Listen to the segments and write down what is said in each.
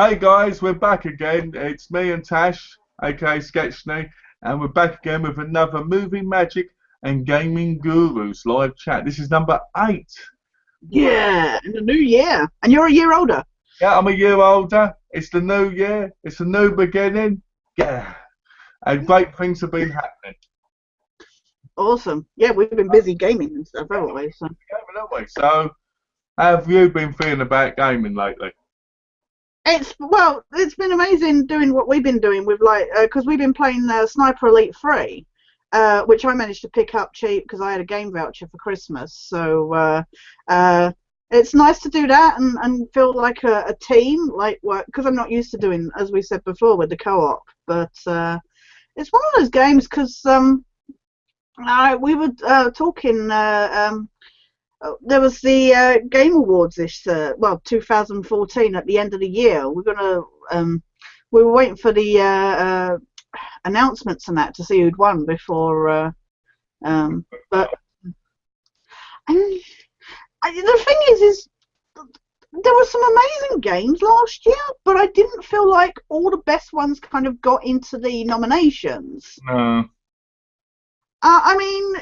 Hey guys, we're back again. It's me and Tash, aka Sketchney, and we're back again with another movie magic and gaming gurus live chat. This is number 8. Yeah, in the new year. And you're a year older. Yeah, I'm a year older. It's the new year. It's a new beginning. Yeah, and great things have been happening. Awesome. Yeah, we've been busy gaming and stuff, haven't we? So. Haven't we? So, how have you been feeling about gaming lately? It's been amazing doing what we've been doing with because we've been playing Sniper Elite 3, which I managed to pick up cheap because I had a game voucher for Christmas. So it's nice to do that and feel like a team, like work, because I'm not used to doing, as we said before, with the co-op. But it's one of those games because we were talking. There was the Game Awards 2014 at the end of the year. We were waiting for the announcements and that to see who'd won before. But the thing is there were some amazing games last year, but I didn't feel like all the best ones kind of got into the nominations. No. I mean,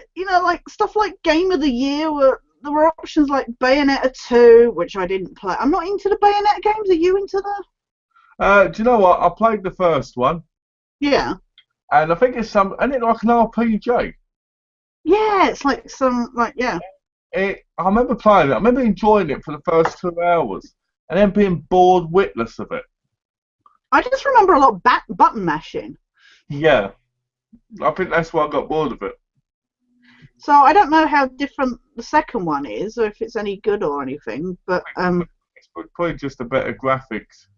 like stuff like Game of the Year there were options like Bayonetta 2, which I didn't play. I'm not into the Bayonetta games. Are you into the? Do you know what? I played the first one, Yeah. and I think isn't it like an RPG? Yeah, it's like yeah. I remember playing it. I remember enjoying it for the first 2 hours, and then being bored witless of it. I just remember a lot of button mashing. Yeah, I think that's why I got bored of it. So I don't know how different the second one is, or if it's any good or anything. But it's probably just a better graphics.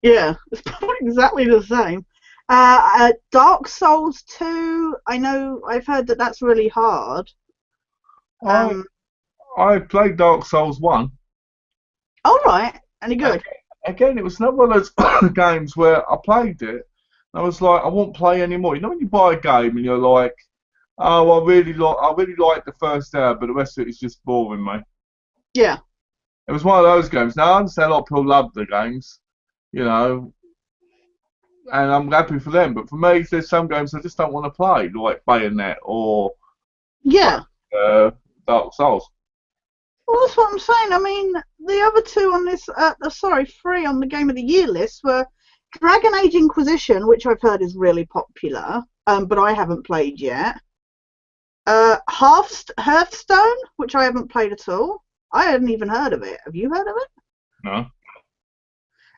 Yeah, it's probably exactly the same. Dark Souls 2. I've heard that that's really hard. I played Dark Souls 1. All right, any good? Again, it was another one of those games where I played it, and I was like, I won't play anymore. You know when you buy a game and you're like, oh, I really like the first hour, but the rest of it is just boring me. Yeah. It was one of those games. Now I understand a lot of people love the games, and I'm happy for them. But for me, there's some games I just don't want to play, like Bayonetta or Dark Souls. Well, that's what I'm saying. I mean, the other two on this, 3 on the Game of the Year list were Dragon Age Inquisition, which I've heard is really popular, but I haven't played yet. Hearthstone, which I haven't played at all. I hadn't even heard of it. Have you heard of it? No.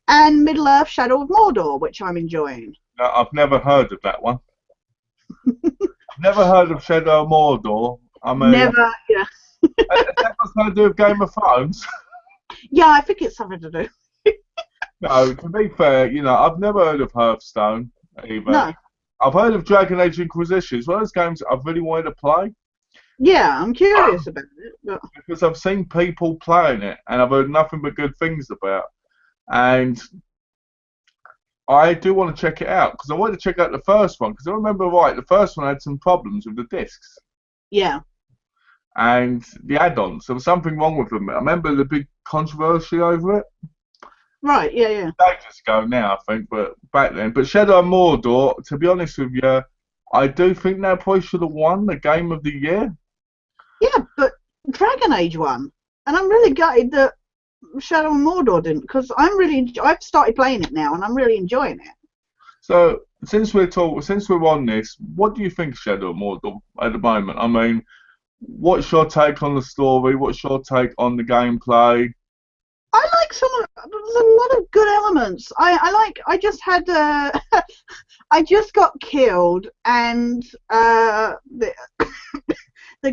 And Middle-earth: Shadow of Mordor, which I'm enjoying. No, I've never heard of that one. I've never heard of Shadow of Mordor. I mean, never, yeah. That got something to do with Game of Thrones. Yeah, I think it's something to do. No, to be fair, I've never heard of Hearthstone either. No. I've heard of Dragon Age Inquisition. It's one of those games I've really wanted to play. Yeah, I'm curious about it. But... because I've seen people playing it, and I've heard nothing but good things about. And I do want to check it out, because I wanted to check out the first one, because I remember right, the first one had some problems with the discs. Yeah. And the add-ons. There was something wrong with them. I remember the big controversy over it. Right, yeah. Ages ago now, I think, but back then. But Shadow of Mordor, to be honest with you, I do think they probably should have won the Game of the Year. Yeah, but Dragon Age won, and I'm really gutted that Shadow of Mordor didn't, because I've started playing it now, and I'm really enjoying it. So since we're on this, what do you think of Shadow of Mordor at the moment? I mean, what's your take on the story? What's your take on the gameplay? I like there's a lot of good elements. I just had I just got killed, and the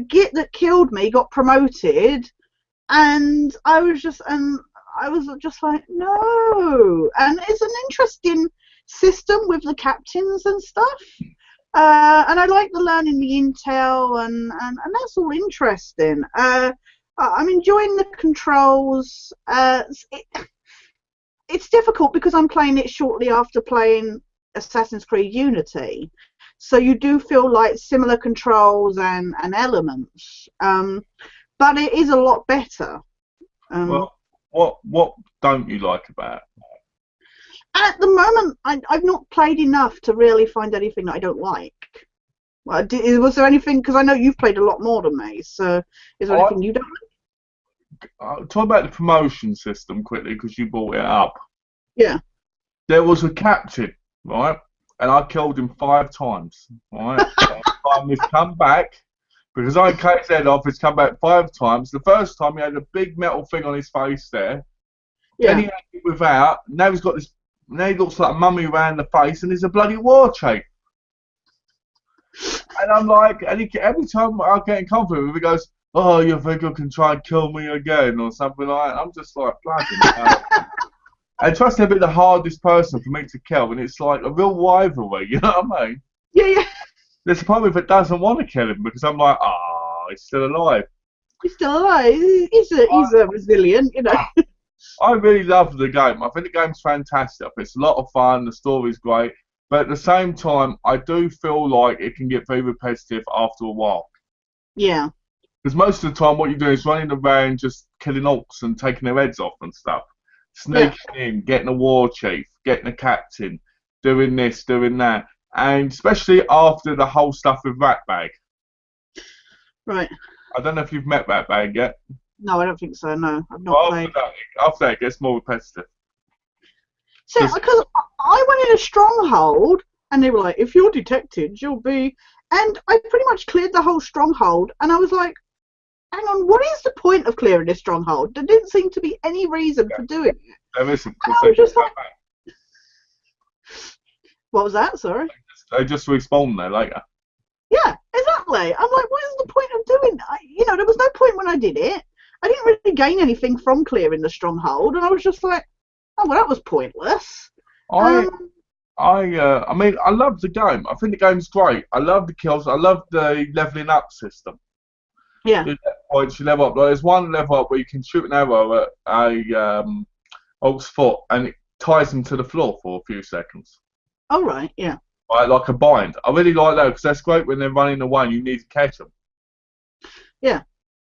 git that killed me got promoted, and I was just like, no. And it's an interesting system with the captains and stuff. And I like the learning the intel, and that's all interesting. I'm enjoying the controls. It's difficult because I'm playing it shortly after playing Assassin's Creed Unity, so you do feel like similar controls and elements, but it is a lot better. Well, what don't you like about it? At the moment, I've not played enough to really find anything that I don't like. Well, was there anything? Because I know you've played a lot more than me. So, is there anything you don't Talk about the promotion system quickly because you brought it up. Yeah. There was a captain, right? And I killed him 5 times, right? Each time he's come back, because I cut his head off, he's come back 5 times. The first time he had a big metal thing on his face there. Then he had it without. Now he's got this. Now he looks like a mummy around the face, and he's a bloody war chief. And I'm like, and every time I get in contact with him, he goes, "Oh, you think you can try and kill me again?" or something like that. I'm just like, bloody hell. And trust me, he'll be the hardest person for me to kill, and it's like a real rivalry, you know what I mean? Yeah, yeah. There's a part of it that doesn't want to kill him because I'm like, he's still alive. He's still alive. He's a resilient, you know. I really love the game. I think the game's fantastic. It's a lot of fun. The story's great. But at the same time, I do feel like it can get very repetitive after a while. Yeah. Because most of the time, what you're doing is running around just killing orcs and taking their heads off and stuff. Sneaking in, getting a war chief, getting a captain, doing this, doing that. And especially after the whole stuff with Ratbag. Right. I don't know if you've met Ratbag yet. No, I don't think so. No, I've not played. After that, it gets more repetitive. So, because I went in a stronghold, and they were like, if you're detected, you'll be... And I pretty much cleared the whole stronghold, and I was like, hang on, what is the point of clearing this stronghold? There didn't seem to be any reason for doing it. There isn't. I was just like... What was that? Sorry? They just respawn there later. Yeah, exactly. I'm like, what is the point of doing that? There was no point when I did it. I didn't really gain anything from clearing the stronghold, and I was just like, oh, well, that was pointless. I mean, I love the game. I think the game's great. I love the kills. I love the leveling up system. Yeah. Points you level up. Like, there's one level up where you can shoot an arrow at a orc's foot, and it ties them to the floor for a few seconds. Oh, right, yeah. Right, like a bind. I really like that because that's great when they're running away and you need to catch them. Yeah.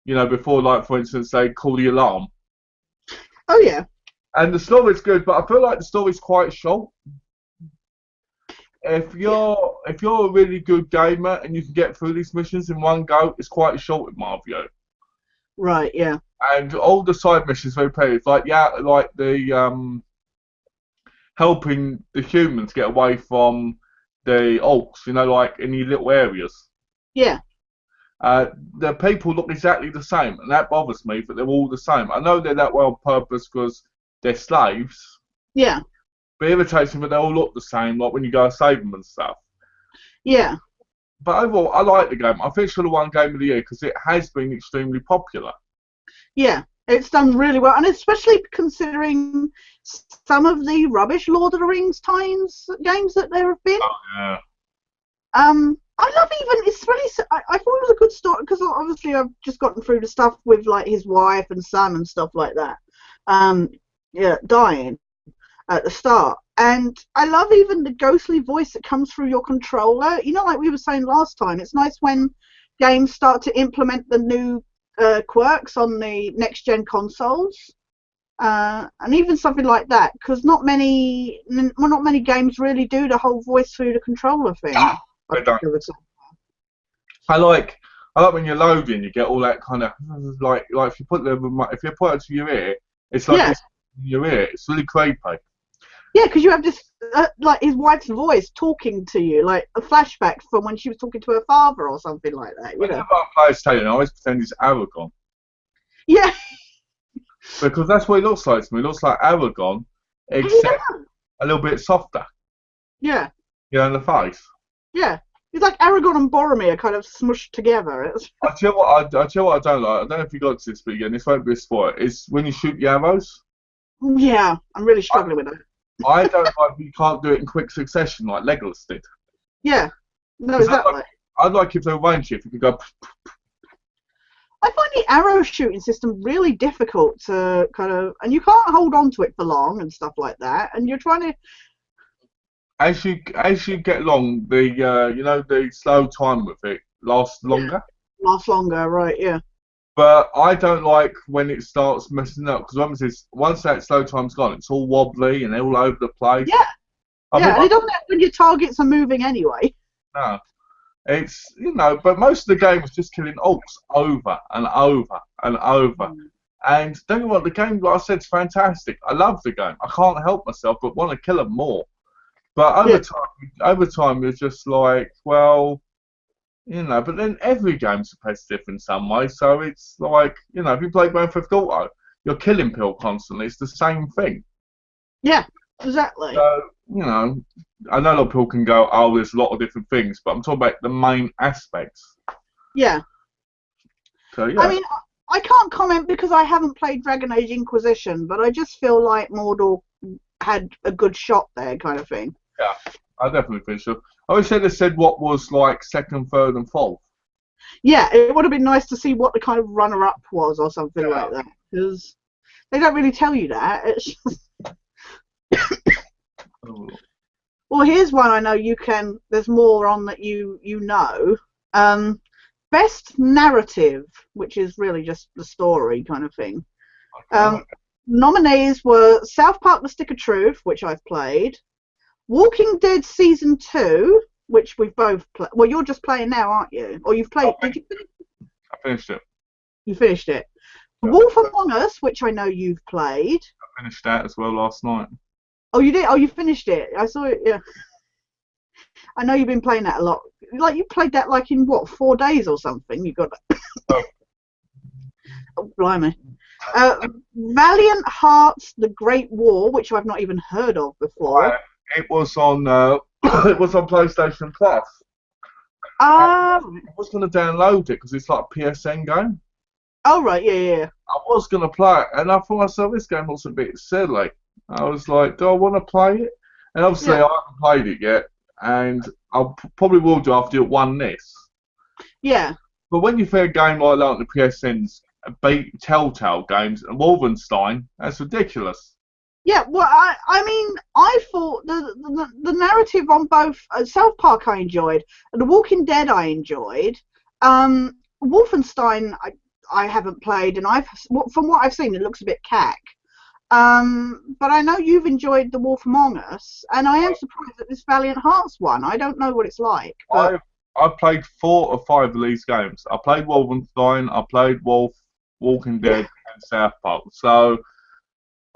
Before, like, for instance, they call the alarm. Oh, yeah. And the story's good, but I feel like the story's quite short. If you're a really good gamer and you can get through these missions in one go, it's quite short in my view. Right, yeah. And all the side missions are very repetitive. Like the helping the humans get away from the orcs, like in the little areas. Yeah. The people look exactly the same, and that bothers me, but they're all the same. I know they're that way on purpose because they're slaves. Yeah. But it irritates me, but they all look the same, like when you go and save them and stuff. Yeah. But overall, I like the game. I think it's the one game of the year because it has been extremely popular. Yeah, it's done really well, and especially considering some of the rubbish Lord of the Rings games that there have been. Oh, yeah. I love it's really, I thought it was a good story, because obviously I've just gotten through the stuff with, like, his wife and son and stuff like that. Dying at the start. And I love even the ghostly voice that comes through your controller. Like we were saying last time, it's nice when games start to implement the new quirks on the next-gen consoles. And even something like that, because not many games really do the whole voice through the controller thing. They don't. I like when you're loading, you get all that kind of like if you put it to your ear, it's like it's in your ear. It's really creepy. Yeah, because you have this like his wife's voice talking to you, like a flashback from when she was talking to her father or something like that. Whenever I play Australian, I always pretend he's Aragon. Yeah. Because that's what he looks like to me. He looks like Aragon, except a little bit softer. Yeah. In the face. Yeah. He's like Aragon and Boromir kind of smushed together. I tell you what I don't like. I don't know if you got to this, but again, this won't be a spoiler. Is when you shoot the arrows. Yeah, I'm really struggling with that. I don't like you can't do it in quick succession like Legolas did. Yeah. No, exactly. I'd like if they were range if you could go. I find the arrow shooting system really difficult to kind of, and you can't hold on to it for long and stuff like that. And you're trying to. As you get along, the the slow time with it lasts longer. Lasts longer, right? Yeah. But I don't like when it starts messing up because once that slow time's gone, it's all wobbly and all over the place. Yeah, I think yeah, and it doesn't help when your targets are moving anyway. no, it's but most of the game was just killing orcs over and over and over. And don't get me wrong, the game, like I said, is fantastic. I love the game. I can't help myself but want to kill them more. But Yeah, over time, you're just like, well, But then every game's repetitive in some way. So it's like, if you play Grand Theft Auto, you're killing people constantly. It's the same thing. yeah, exactly. So, I know a lot of people can go, oh, there's a lot of different things, but I'm talking about the main aspects. Yeah. So, I yeah. mean, I can't comment because I haven't played Dragon Age Inquisition, but I just feel like Mordor had a good shot there, kind of thing. Yeah, I definitely think so. I always said what was like second, third, and fourth. Yeah, it would have been nice to see what the kind of runner-up was or something Yeah. like that, because they don't really tell you that. It's just... Well, here's one I know you can. There's more on that you know. Best narrative, which is really just the story kind of thing. Nominees were South Park: The Stick of Truth, which I've played, Walking Dead Season 2, which we've both played. Well, you're just playing now, aren't you? Or you've played? Did you finish? I finished it. You finished it. Yeah. Wolf Among Us, which I know you've played. I finished that as well last night. Oh, you did? Oh, you finished it. I saw it. Yeah. I know you've been playing that a lot. Like you played that like in what 4 days or something. You got that. Oh, blimey. Valiant Hearts: The Great War, which I've not even heard of before. It was on it was on PlayStation Plus. I was going to download it because it's like a PSN game. Oh right, yeah. I was going to play it, and I thought myself, this game looks a bit silly. I was like, do I want to play it? And obviously, I haven't played it yet, and I probably will do after it won this. Yeah. But when you play a game like that on the PSN's beat Telltale games and Wolfenstein, that's ridiculous. Yeah, well, I mean, I thought the narrative on both South Park I enjoyed, and The Walking Dead I enjoyed. Wolfenstein I haven't played, and from what I've seen, it looks a bit cack. But I know you've enjoyed The Wolf Among Us, and I am surprised at this Valiant Hearts one. I don't know what it's like. But... I've played 4 or 5 of these games. I played Wolfenstein, I played Walking Dead, and South Park. So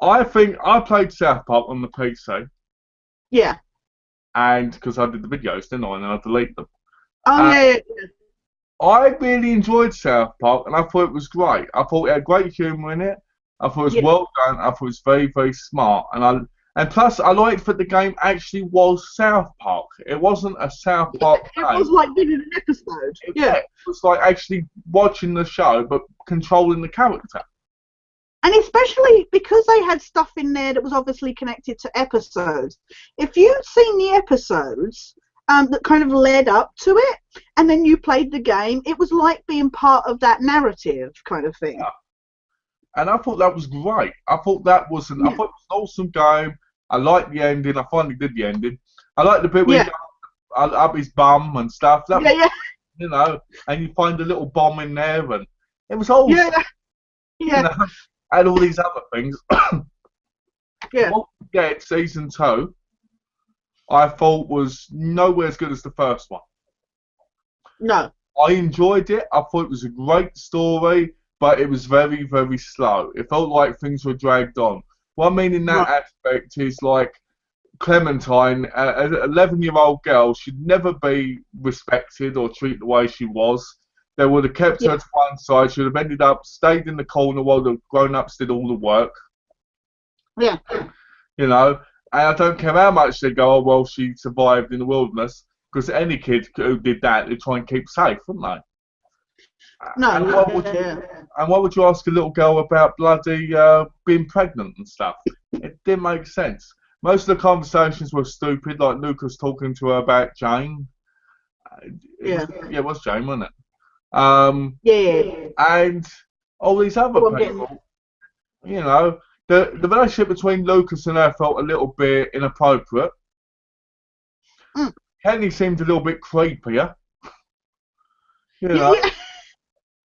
I think I played South Park on the PC. Yeah. And because I did the videos, didn't I? And then I deleted them. Oh, yeah. I really enjoyed South Park, and I thought it was great. I thought it had great humour in it. I thought it was well done. I thought it was very, very smart. And plus, I liked that the game actually was South Park. It wasn't a South Park game. It was like being in an episode. It was like actually watching the show, but controlling the character. And especially because they had stuff in there that was obviously connected to episodes. If you'd seen the episodes that kind of led up to it, and then you played the game, it was like being part of that narrative kind of thing. Yeah. And I thought that was great. I thought that was I thought it was an awesome game. I liked the ending. I finally did the ending. I liked the bit where he got up his bum and stuff. That was, and you find a little bomb in there, and it was awesome. And all these other things. Season 2, I thought was nowhere as good as the first one. No. I enjoyed it. I thought it was a great story, but it was very, very slow. It felt like things were dragged on. What I mean in that aspect is like Clementine, an 11-year-old girl, should never be respected or treated the way she was. They would have kept her to one side. She would have ended up, stayed in the corner while the grown-ups did all the work. Yeah. And I don't care how much they go, oh, well, she survived in the wilderness, because any kid who did that, they'd try and keep safe, wouldn't they? No. And what would you ask a little girl about bloody being pregnant and stuff? It didn't make sense. Most of the conversations were stupid, like Lucas talking to her about Jane. It was Jane, wasn't it? And all these other people, the relationship between Lucas and her felt a little bit inappropriate. Kenny seemed a little bit creepier.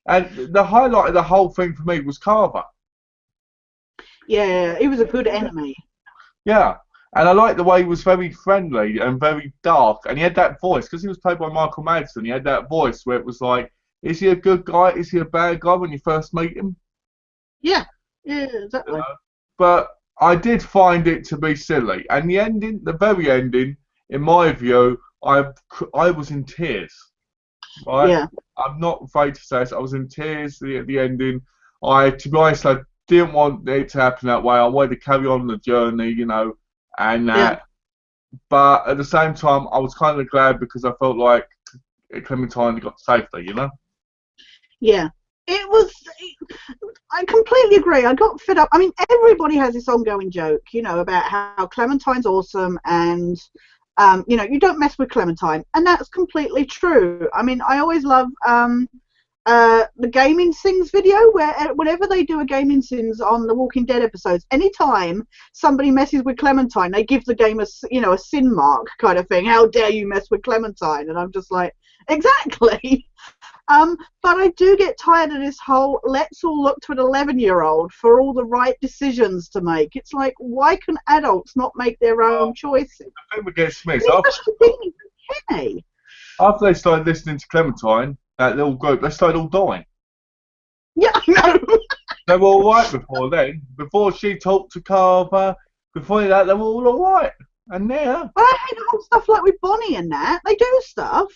And the highlight of the whole thing for me was Carver. Yeah, he was a good enemy. Yeah. And I liked the way he was very friendly and very dark. And he had that voice, because he was played by Michael Madsen, he had that voice where it was like, is he a good guy? Is he a bad guy when you first meet him? Yeah, yeah, You exactly. know? But I did find it to be silly. And the ending, the very ending, in my view, I was in tears. Right? Yeah, I'm not afraid to say this. I was in tears at the ending. To be honest, I didn't want it to happen that way. I wanted to carry on the journey, and yeah, that. But at the same time, I was kind of glad because I felt like Clementine got safely. yeah. It was. I completely agree. I got fed up. I mean, everybody has this ongoing joke, about how Clementine's awesome and, you don't mess with Clementine, and that's completely true. I mean, I always love the Gaming Sins video, where whenever they do a Gaming Sins on the Walking Dead episodes, anytime somebody messes with Clementine, they give the game a sin mark kind of thing. How dare you mess with Clementine? And I'm just like, exactly. But I do get tired of this whole let's all look to an 11-year-old for all the right decisions to make. It's like, why can adults not make their own choices? The thing that gets me And is especially being Kenny. after they started listening to Clementine, that little group, they started all dying. Yeah, I know. They were all right before then. Before she talked to Carver, before that, they were all alright. And now, But I hate the whole stuff like with Bonnie and that. They do stuff,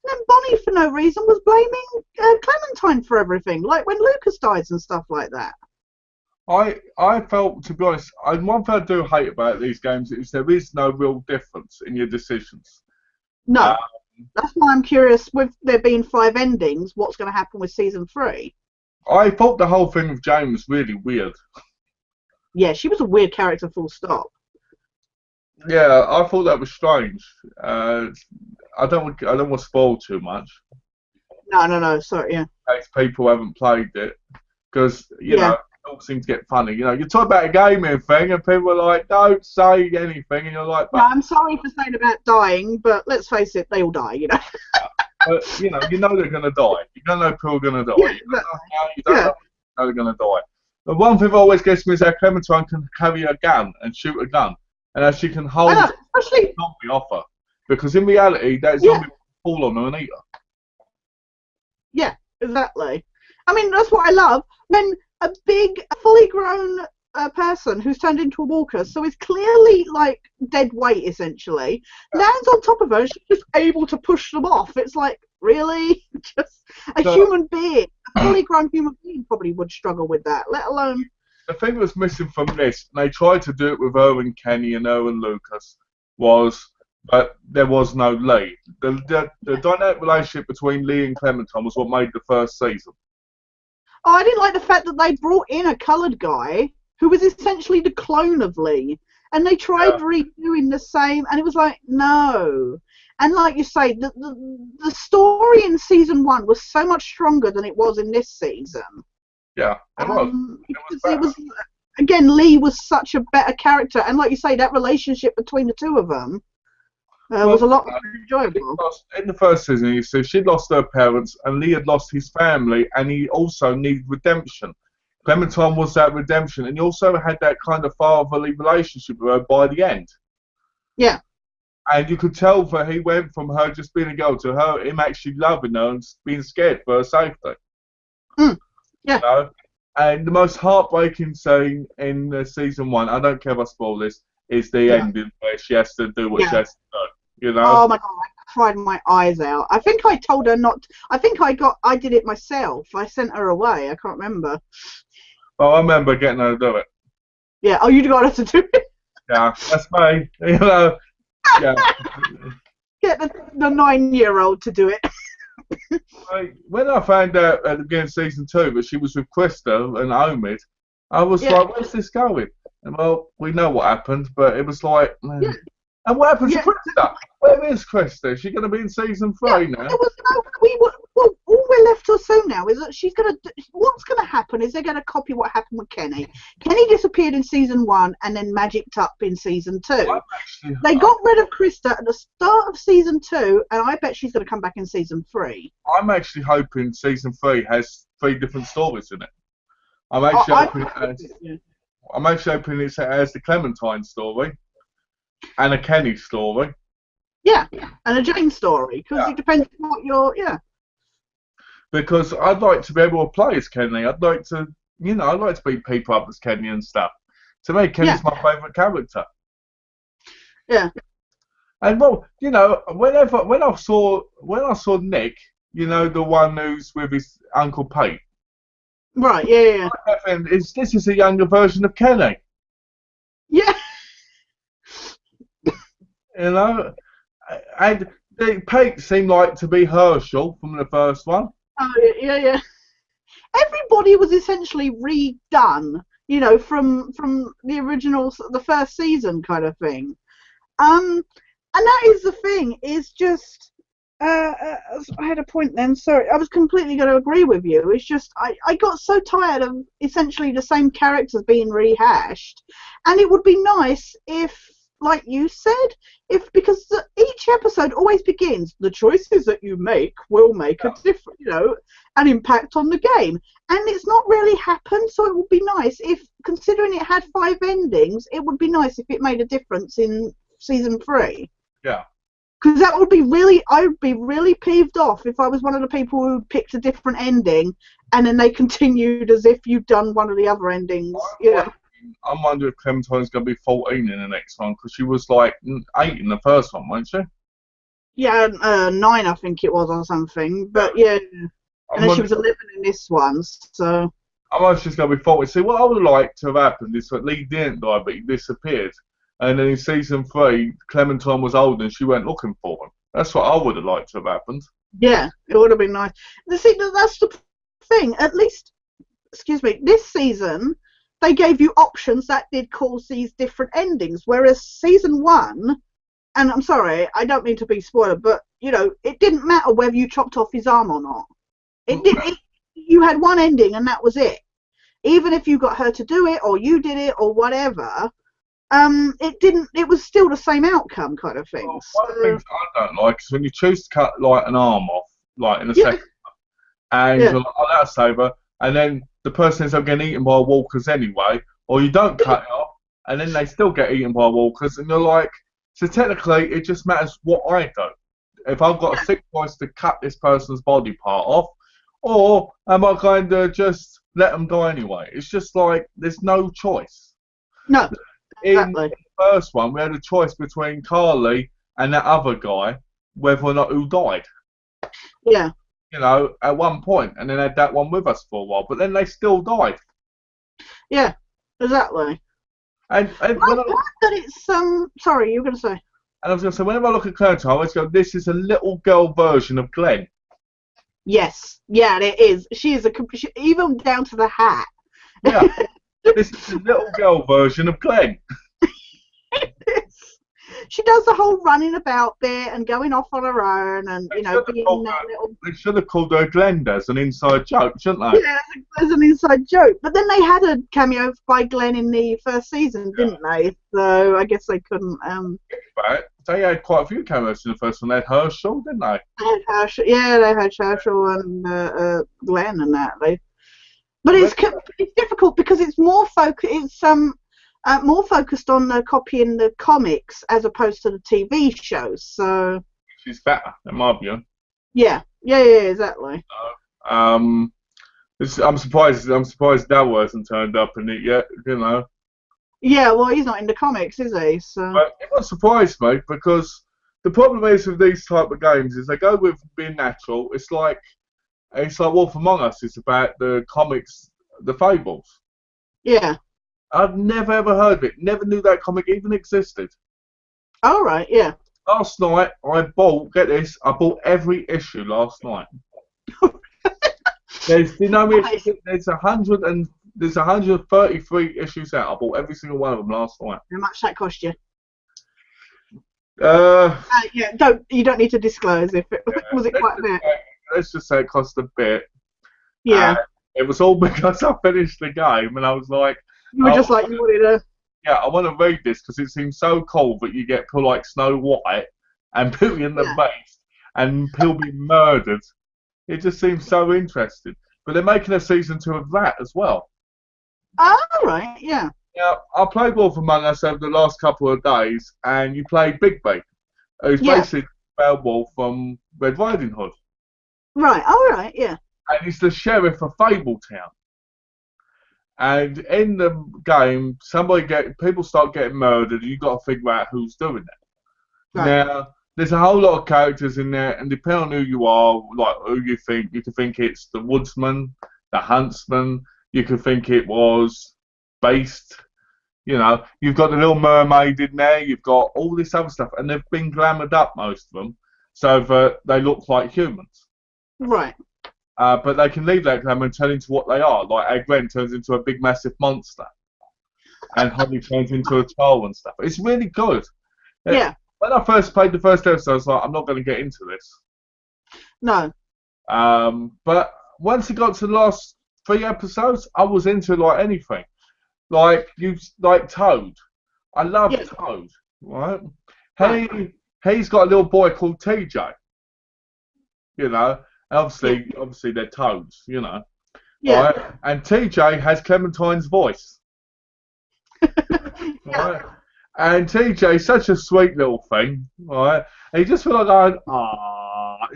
and then Bonnie, for no reason, was blaming Clementine for everything, like when Lucas dies and stuff like that. I felt, to be honest, one thing I do hate about these games is there is no real difference in your decisions. Uh, No, that's why I'm curious. With there being 5 endings, what's going to happen with season 3? I thought the whole thing with Jane was really weird. Yeah, she was a weird character, full stop. Yeah, I thought that was strange. I don't want to spoil too much No, no, no. Sorry, yeah, in case people haven't played it, because yeah. it all seems to get funny. You talk about a gaming thing, and people are like, "Don't say anything," and you're like, No, "But, I'm sorry for saying about dying, but let's face it, they all die. they're gonna die. You don't know people are gonna die. Yeah, You don't know how. You don't yeah, know how they're gonna die." But one thing that always gets me is how Clementine can carry a gun and shoot a gun, and how she can I hold know. a Especially, zombie off her. Because in reality, that yeah, zombie will fall on her and eat her. yeah, exactly. I mean, that's what I love when a big, fully grown person who's turned into a walker, so is clearly like dead weight essentially, lands on top of her and she's just able to push them off. It's like, really? Just a So human being, a fully grown human being probably would struggle with that, let alone. the thing that's missing from this, and they tried to do it with her and Kenny and her and Lucas, was but there was no Lee. The dynamic relationship between Lee and Clementine was what made the first season. Oh, I didn't like the fact that they brought in a coloured guy who was essentially the clone of Lee, and they tried Yeah, redoing the same, and it was like, no. And like you say, the story in season 1 was so much stronger than it was in this season. yeah, it was. It was Because it better. was, again, Lee was such a better character, and like you say, that relationship between the two of them was Well, a lot more enjoyable. in the first season, you see, she'd lost her parents, and Lee had lost his family, and he also needed redemption. Clementine was that redemption, and he also had that kind of fatherly relationship with her by the end. Yeah, And you could tell that he went from her just being a girl to him actually loving her and being scared for her safety. mm, yeah, You know? And the most heartbreaking scene in season 1, I don't care if I spoil this, is the yeah, ending where she has to do what she yeah. has to do. You know? Oh my god, I cried my eyes out. I think I told her not. I think I did it myself. I sent her away. I can't remember. Well, I remember getting her to do it. Yeah. Oh, you got her to do it. Yeah, that's me. Yeah. Get the 9-year-old to do it. When I found out at the beginning of season 2 that she was with Krista and Omid, I was Yeah. like, where's this going? And well, we know what happened, but it was like, Yeah. and what happened to Yeah. Krista? Where is Krista? Is she going to be in season Yeah, 3 now? there was no. We were. Well, all we're left to assume now is that she's gonna. What's gonna happen is they're gonna copy what happened with Kenny. Kenny disappeared in season 1 and then magicked up in season 2. I'm actually, They got rid of Krista at the start of season 2, and I bet she's gonna come back in season 3. I'm actually hoping season 3 has three different stories in it. Yeah. I'm actually hoping it has the Clementine story and a Kenny story. Yeah, and a Jane story, because Yeah. it depends on what you're. Because I'd like to be able to play as Kenny. I'd like to, I'd like to beat people up as Kenny and stuff. To me, Kenny's my favourite character. Yeah. And well, when I saw Nick, the one who's with his Uncle Pete. Right. Yeah. This is a younger version of Kenny. Yeah. And Pete seemed like to be Herschel from the first one. Oh yeah. Everybody was essentially redone, from the original, the first season kind of thing. And that is the thing. Is just. I had a point then. Sorry, I was completely going to agree with you. It's just I got so tired of essentially the same characters being rehashed, and it would be nice if, like you said, because each episode always begins, the choices that you make will make a difference, an impact on the game, and it's not really happened. So it would be nice if, considering it had 5 endings, it would be nice if it made a difference in season 3. Yeah. Because I would be really peeved off if I was one of the people who picked a different ending and then they continued as if you'd done one of the other endings. I'm wondering if Clementine's going to be 14 in the next one, because she was like 8 in the first one, wasn't she? Yeah, 9 I think it was or something. But yeah, and then she was 11 in this one, so. I'm actually just going to be 14. See, what I would like to have happened is that Lee didn't die, but he disappeared. And then in season 3, Clementine was old and she went looking for him. That's what I would have liked to have happened. Yeah, it would have been nice. See, that's the thing. At least, this season, they gave you options that did cause these different endings. Whereas season 1, and I'm sorry, I don't mean to be spoiler, but, it didn't matter whether you chopped off his arm or not. You had one ending and that was it. Even if you got her to do it or you did it or whatever, it was still the same outcome kind of thing. Well, one of the things I don't like is when you choose to cut like an arm off, like in a second, and you're like, oh, that's over, and then the person ends up getting eaten by walkers anyway, or you don't cut it off, and then they still get eaten by walkers, and you're like, so technically it just matters what I do. If I've got a sick choice to cut this person's body part off, or am I going to just let them die anyway? It's just like there's no choice. No. Exactly. In the first one, we had a choice between Carly and that other guy, whether or not who died. Yeah. At one point, and then had that one with us for a while, but then they still died. Yeah, exactly. And that it's sorry, you were going to say. And I was going to say, whenever I look at Clementine, I always go, this is a little girl version of Glenn. Yes, yeah, it is. She is even down to the hat. Yeah. This is a little girl version of Glenn. She does the whole running about bit and going off on her own, and being that little. They should have called her Glenn as an inside joke, shouldn't they? Yeah, as an inside joke. But then they had a cameo by Glenn in the first season, didn't they? So I guess they couldn't. Right. They had quite a few cameos in the first one. They had Herschel, didn't they? They had Herschel, yeah, they had Herschel and Glenn and that. But it's difficult because it's more focused on copying the comics as opposed to the TV shows. So she's better, in my view. Yeah, exactly. I'm surprised Dal hasn't turned up in it yet. Yeah, well, he's not in the comics, is he? So. But it won't surprise me, because the problem is with these type of games is they go with being natural. It's like Wolf Among Us is about the comics, the Fables. Yeah. I've never ever heard of it. Never knew that comic even existed. All right, yeah. Last night I bought every issue last night. There's 133 issues out. I bought every single one of them last night. How much that cost you? Yeah, you don't need to disclose if it was it quite a bit. Let's just say it cost a bit. Yeah. It was all because I finished the game and I was like, you were just like, you wanted to. Yeah, I want to read this because it seems so cool that you get like Snow White and Beauty and the Beast and he'll be murdered. It just seems so interesting. but they're making a season 2 of that as well. Oh, right, yeah. Now, I played Wolf Among Us over the last couple of days, and you played Bigby, who's Yeah. basically Beowulf from Red Riding Hood. Right, all right, yeah. And he's the sheriff of Fabletown. And in the game, people start getting murdered, and you've got to figure out who's doing it. Right. Now, there's a whole lot of characters in there, and depending on who you are, like who you can think it's the woodsman, the huntsman, you could think it was Beast. You know, you've got the Little Mermaid in there, you've got all this other stuff, and they've been glamoured up, most of them, so that they look like humans. Right. But they can leave that glamour and turn into what they are. Like Gwen turns into a big, massive monster, and Holly turns into a troll and stuff. It's really good. Yeah. When I first played the first episode, I was like, I'm not going to get into this. No. But once it got to the last 3 episodes, I was into it like anything. Like Toad. I love Toad, right? He's got a little boy called TJ. You know, obviously they're toads, you know. Yeah. Right? And TJ has Clementine's voice. Right? And TJ's such a sweet little thing, right? And you just feel like going,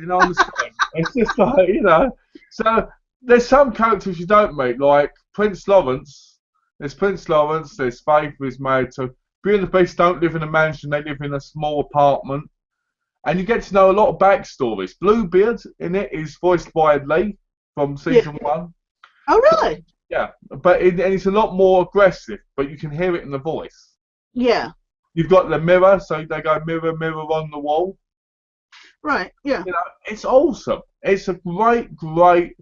you know, on the screen. It's just like, you know. So there's some characters you don't meet, like Prince Lawrence. There's Prince Lawrence, there's Faith, who's married to Beauty and the Beast. Don't live in a mansion, they live in a small apartment. And you get to know a lot of backstories. Bluebeard in it is voiced by Lee from season 1. Oh, really? Yeah, but and it's a lot more aggressive, but you can hear it in the voice. Yeah. You've got the mirror, so they go mirror, mirror on the wall. Right, yeah. You know, it's awesome. It's a great game.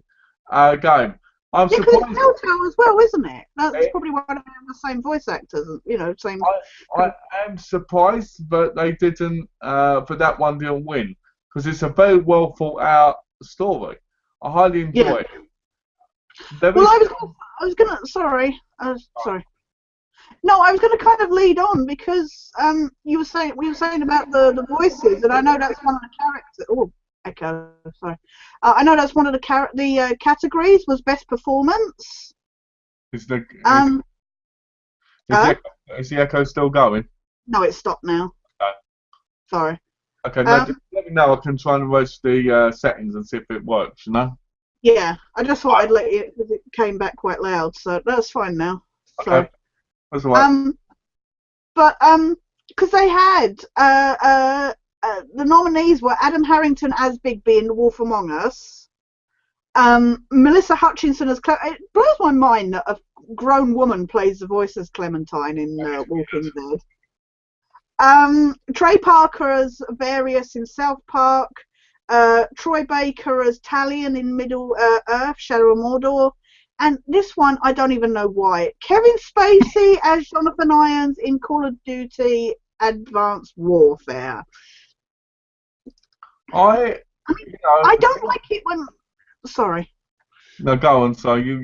I'm because surprised. it's Telltale as well, isn't it? That's probably one of the same voice actors, you know, same. I am surprised, but they didn't. But that one didn't win because it's a very well thought out story. I highly enjoy it. Well, I was gonna. Sorry. No, I was going to kind of lead on because we were saying about the voices, and I know that's one of the characters. Oh, echo. Sorry. I know that's one of the categories was best performance. Is the echo still going? No, it's stopped now. Okay. Sorry. Okay, let me know. I can try and watch the settings and see if it works. You know. Yeah, I just thought I'd let you because it came back quite loud, so that's fine now. Okay. Sorry. That's all right. But because they had the nominees were Adam Harrington as Bigby in The Wolf Among Us, Melissa Hutchinson as it blows my mind that a grown woman plays the voice as Clementine in Walking Dead. Trey Parker as Various in South Park, Troy Baker as Talion in Middle Earth, Shadow of Mordor. And this one, I don't even know why. Kevin Spacey as Jonathan Irons in Call of Duty Advanced Warfare. I don't like it when. Sorry. No, go on. So you.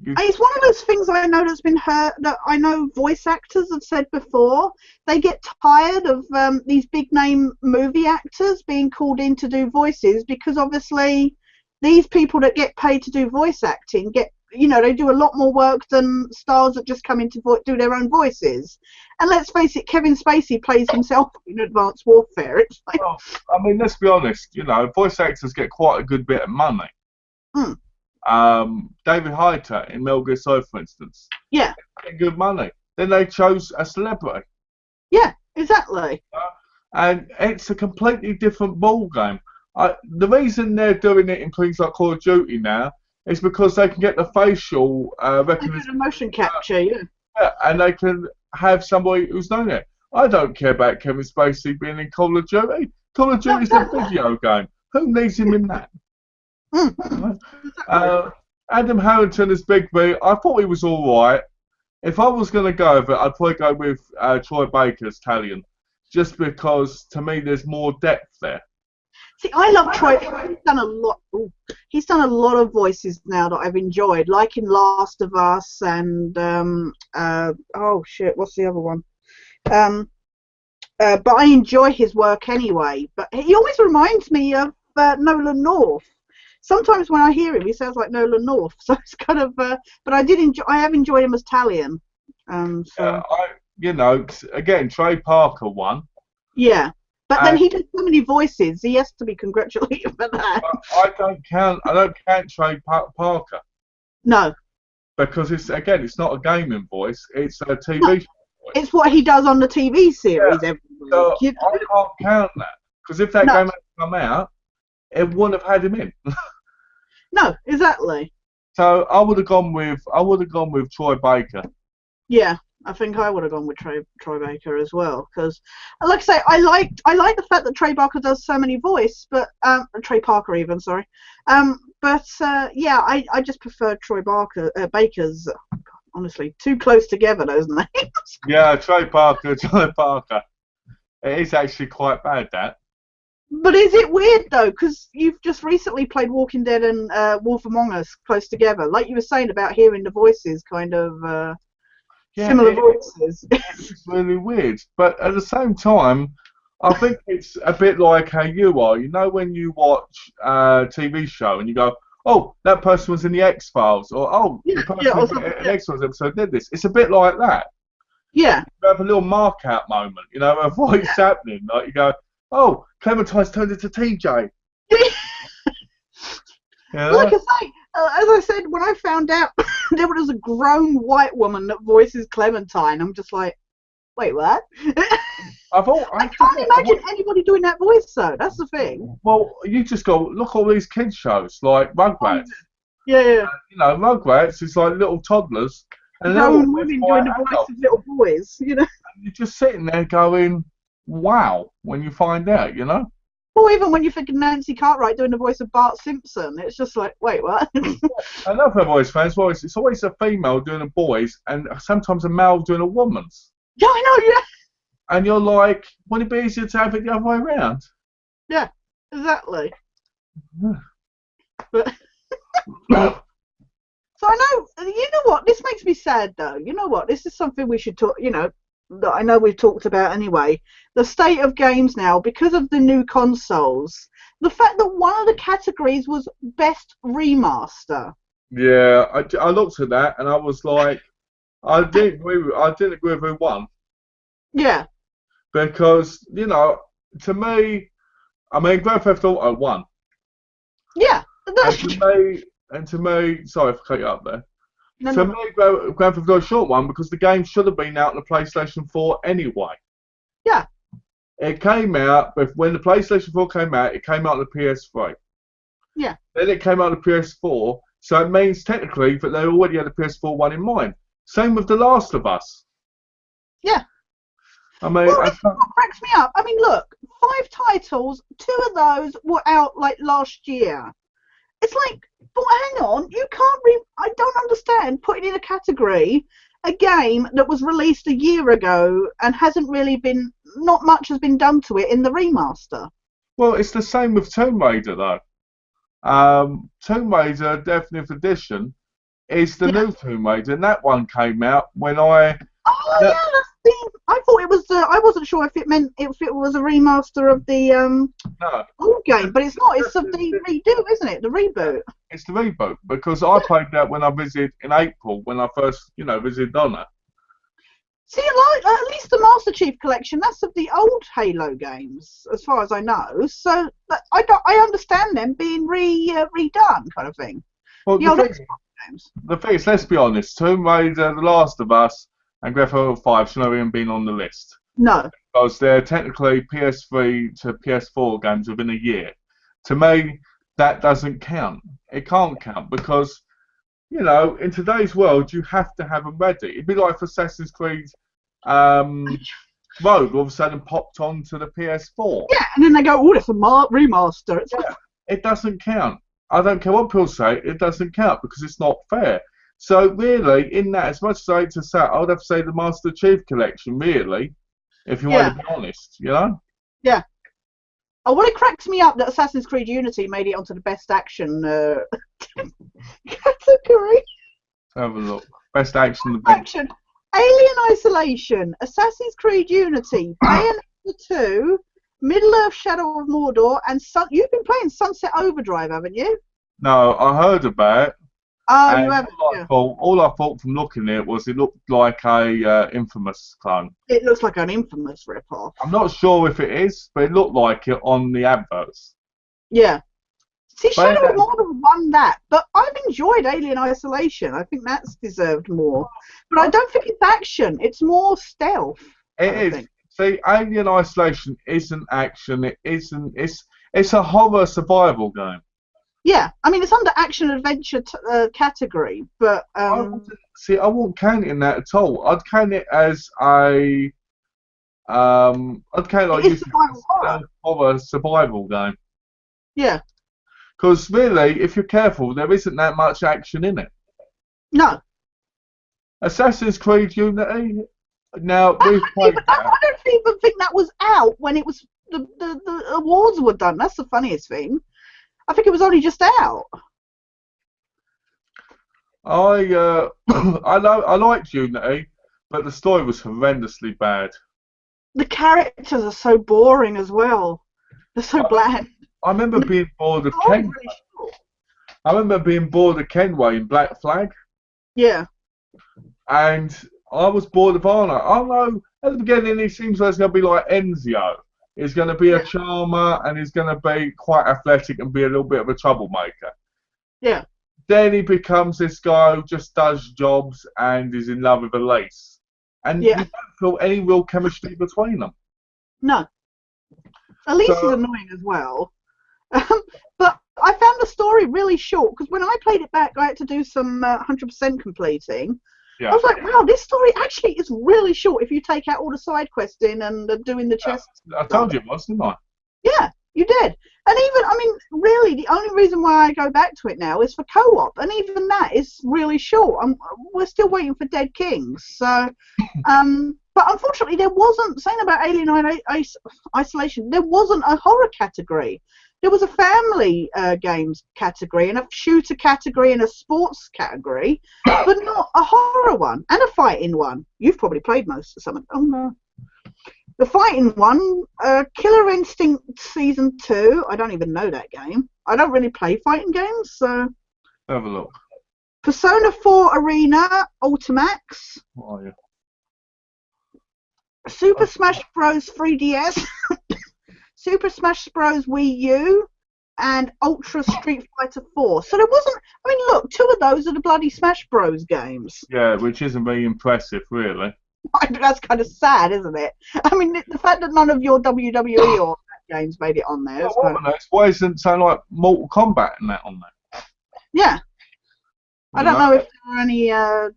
It's one of those things I know that's been heard. That I know voice actors have said before. They get tired of these big name movie actors being called in to do voices because obviously. These people that get paid to do voice acting they do a lot more work than stars that just come in to do their own voices. And let's face it, Kevin Spacey plays himself in Advanced Warfare. It's like, well, I mean, let's be honest. Voice actors get quite a good bit of money. David Hayter in Metal Gear Solid, for instance. Yeah. Getting good money. Then they chose a celebrity. Yeah, exactly. And it's a completely different ball game. The reason they're doing it in things like Call of Duty now is because they can get the facial recognition. Motion capture, yeah. Yeah, and they can have somebody who's known it. I don't care about Kevin Spacey being in Call of Duty. Call of Duty is a video game. Who needs him in that? Adam Harrington as Bigby, I thought he was all right. If I was going to go with it, I'd probably go with Troy Baker's Talion, just because to me there's more depth there. See, I love Troy. He's done a lot. He's done a lot of voices now that I've enjoyed, like in Last of Us and what's the other one? But I enjoy his work anyway. But he always reminds me of Nolan North. sometimes when I hear him, he sounds like Nolan North. So it's kind of. But I have enjoyed him as Talion. So. Yeah, 'cause again, Trey Parker won. Yeah. But then And he does so many voices. He has to be congratulated for that. I don't count. I don't count Trey Parker No. because it's not a gaming voice. It's a TV No. show voice. It's what he does on the TV series every week. So You know? I can't count that because if that No. game had come out, it wouldn't have had him in. No, exactly. So I would have gone with Troy Baker. Yeah, I think I would have gone with Troy Baker as well because, like I say, I like the fact that Trey Parker does so many voice, but Trey Parker even, sorry. Yeah, I just prefer Baker's. Honestly, too close together those names. Yeah, Troy Parker. It is actually quite bad, that. But is it weird though? Because you've just recently played Walking Dead and Wolf Among Us close together, like you were saying about hearing the voices, kind of similar voices. It's really weird, but at the same time, I think it's a bit like how you are. You know, when you watch a TV show and you go, "Oh, that person was in the X-Files," or "Oh, the person in the X-Files episode did this." It's a bit like that. Yeah. You have a little mark out moment, of what's happening. Like you go, "Oh, Clementine's turned into TJ." Like I say, as I said, when I found out there was a grown white woman that voices Clementine, I'm just like, wait, what? I can't imagine anybody doing that voice, though. That's the thing. Well, you just go, look at all these kids shows, like Rugrats. Yeah. Rugrats is like little toddlers. And grown women doing the voice of little boys, And you're just sitting there going, wow, when you find out, Or even when you think of Nancy Cartwright doing the voice of Bart Simpson, it's just like, wait, what? I love her voice, fans. It's always a female doing a boy's and sometimes a male doing a woman's. Yeah, I know, yeah. And you're like, wouldn't it be easier to have it the other way around? Yeah, exactly. But so I know, you know what, this makes me sad though. You know what, this is something we should talk, that I know we've talked about anyway. The state of games now, because of the new consoles, the fact that one of the categories was best remaster. Yeah, I looked at that and I was like, I didn't agree with who won. Yeah. Because, to me, Grand Theft Auto won. Yeah. And to me, sorry if I cut you up there. To me, Grand Theft Auto short one because the game should have been out on the PlayStation 4 anyway. Yeah. It came out, when the PlayStation 4 came out, it came out on the PS3. Yeah. Then it came out on the PS4, so it means technically that they already had the PS4 one in mind. Same with The Last of Us. Yeah. What cracks me up. Look, 5 titles, 2 of those were out like last year. It's like, but hang on, you can't I don't understand putting in a category a game that was released a year ago and hasn't really not much has been done to it in the remaster. Well, it's the same with Tomb Raider though. Tomb Raider Definitive Edition is the new Tomb Raider, and that one came out when I... Oh, yeah, that's the... I thought it was... I wasn't sure if it was a remaster of the old game, but it's not. It's of the redo, isn't it? The reboot. It's the reboot, because I played that when I visited in April, when I first, visited Donna. See, at least the Master Chief Collection, that's of the old Halo games, as far as I know. So I understand them being redone, kind of thing. Well, the thing is, let's be honest, Tomb Raider, The Last of Us, and Grand Theft Auto 5 should not even been on the list. No. Because they're technically PS3 to PS4 games within a year. To me, that doesn't count. It can't count because, in today's world, you have to have them ready. It'd be like if Assassin's Creed Rogue all of a sudden popped onto the PS4. Yeah, and then they go, oh, it's a remaster. It doesn't count. I don't care what people say, it doesn't count because it's not fair. So really, in that, as much as I hate to say, I would have to say the Master Chief Collection, really, if you want to be honest, Yeah. Oh, well, it cracks me up that Assassin's Creed Unity made it onto the Best Action category. Let's have a look. Best Action. Alien Isolation, Assassin's Creed Unity, Bayonetta 2, Middle-earth Shadow of Mordor, and you've been playing Sunset Overdrive, haven't you? No, I heard about it, Oh, you and haven't? Yeah. all I thought from looking at it was it looked like a Infamous clone. It looks like an Infamous rip-off. I'm not sure if it is, but it looked like it on the adverts. Yeah. See, But Shadow of Mordor won that, but I've enjoyed Alien Isolation. I think that's deserved more. But I don't think it's action. It's more stealth, it I is. think. See, Alien Isolation isn't action. It isn't. It's a horror survival game. Yeah, I mean, it's under action adventure category, but I wouldn't count it in that at all. I'd count it as a I'd count it it like is you said, a survival horror. stealth horror survival game. Yeah. Because really, if you're careful, there isn't that much action in it. No. Assassin's Creed Unity. Now I we've don't played even, that. I don't even think that was out when it was the awards were done. That's the funniest thing. I think it was only just out. I liked Unity, but the story was horrendously bad. The characters are so boring as well. They're so bland. I remember And the being bored of story's Kenway. really short. I remember being bored of Kenway in Black Flag, Yeah. and I was bored of Arno. Oh no! At the beginning, he seems like it's going to be like Enzio. He's going to be a Yeah. charmer, and he's going to be quite athletic and be a little bit of a troublemaker. Yeah. Then he becomes this guy who just does jobs and is in love with Elise, and you Yeah. don't feel any real chemistry between them. No. Elise is So annoying as well. But I found the story really short because when I played it back, I had to do some 100% completing. I yeah, was like, wow, this story actually is really short if you take out all the side questing and doing the chest I stuff. told you it was, didn't I? Yeah, you did. And even, I mean, really, the only reason why I go back to it now is for co-op, and even that is really short. We're still waiting for Dead Kings. So, but unfortunately, there wasn't, saying about Alien Isolation, there wasn't a horror category. There was a family games category, and a shooter category, and a sports category, but not a horror one, and a fighting one. You've probably played most of some of them. Oh, no. The fighting one, Killer Instinct Season 2. I don't even know that game. I don't really play fighting games, so. Have a look. Persona 4 Arena Ultimax. What are you? Super Smash Bros. 3DS. Super Smash Bros. Wii U. And Ultra Street Fighter 4. So there wasn't. I mean, look, two of those are the bloody Smash Bros. Games. Yeah, which isn't very impressive, really. That's kind of sad, isn't it? I mean, the fact that none of your WWE or games made it on there. Why isn't something like Mortal Kombat and that on there? Yeah. I don't know if there are any. Don't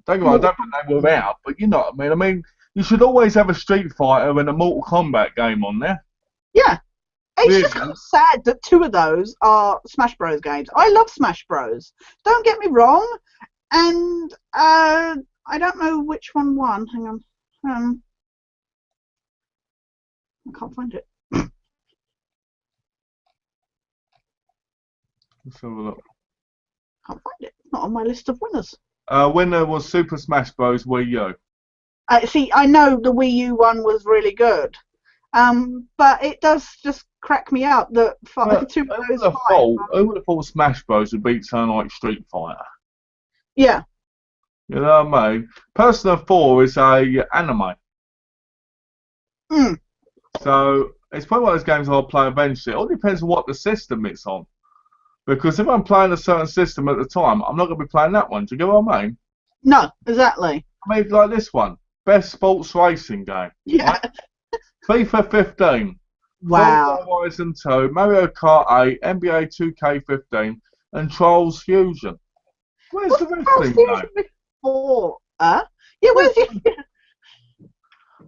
get me wrong, I don't think they were out, but you know what I mean. I mean, you should always have a Street Fighter and a Mortal Kombat game on there. Yeah. It's Really? just kind of sad that two of those are Smash Bros. Games. I love Smash Bros. Don't get me wrong. And I don't know which one won. Hang on. I can't find it. Let's have a look. Can't find it. It's not on my list of winners. Winner was Super Smash Bros. Wii U. See, I know the Wii U one was really good. But it does just crack me up that two of those five. Who would have thought Smash Bros. Would beat something like Street Fighter? Yeah. You know what I mean? Persona 4 is a anime. Mm. So it's probably one of those games I'll play eventually. It all depends on what the system it's on. Because if I'm playing a certain system at the time, I'm not going to be playing that one. Do you get what I mean? No, exactly. I mean, like this one. Best sports racing game. Yeah. Right? FIFA 15. Wow. Forza Horizon 2, Mario Kart 8, NBA 2K15, and Trials Fusion. Where's the wrestling game? Before? Yeah, where's the...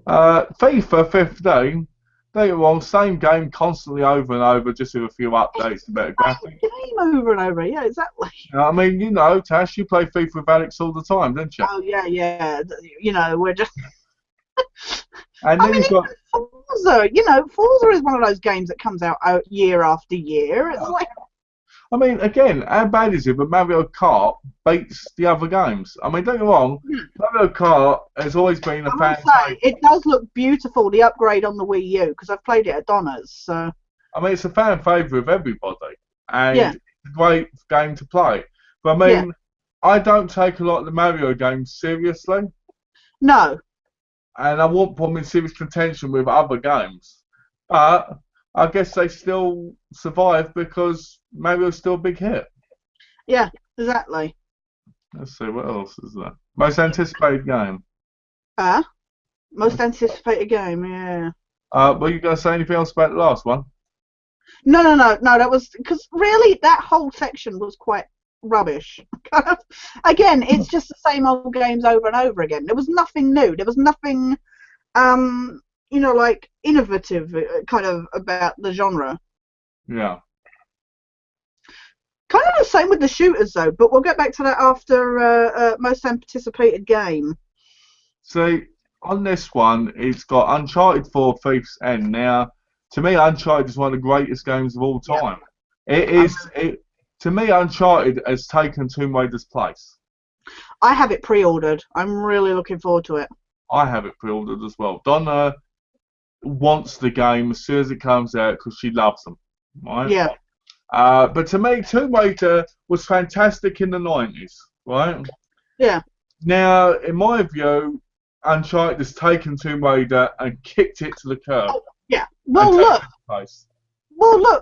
FIFA 15. Don't get me wrong, same game constantly over and over, just with a few updates and better graphics. Game over and over, yeah, exactly. I mean, you know, Tash, you play FIFA with Alex all the time, don't you? Oh, yeah. You know, we're just... And then you've got... Forza, you know, Forza is one of those games that comes out year after year. It's like... I mean, again, how bad is it that Mario Kart beats the other games? I mean, don't get me wrong, Mario Kart has always been a fan favourite. It does look beautiful, the upgrade on the Wii U, because I've played it at Donna's. So. I mean, it's a fan favourite of everybody. And a great game to play. But I Yeah. mean, I don't take a lot of the Mario games seriously, No. and I won't put them in serious contention with other games. But I guess they still survive because Mario's still a big hit. Yeah. Exactly. Let's see, what else is there? Most anticipated game. Most anticipated game. Yeah. Were you going to say anything else about the last one? No, no, no, no. That was because really that whole section was quite rubbish. Again, it's just the same old games over and over again. There was nothing new. There was nothing, like innovative kind of about the genre. Yeah. Kind of the same with the shooters though, but we'll get back to that after most anticipated game. See, on this one, it's got Uncharted 4 Thief's End. Now, to me, Uncharted is one of the greatest games of all Yeah. time. It is. To me, Uncharted has taken Tomb Raider's place. I have it pre-ordered. I'm really looking forward to it. I have it pre-ordered as well. Donna wants the game as soon as it comes out because she loves them. Right? Yeah. But to me, Tomb Raider was fantastic in the 90s, right? Yeah. Now, in my view, Uncharted has taken Tomb Raider and kicked it to the curb. Oh, yeah. Well, look.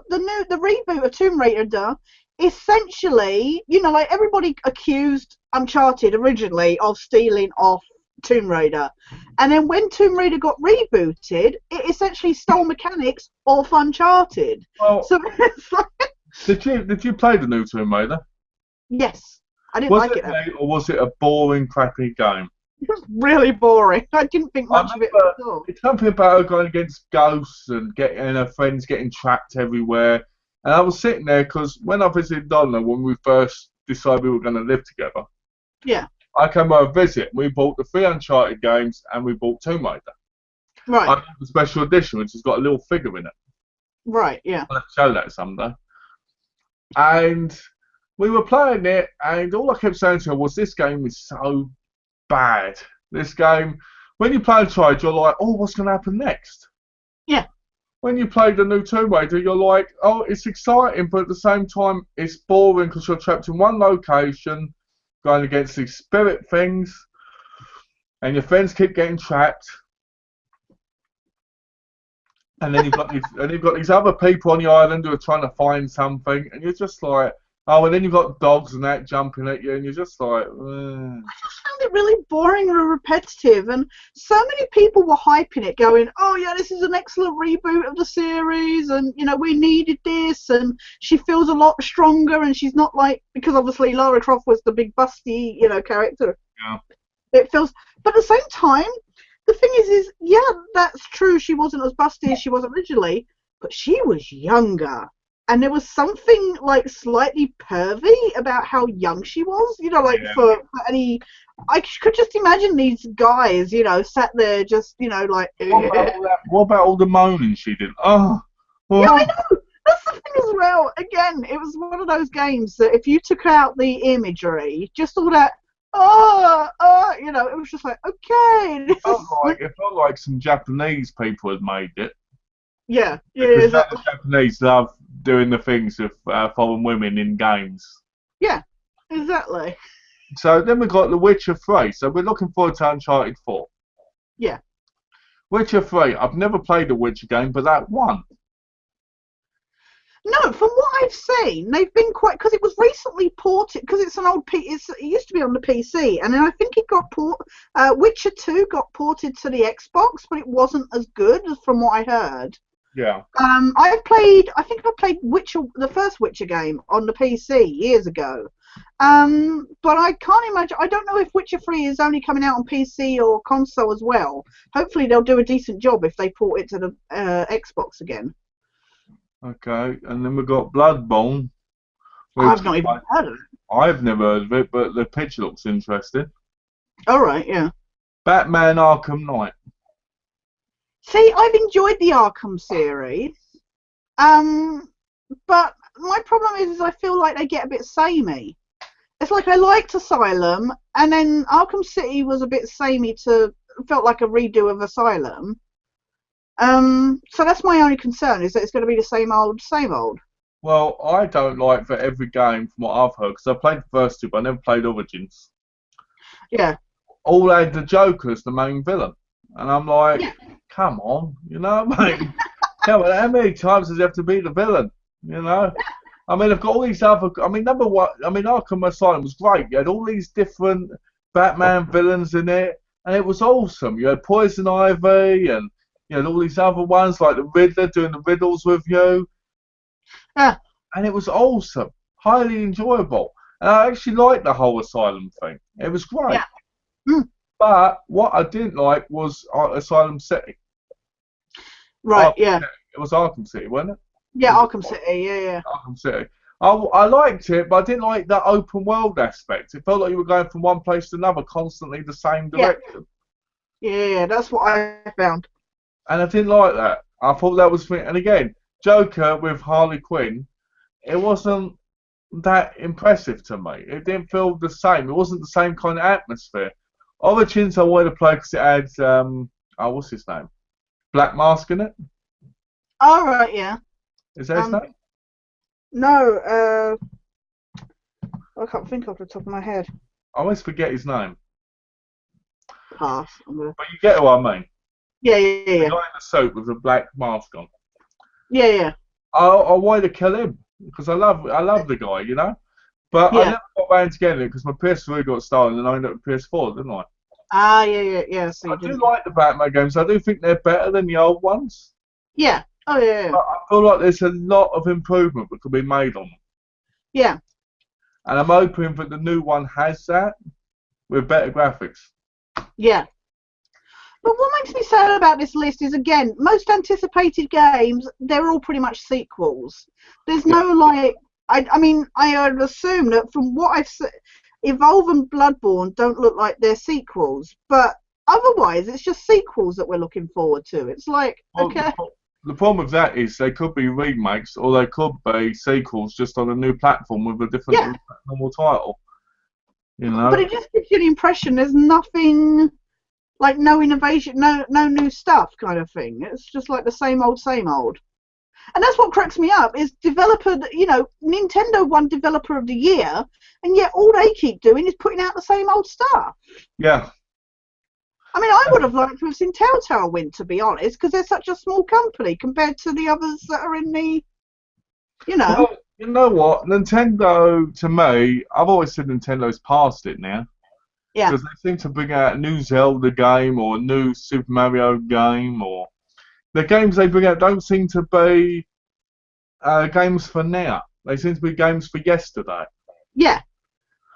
The reboot of Tomb Raider, essentially, like everybody accused Uncharted originally of stealing off Tomb Raider, and then when Tomb Raider got rebooted, it essentially stole mechanics off Uncharted. Well, so it's like, did you play the new Tomb Raider? Yes, I didn't Was like it it. late or was it a boring, crappy game? It was really boring. I didn't think much of it at all. It's something about her going against ghosts and her friends getting trapped everywhere. And I was sitting there because when I visited Donna, when we first decided we were going to live together, yeah, I came over to visit. We bought the 3 Uncharted games and we bought Tomb Raider. right. I got the special edition, which has got a little figure in it. Right, yeah. I'll have to show that someday. And we were playing it, and all I kept saying to her was, this game is so bad. This game, when you play Uncharted, you're like, oh, what's going to happen next? Yeah. When you play the new Tomb Raider, you're like, oh, it's exciting, but at the same time, it's boring because you're trapped in one location, going against these spirit things, and your friends keep getting trapped. And then you've got these other people on the island who are trying to find something, and you're just like, oh, and then you've got dogs and that jumping at you, and you're just like, I just found it really boring and repetitive, and so many people were hyping it, going, oh yeah, this is an excellent reboot of the series, and we needed this, and she feels a lot stronger, and she's not like, because obviously Lara Croft was the big busty, character. yeah. It feels, but at the same time, the thing is, yeah, that's true, she wasn't as busty as she was originally, but she was younger. And there was something like slightly pervy about how young she was, for any. I could just imagine these guys, sat there just, like. What about all the moaning she did? Oh. Yeah, I know. That's the thing as well. Again, it was one of those games that if you took out the imagery, just all that. It was just like, okay. It felt like some Japanese people had made it. Yeah, Because the Japanese love doing the things with foreign women in games. Yeah, exactly. So then we've got The Witcher 3. So we're looking forward to Uncharted 4. Yeah. Witcher 3. I've never played a Witcher game, but that one. No, from what I've seen, they've been quite, because it was recently ported, because it's an old it used to be on the PC, and then I think it got Witcher 2 got ported to the Xbox, but it wasn't as good as from what I heard. Yeah. I think I played the first Witcher game on the PC years ago. But I can't imagine, I don't know if Witcher 3 is only coming out on PC or console as well. Hopefully they'll do a decent job if they port it to the Xbox again. Okay, and then we've got Bloodborne. I've not even heard of it. I've never heard of it, but the picture looks interesting. Alright, yeah. Batman Arkham Knight. See, I've enjoyed the Arkham series, but my problem is I feel like they get a bit samey. It's like I liked Asylum, and then Arkham City was a bit samey felt like a redo of Asylum. So that's my only concern, is that it's going to be the same old, same old. Well, I don't like for every game, from what I've heard, because I played the first two, but I never played Origins. Yeah. All had the Joker as the main villain, and I'm like, Yeah. come on, you know what I mean? Come on, how many times does he have to be the villain? You know? I mean, I've got all these other. I mean, number one. I mean, Arkham Asylum was great. You had all these different Batman villains in it, and it was awesome. You had Poison Ivy, and you had all these other ones like the Riddler doing the riddles with you, Yeah. and it was awesome, highly enjoyable. And I actually liked the whole Asylum thing. It was great. Yeah. Mm. But what I didn't like was Asylum City. Right. Yeah. It was Arkham City, wasn't it? Yeah. Arkham City. Yeah. Yeah. Arkham City. I liked it, but I didn't like that open world aspect. It felt like you were going from one place to another, constantly the same Yeah. direction. Yeah. That's what I found. And I didn't like that. I thought that was... And again, Joker with Harley Quinn, it wasn't that impressive to me. It didn't feel the same. It wasn't the same kind of atmosphere. Origins I wanted to play because it had... what's his name? Black Mask in it? All right. Yeah. Is that his name? No. I can't think off the top of my head. I always forget his name. Pass. But you get what I mean. Yeah. Yeah. The Yeah. guy in the suit with the black mask on. Yeah. Yeah. I wanted to kill him because I love the guy, you know. But I Yeah. never got around to getting it because my PS3 got stolen and I ended up with PS4, didn't I? Ah. Yeah. Yeah. Yeah. So I you do didn't. like the Batman games. I do think they're better than the old ones. Yeah. Oh yeah. Yeah. But I feel like there's a lot of improvement that could be made on them. Yeah. And I'm hoping that the new one has that with better graphics. Yeah. But what makes me sad about this list is, again, most anticipated games, they're all pretty much sequels. There's no, like, I mean, I would assume that from what I've seen, Evolve and Bloodborne don't look like they're sequels, but otherwise, it's just sequels that we're looking forward to. It's like, Well, okay. the problem with that is they could be remakes or they could be sequels just on a new platform with a different normal title. You know? But it just gives you the impression there's nothing, like no innovation, no new stuff kind of thing. It's just like the same old, same old. And that's what cracks me up, is developer, Nintendo won Developer of the Year, and yet all they keep doing is putting out the same old stuff. Yeah. I mean, I would have liked to have seen Telltale win, to be honest, because they're such a small company compared to the others that are in the, Well, you know what? Nintendo, to me, I've always said Nintendo's past it now. Yeah. Because they seem to bring out a new Zelda game or a new Super Mario game, or the games they bring out don't seem to be games for now. They seem to be games for yesterday. Yeah.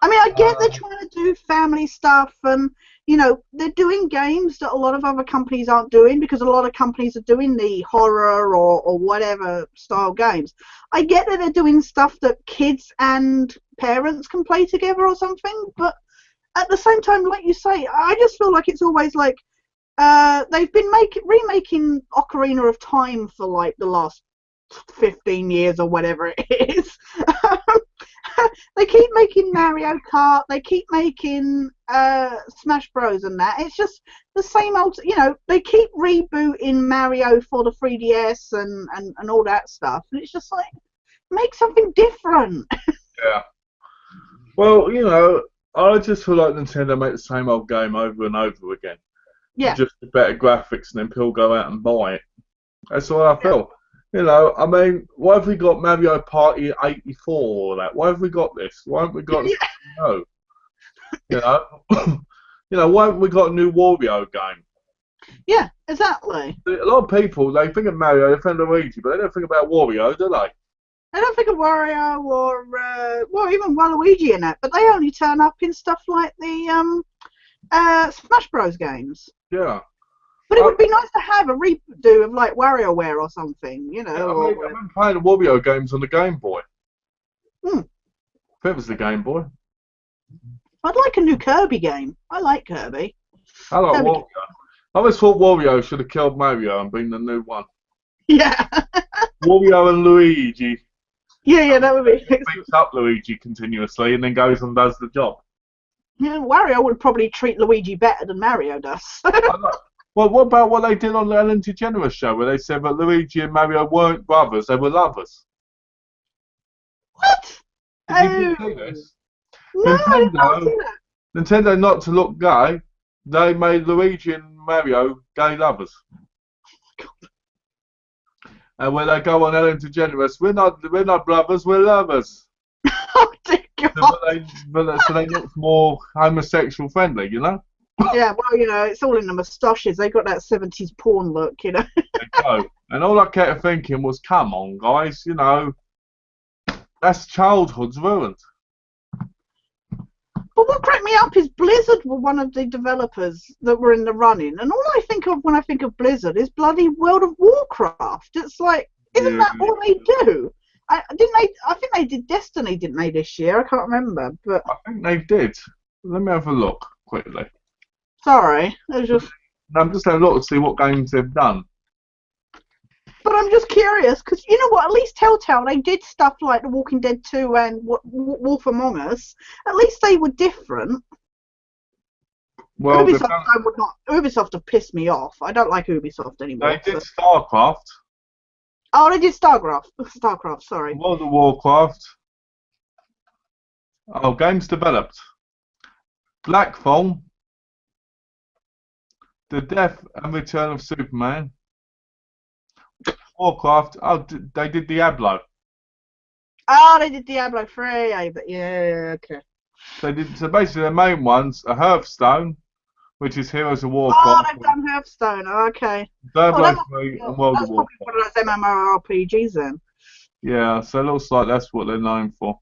I mean, I get they're trying to do family stuff, and they're doing games that a lot of other companies aren't doing, because a lot of companies are doing the horror or whatever style games. I get that they're doing stuff that kids and parents can play together or something, but at the same time, like you say, I just feel like it's always like they've been remaking Ocarina of Time for like the last 15 years or whatever it is. They keep making Mario Kart, they keep making Smash Bros and that. It's just the same old, they keep rebooting Mario for the 3DS and all that stuff. And it's just like, make something different. Yeah. Well, I just feel like Nintendo make the same old game over and over again. Yeah. Just with better graphics, and then people go out and buy it. That's what I feel. I mean, why have we got Mario Party 84 or that? Why have we got this? Why haven't we got no? Why haven't we got a new Wario game? Yeah, exactly. A lot of people, they think of Mario, they think of Luigi, but they don't think about Wario, do they? I don't think of Wario or even Waluigi in that, but they only turn up in stuff like the Smash Bros games. Yeah. But it would be nice to have a redo of like WarioWare or something, I've been playing the Wario games on the Game Boy. Hmm. If it was the Game Boy. I'd like a new Kirby game. I like Kirby. I like Kirby. Wario. I always thought Wario should have killed Mario and been the new one. Yeah. Wario and Luigi. Yeah, that would be. Beats up Luigi continuously and then goes and does the job. Yeah, Wario would probably treat Luigi better than Mario does. Well, what about what they did on the Ellen DeGeneres show, where they said that Luigi and Mario weren't brothers, they were lovers? What? Did you Oh, see this? no, I did not Nintendo, see that. Nintendo, not to look gay, they made Luigi and Mario gay lovers. And when they go on Ellen DeGeneres, we're not brothers, we're lovers. Oh dear So, God. so they look more homosexual friendly, you know? Yeah, well, it's all in the moustaches. They got that 70s porn look. They go. And all I kept thinking was, come on, guys, that's childhood's ruined. But what cracked me up is Blizzard were one of the developers that were in the running, and all I think of when I think of Blizzard is bloody World of Warcraft. It's like, isn't Yeah, that all they do? I think they did Destiny, didn't they, this year? I can't remember, but I think they did. Let me have a look quickly. sorry, it was just. I'm just having a look to see what games they've done. But I'm just curious because you know what? At least Telltale they did stuff like The Walking Dead 2 and Wolf Among Us. At least they were different. Well, Ubisoft have pissed me off. I don't like Ubisoft anymore. they did StarCraft. Oh, they did StarCraft. StarCraft, sorry. World of Warcraft. Oh, games developed. Blackfall. The Death and Return of Superman. Warcraft. Oh, they did Diablo. Oh, they did Diablo 3, but yeah, okay. So basically the main ones are Hearthstone, which is Heroes of Oh, Warcraft, they've done Hearthstone. Okay. Diablo Oh, 3 and World of that's probably one Warcraft. of those MMORPGs then. Yeah, so it looks like that's what they're known for.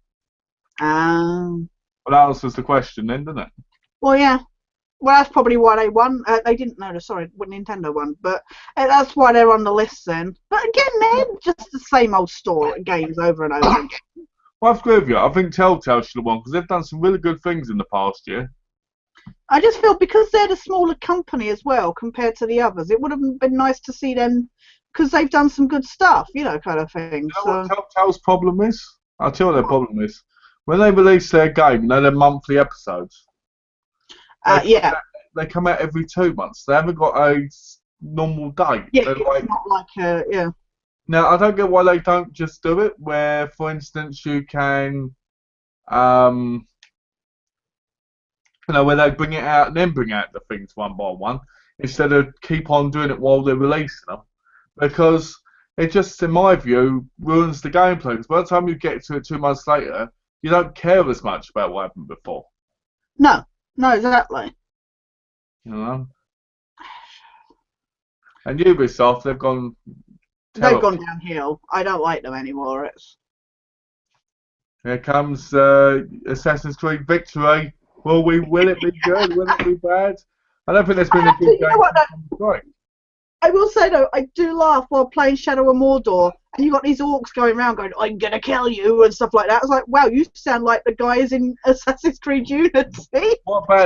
Um. But that answers the question then, doesn't it? Well, yeah. Well, that's probably why they won. They didn't know. Sorry, what Nintendo won, but that's why they're on the list then. But again, they're just the same old story games over and over again. Well, I agree with you. I think Telltale should have won because they've done some really good things in the past year. I just feel because they're the smaller company as well compared to the others, it would have been nice to see them because they've done some good stuff, kind of thing. You know what Telltale's problem is? I'll tell you what their problem is. When they release their game, they're monthly episodes. Yeah. They come out every 2 months. They haven't got a normal date. Yeah, They're it's not like yeah. Now, I don't get why they don't just do it where, for instance, you can, where they bring it out and then bring out the things one by one instead of keep on doing it while they're releasing them. Because it just, in my view, ruins the gameplay. Because by the time you get to it 2 months later, you don't care as much about what happened before. No, exactly. And Ubisoft, they've gone They've gone downhill. I don't like them anymore. Here comes Assassin's Creed Victory. Will it be good? Will it be bad? I don't think there's been a good game. Right. I will say though, I do laugh while playing Shadow of Mordor, and you got these orcs going around going, "I'm gonna kill you" and stuff like that. I was like, "Wow, you sound like the guys in Assassin's Creed Unity." What I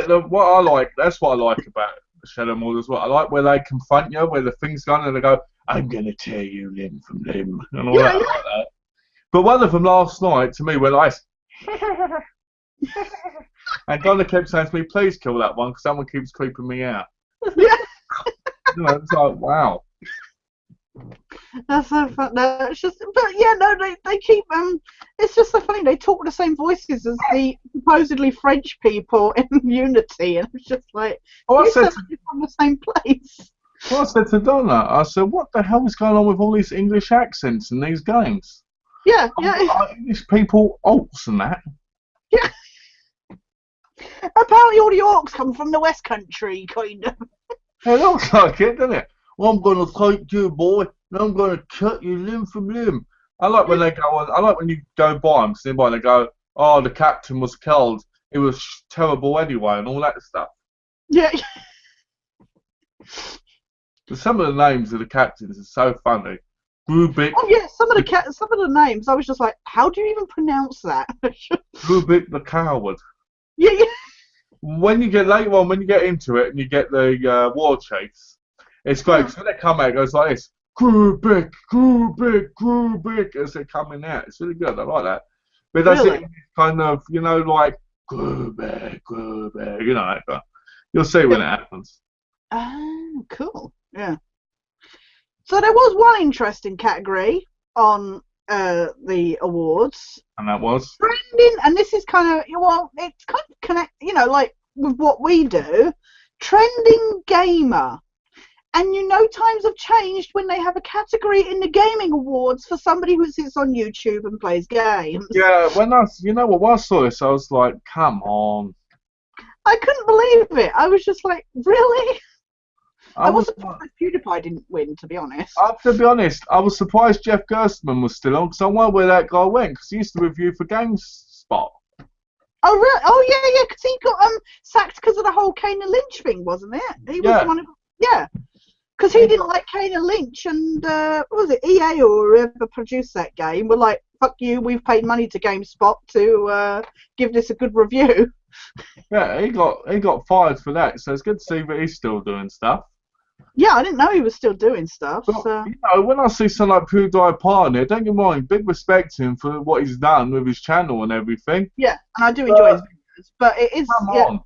like? That's what I like about Shadow of Mordor as well. I like where they confront you, where the thing's gone, and they go, "I'm gonna tear you limb from limb," and all that. I like that. But one of them last night to me went like, and Donna kept saying to me, "Please kill that one, because someone keeps creeping me out." Yeah. It's like, wow. That's so fun. No, it's just, but yeah, no, they keep It's just so funny. They talk with the same voices as the supposedly French people in Unity, and it's just like you sound like you're from the same place. Well, I said to Donna, I said, "What the hell is going on with all these English accents in these games?" Yeah. Are English people alts and that? Yeah. Apparently, all the orcs come from the West Country, kind of. It looks like it, doesn't it? Well, I'm going to take you, boy, and I'm going to cut you limb from limb. I like when they go on. I like when you go by them, see by, and they go, "Oh, the captain was killed. It was terrible anyway," and all that stuff. Yeah. But some of the names of the captains are so funny. Rubik. Oh yeah, some of the names. I was just like, how do you even pronounce that? Rubik the coward. Yeah. When you get later on, when you get into it and you get the war chase, it's great. So when they come out, it goes like this: Rubik, Rubik, Rubik, as they're coming out. It's really good. I like that. But that's Really? it, kind of, like Rubik, Rubik, like that. You'll see when it happens. Oh, cool. Yeah. So there was one interesting category on the awards. And that was? Trending, and this is kind of, well, it's kind of connect, like with what we do, trending gamer. And times have changed when they have a category in the gaming awards for somebody who sits on YouTube and plays games. Yeah, when I saw this, I was like, come on. I couldn't believe it. I was just like, really? I was surprised PewDiePie didn't win, to be honest. To be honest, I was surprised Jeff Gerstmann was still on, because I wonder where that guy went, because he used to review for GameSpot. Oh, really? Oh, yeah, because he got sacked because of the whole Kane and Lynch thing, wasn't it? He was the one who, because he didn't like Kane and Lynch, and what was it, EA or whoever produced that game were like, fuck you, we've paid money to GameSpot to give this a good review. Yeah, he got fired for that, so it's good to see that he's still doing stuff. Yeah, I didn't know he was still doing stuff. But, so. When I see someone like PewDiePie on there, don't get me wrong, big respect to him for what he's done with his channel and everything. Yeah, and I do enjoy his videos, but it is... Come on.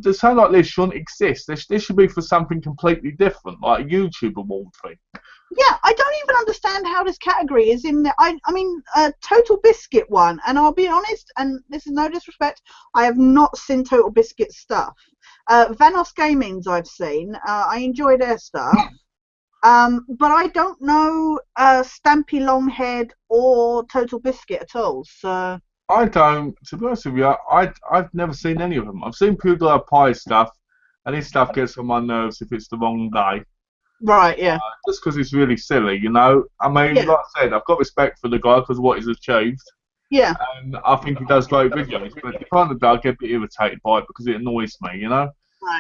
There's something like this shouldn't exist. This should be for something completely different, like a YouTube award thing. Yeah, I don't even understand how this category is in there. I mean, Total Biscuit won, and I'll be honest, and this is no disrespect, I have not seen Total Biscuit stuff. Vanos Gaming's I've seen. I enjoy their stuff. But I don't know Stampy Longhead or Total Biscuit at all, so... I don't, to be honest with you, I've never seen any of them. I've seen PewDiePie stuff, and his stuff gets on my nerves if it's the wrong day. Right, yeah. Just because it's really silly, I mean, like I said, I've got respect for the guy because of what he's achieved. Yeah. And I think he does great videos, but the kind of day I get a bit irritated by it because it annoys me, Right,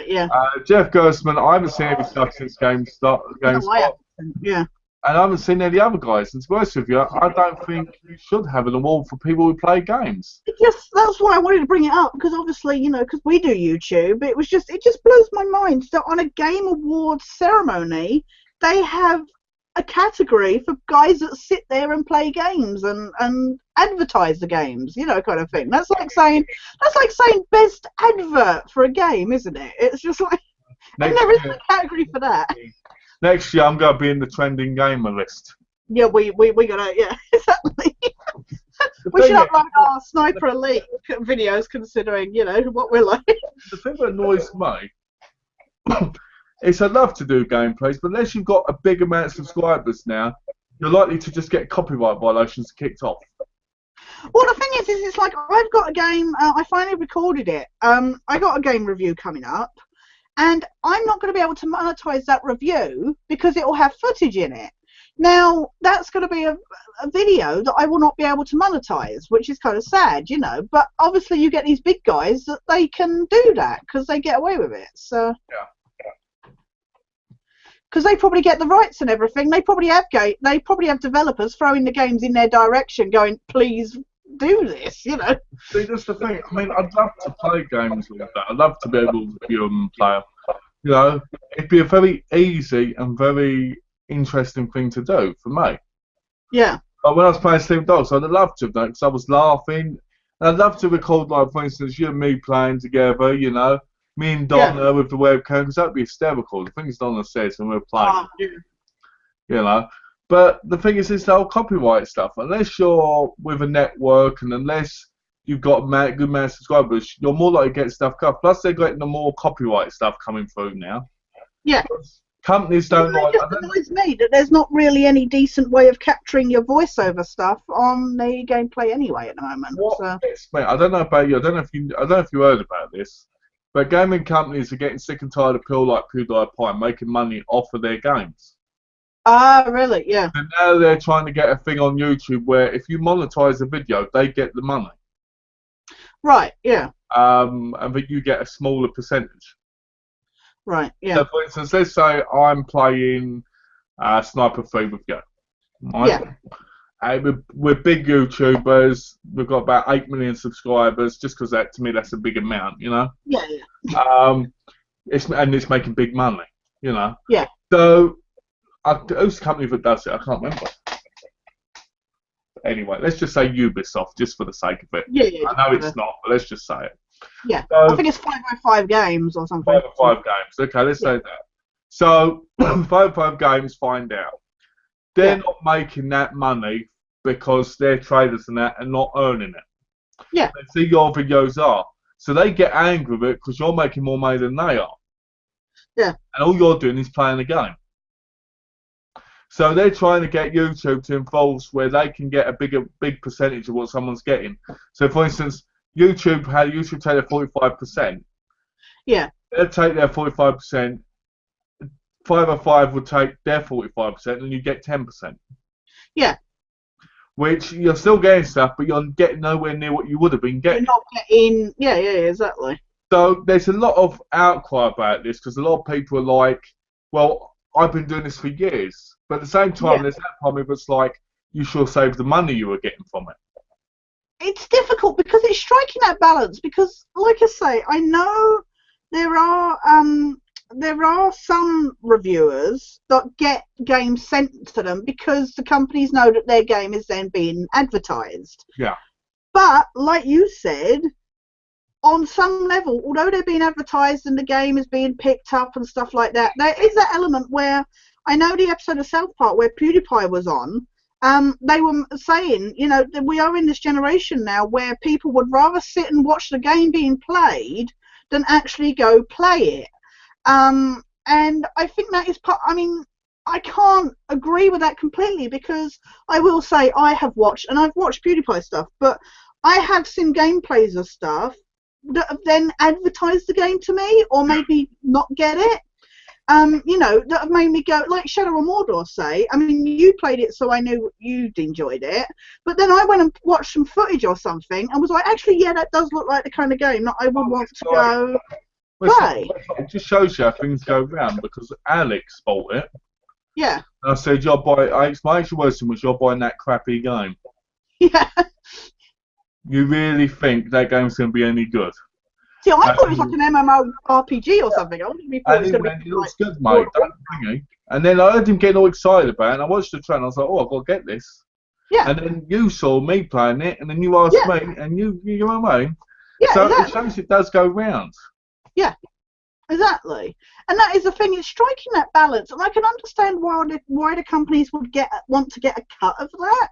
yeah. Jeff Gerstmann, I haven't seen any stuff since GameSpot. Yeah. And I haven't seen any other guys. And to be honest with you, I don't think you should have an award for people who play games. That's why I wanted to bring it up, because obviously, because we do YouTube, it just blows my mind that on a Game Awards ceremony, they have a category for guys that sit there and play games and advertise the games, kind of thing. That's like saying best advert for a game, isn't it? It's just like, and there isn't a category for that. Next year, I'm going to be in the trending gamer list. Yeah, we gotta, yeah, exactly. We should upload our Sniper Elite videos, considering, what we're like. The thing that annoys me is I'd love to do gameplays, but unless you've got a big amount of subscribers now, you're likely to just get copyright violations kicked off. Well, the thing is it's like, I've got a game, I finally recorded it. I got a game review coming up. And I'm not going to be able to monetize that review because it will have footage in it. Now, that's going to be a video that I will not be able to monetize, which is kind of sad, But obviously you get these big guys that they can do that because they get away with it. So. Yeah. Because they probably get the rights and everything. They probably have developers throwing the games in their direction going, please do this, See, that's the thing. I mean, I'd love to play games like that. I'd love to be able to review them and play them. It'd be a very easy and very interesting thing to do for me. Yeah. But when I was playing Sleep Dogs, I'd love to have done it because I was laughing. And I'd love to record, like, for instance, you and me playing together, me and Donna with the webcam, because that'd be hysterical. The things Donna says when we're playing. Yeah. But the thing is, it's the whole copyright stuff. Unless you're with a network and unless you've got a good amount of subscribers, you're more likely to get stuff cut. Plus, they're getting the more copyright stuff coming through now. Yeah. Companies don't like... It just annoys me that there's not really any decent way of capturing your voiceover stuff on the gameplay anyway at the moment. I don't know about you. I don't know if you heard about this, but gaming companies are getting sick and tired of people like PewDiePie making money off of their games. Ah, really? Yeah. And now they're trying to get a thing on YouTube where if you monetize a video, they get the money. Right. Yeah. And that you get a smaller percentage. Right. Yeah. So, for instance, let's say I'm playing Sniper 3 with you. Right? Yeah. We're big YouTubers. We've got about 8 million subscribers. Just because to me that's a big amount, Yeah. It's making big money, Yeah. So. Who's the company that does it? I can't remember. Anyway, let's just say Ubisoft, just for the sake of it. Yeah. I know it's not, but let's just say it. Yeah. So, I think it's 505 games or something. 505 games. Okay, let's say that. So, 505 games find out. They're not making that money because they're traders and that and not earning it. Yeah. They see your videos are. So they get angry with it because you're making more money than they are. Yeah. And all you're doing is playing the game. So they're trying to get YouTube to involve where they can get a big percentage of what someone's getting. So for instance, YouTube take their 45%. Yeah. They'll take their 45%. 505 would take their 45%, and you get 10%. Yeah. Which you're still getting stuff, but you're getting nowhere near what you would have been getting. You're not getting. Yeah, exactly. So there's a lot of outcry about this because a lot of people are like, well, I've been doing this for years. But at the same time, there's that part of it's like, you should save the money you were getting from it. It's difficult because it's striking that balance because, like I say, I know there are some reviewers that get games sent to them because the companies know that their game is then being advertised. Yeah. But, like you said, on some level, although they're being advertised and the game is being picked up and stuff like that, there is that element where, I know the episode of South Park where PewDiePie was on, they were saying, you know, that we are in this generation now where people would rather sit and watch the game being played than actually go play it. And I think that is part, I mean, I can't agree with that completely because I will say I've watched PewDiePie stuff, but I have seen gameplays of stuff that have then advertised the game to me or maybe not get it. You know, that have made me go, like Shadow of Mordor, say. I mean, you played it, so I knew you'd enjoyed it. But then I went and watched some footage or something and was like, actually, yeah, that does look like the kind of game that I would want to go play. It just shows you how things go round because Alex bought it. Yeah. And I said, my actual words was, you're buying that crappy game. Yeah. You really think that game's going to be any good? See, I thought it was like an MMORPG or something. I wouldn't be thought it was going to be. It looks good, mate. Don't bring it. And then I heard him getting all excited about it, and I watched the trailer, and I was like, oh, I've got to get this. Yeah. And then you saw me playing it, and then you asked me, and you know what I mean? Yeah, so exactly. It shows it does go round. Yeah, exactly. And that is the thing, it's striking that balance. And I can understand why the companies would want to get a cut of that.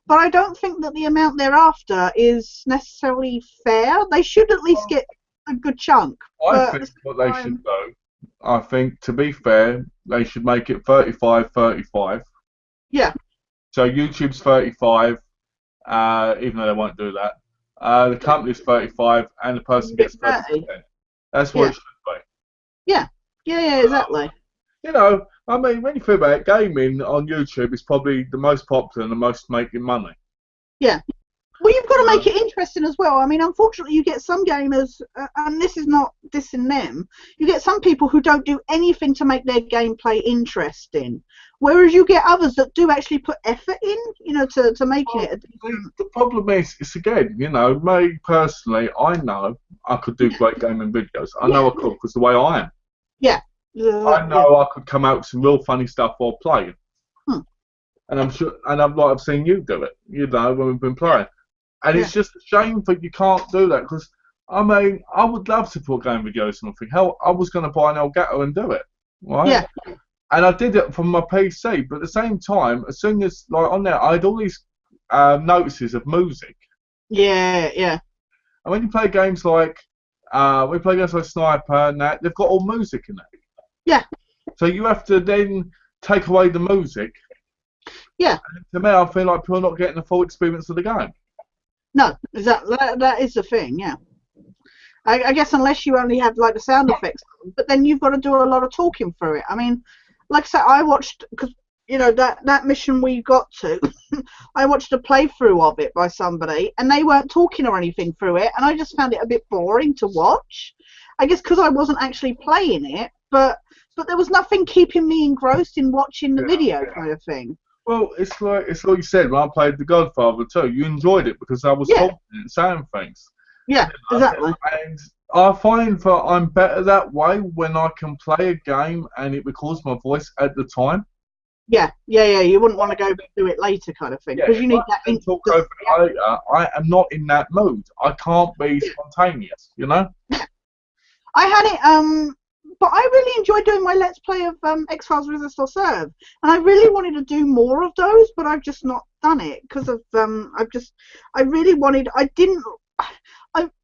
But I don't think that the amount they're after is necessarily fair. They should at least get a good chunk. I think what they should do, I think, to be fair, they should make it 35-35. Yeah. So YouTube's 35, even though they won't do that. The company's 35, and the person gets 30%. That's what it should be. Yeah. Yeah, exactly. You know, I mean, when you think about it, gaming on YouTube is probably the most popular and the most making money. Yeah. Well, you've got to make it interesting as well. I mean, unfortunately, you get some gamers, and this is not dissing them, you get some people who don't do anything to make their gameplay interesting, whereas you get others that do actually put effort in, you know, to making it. The problem is, it's again, you know, me personally, I know I could do great gaming videos. I know I could because the way I am. Yeah. I know I could come out with some real funny stuff while playing. And I'm sure, and I've seen you do it, you know, when we've been playing. And it's just a shame that you can't do that because, I mean, I would love to put game videos on. Hell, I was going to buy an Elgato and do it, right? Yeah. And I did it from my PC, but at the same time, as soon as, like, on there, I had all these notices of music. Yeah, yeah. And when you play games like, Sniper and that, they've got all music in it. Yeah. So you have to then take away the music. Yeah. And to me, I feel like people are not getting the full experience of the game. No, that is the thing, yeah. I guess unless you only have like the sound effects, but then you've got to do a lot of talking through it. I mean, like I said, I watched, because, you know, that mission we got to, I watched a playthrough of it by somebody, and they weren't talking or anything through it, and I just found it a bit boring to watch. I guess because I wasn't actually playing it, but there was nothing keeping me engrossed in watching the video kind of thing. Well, it's like you said, when I played The Godfather too, you enjoyed it because I was talking and saying things. Yeah, you know? Exactly. And I find that I'm better that way when I can play a game and it records my voice at the time. Yeah. You wouldn't want to go do it later kind of thing because you need that instant. Talk over it later. I am not in that mood. I can't be spontaneous, you know? I had it, but I really enjoyed doing my Let's Play of X-Files Resist or Serve, and I really wanted to do more of those, but I've just not done it because of I really wanted. I didn't.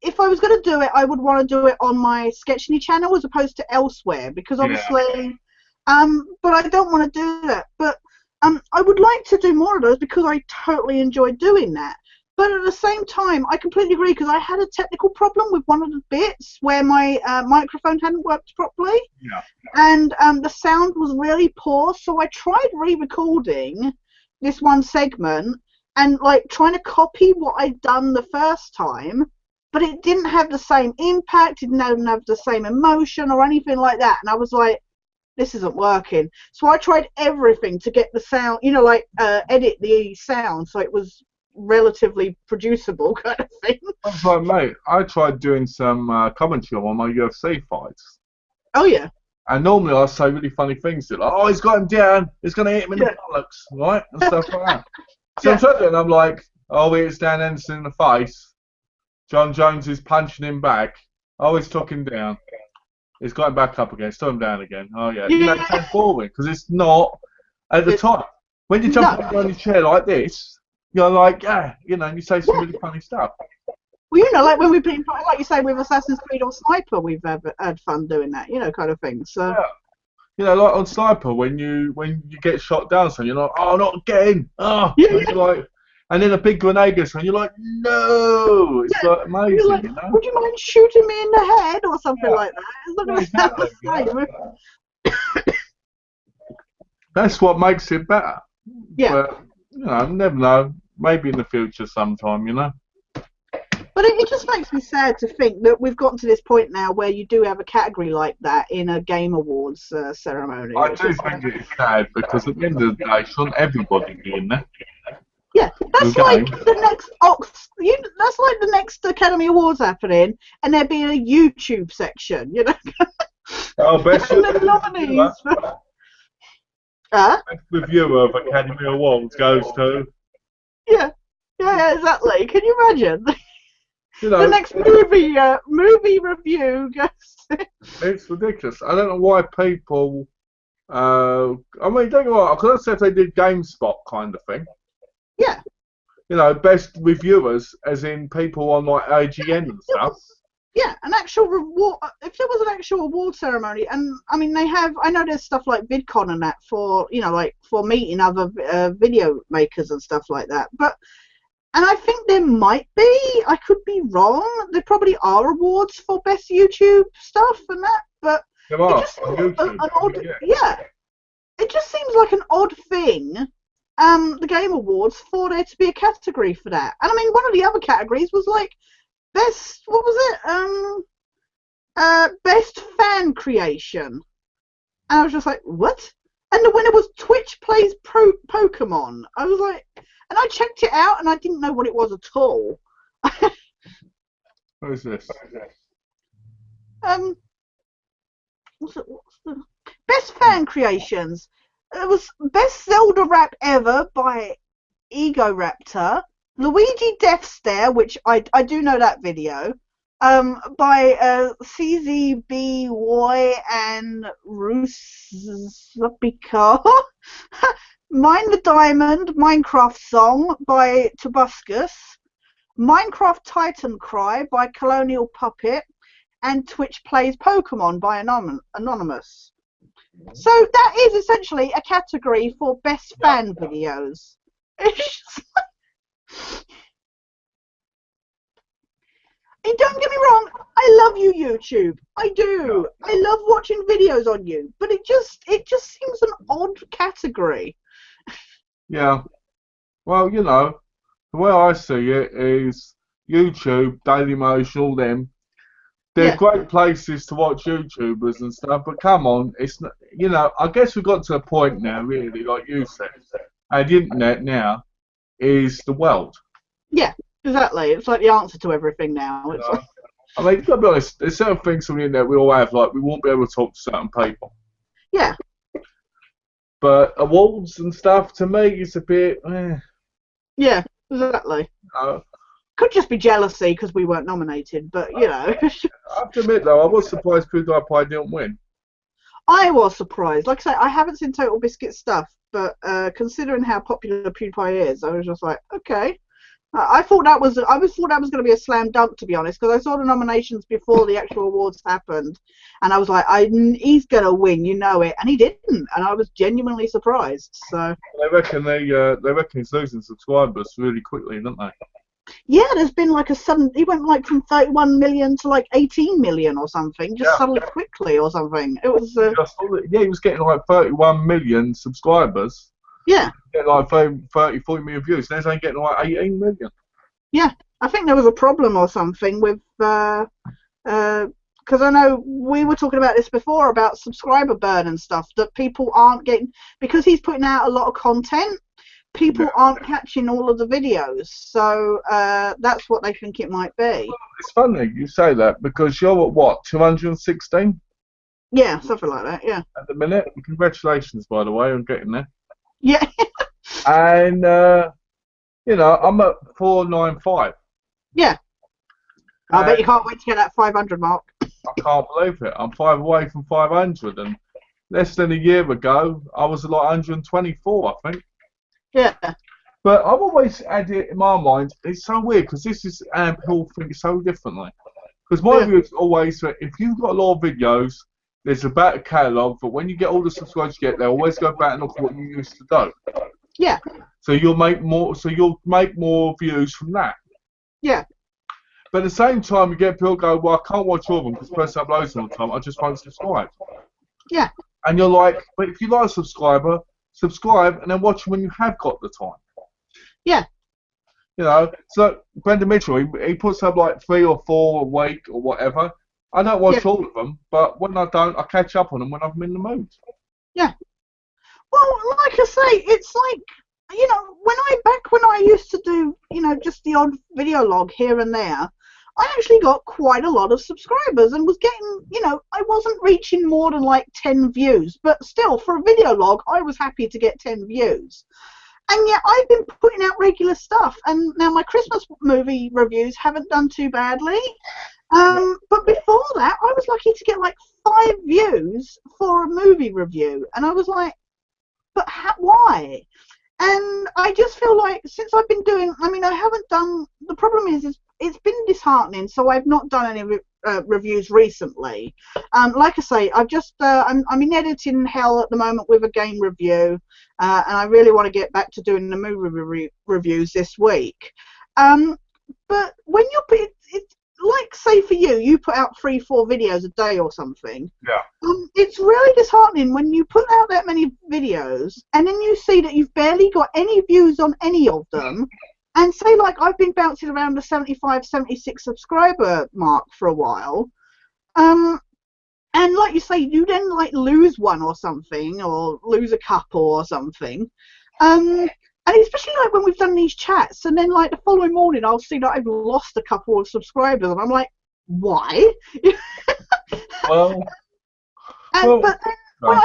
If I was going to do it, I would want to do it on my Sketchney channel as opposed to elsewhere because obviously, but I don't want to do that. But I would like to do more of those because I totally enjoy doing that. But at the same time, I completely agree because I had a technical problem with one of the bits where my microphone hadn't worked properly, and the sound was really poor. So I tried re-recording this one segment and like trying to copy what I'd done the first time, but it didn't have the same impact, it didn't have the same emotion or anything like that. And I was like, this isn't working. So I tried everything to get the sound, you know, like edit the sound so it was relatively producible kind of thing. I was like, mate, I tried doing some commentary on my UFC fights. Oh, yeah. And normally I say really funny things. Like, oh, he's got him down. He's going to hit him in the bollocks, right? And stuff like that. So I'm trying to, and I'm like, oh, it's Dan Henderson in the face. John Jones is punching him back. Oh, he's took him down. He's got him back up again. Still him down again. Oh, yeah. You know, it sounds boring because it's not at the time. When you jump up on your chair like this, you're like, yeah, you know, and you say some really funny stuff. Well, you know, like when we've been, like you say, with Assassin's Creed or Sniper, we've had fun doing that, you know, kind of thing. So, you know, like on Sniper, when you get shot down, so you're like, oh, not again, oh, and you're like, and then a big grenade goes, and you're like, no, it's like amazing. Like, you know? Would you mind shooting me in the head or something like that? It's not going to sound the same. That's what makes it better. Yeah. But, you know, never know. Maybe in the future sometime, you know. But it just makes me sad to think that we've gotten to this point now where you do have a category like that in a Game Awards ceremony. I do think it's sad because at the end of the day, shouldn't everybody be in there? Yeah, that's like the next that's like the next Academy Awards happening, and there being a YouTube section, you know. Oh, best and the nominees. Best reviewer of Academy Awards goes to. Yeah, exactly. Can you imagine? You know, the next movie review goes to... It's ridiculous. I don't know why people. I mean, don't get me wrong. I could have said if they did GameSpot kind of thing. Yeah. You know, best reviewers, as in people on like AGN and stuff. Yeah, an actual reward. If there was an actual award ceremony, and I mean, I know there's stuff like VidCon and that for, you know, like for meeting other video makers and stuff like that. And I think there might be. I could be wrong. There probably are awards for best YouTube stuff and that, but There are. it just it just seems like an odd thing. The Game Awards for there to be a category for that. And I mean, one of the other categories was like best, what was it? Best fan creation. And I was just like, what? And the winner was Twitch Plays Pokemon. I was like, and I checked it out and I didn't know what it was at all. What is this? What's the best fan creations? It was best Zelda rap ever by Egoraptor, Luigi Death Stare, which I do know that video, by CZBY and Rusapika. Mine the Diamond Minecraft Song by Tobuscus, Minecraft Titan Cry by Colonial Puppet, and Twitch Plays Pokemon by Anonymous. So that is essentially a category for best fan videos. And don't get me wrong, I love you, YouTube. I do. I love watching videos on you, but it just seems an odd category. Yeah. Well, you know, the way I see it is YouTube, Dailymotion, all them. They're great places to watch YouTubers and stuff, but come on, it's not, you know, I guess we've got to a point now, really, like you said, and the internet now is the world. Yeah, exactly. It's like the answer to everything now. It's like... I mean, you've got to be honest, there's certain things on the internet we all have, like we won't be able to talk to certain people. Yeah. But awards and stuff, to me, is a bit... Yeah, exactly. Could just be jealousy because we weren't nominated, but, you know. I have to admit, though, I was surprised PewDiePie didn't win. I was surprised. Like I say, I haven't seen Total Biscuit stuff, but considering how popular PewDiePie is, I was just like, okay. I thought that was going to be a slam dunk, to be honest, because I saw the nominations before the actual awards happened, and I was like, he's going to win, you know it, and he didn't, and I was genuinely surprised. So they reckon he's losing subscribers really quickly, don't they? yeah, there's been like a sudden. He went like from 31 million to like 18 million or something, just suddenly quickly or something. It was. Yeah, he was getting like 31 million subscribers. Yeah. Getting like 30, 40 million views. Now he's only getting like 18 million. Yeah, I think there was a problem or something with. Because I know we were talking about this before about subscriber burn and stuff, that people aren't getting, because he's putting out a lot of content. People aren't catching all of the videos, so that's what they think it might be. Well, it's funny you say that, because you're at what, 216? Yeah, something like that. Yeah. At the minute. Congratulations, by the way, on getting there. Yeah. And you know, I'm at 495. Yeah. I bet you can't wait to get that 500 mark. I can't believe it. I'm 5 away from 500, and less than a year ago, I was at like 124, I think. Yeah. But I've always had it in my mind, it's so weird, because this is how people think so differently. Because my view is always that if you've got a lot of videos, there's a better catalogue, but when you get all the subscribers you get, they always go back and look at what you used to do. Yeah. So you'll make more views from that. Yeah. But at the same time, you get people go, well, I can't watch all of them because the person uploads all the time, I just won't subscribe. Yeah. And you're like, but if you like a subscriber, subscribe and then watch when you have got the time. Yeah. You know, so Brendan Mitchell, he puts up like 3 or 4 a week or whatever. I don't watch all of them, but when I don't, I catch up on them when I'm in the mood. Yeah. Well, like I say, it's like, you know, back when I used to do, you know, just the odd video log here and there, I actually got quite a lot of subscribers and was getting, you know, I wasn't reaching more than like 10 views, but still, for a video log, I was happy to get 10 views. And yet I've been putting out regular stuff, and now my Christmas movie reviews haven't done too badly. But before that, I was lucky to get like 5 views for a movie review, and I was like, but why? And I just feel like since I've been doing, I mean, I haven't done, the problem is it's been disheartening, so I've not done any reviews recently. Like I say, I've just, I'm in editing hell at the moment with a game review, and I really want to get back to doing the movie reviews this week. But when you're, it's like, say for you put out 3-4 videos a day or something. Yeah. It's really disheartening when you put out that many videos and then you see that you've barely got any views on any of them, and say like I've been bouncing around the 75, 76 subscriber mark for a while, and like you say, you then like lose one or something, or lose a couple or something, and especially like when we've done these chats, and then like the following morning I'll see that I've lost a couple of subscribers, and I'm like, why? Well, but then when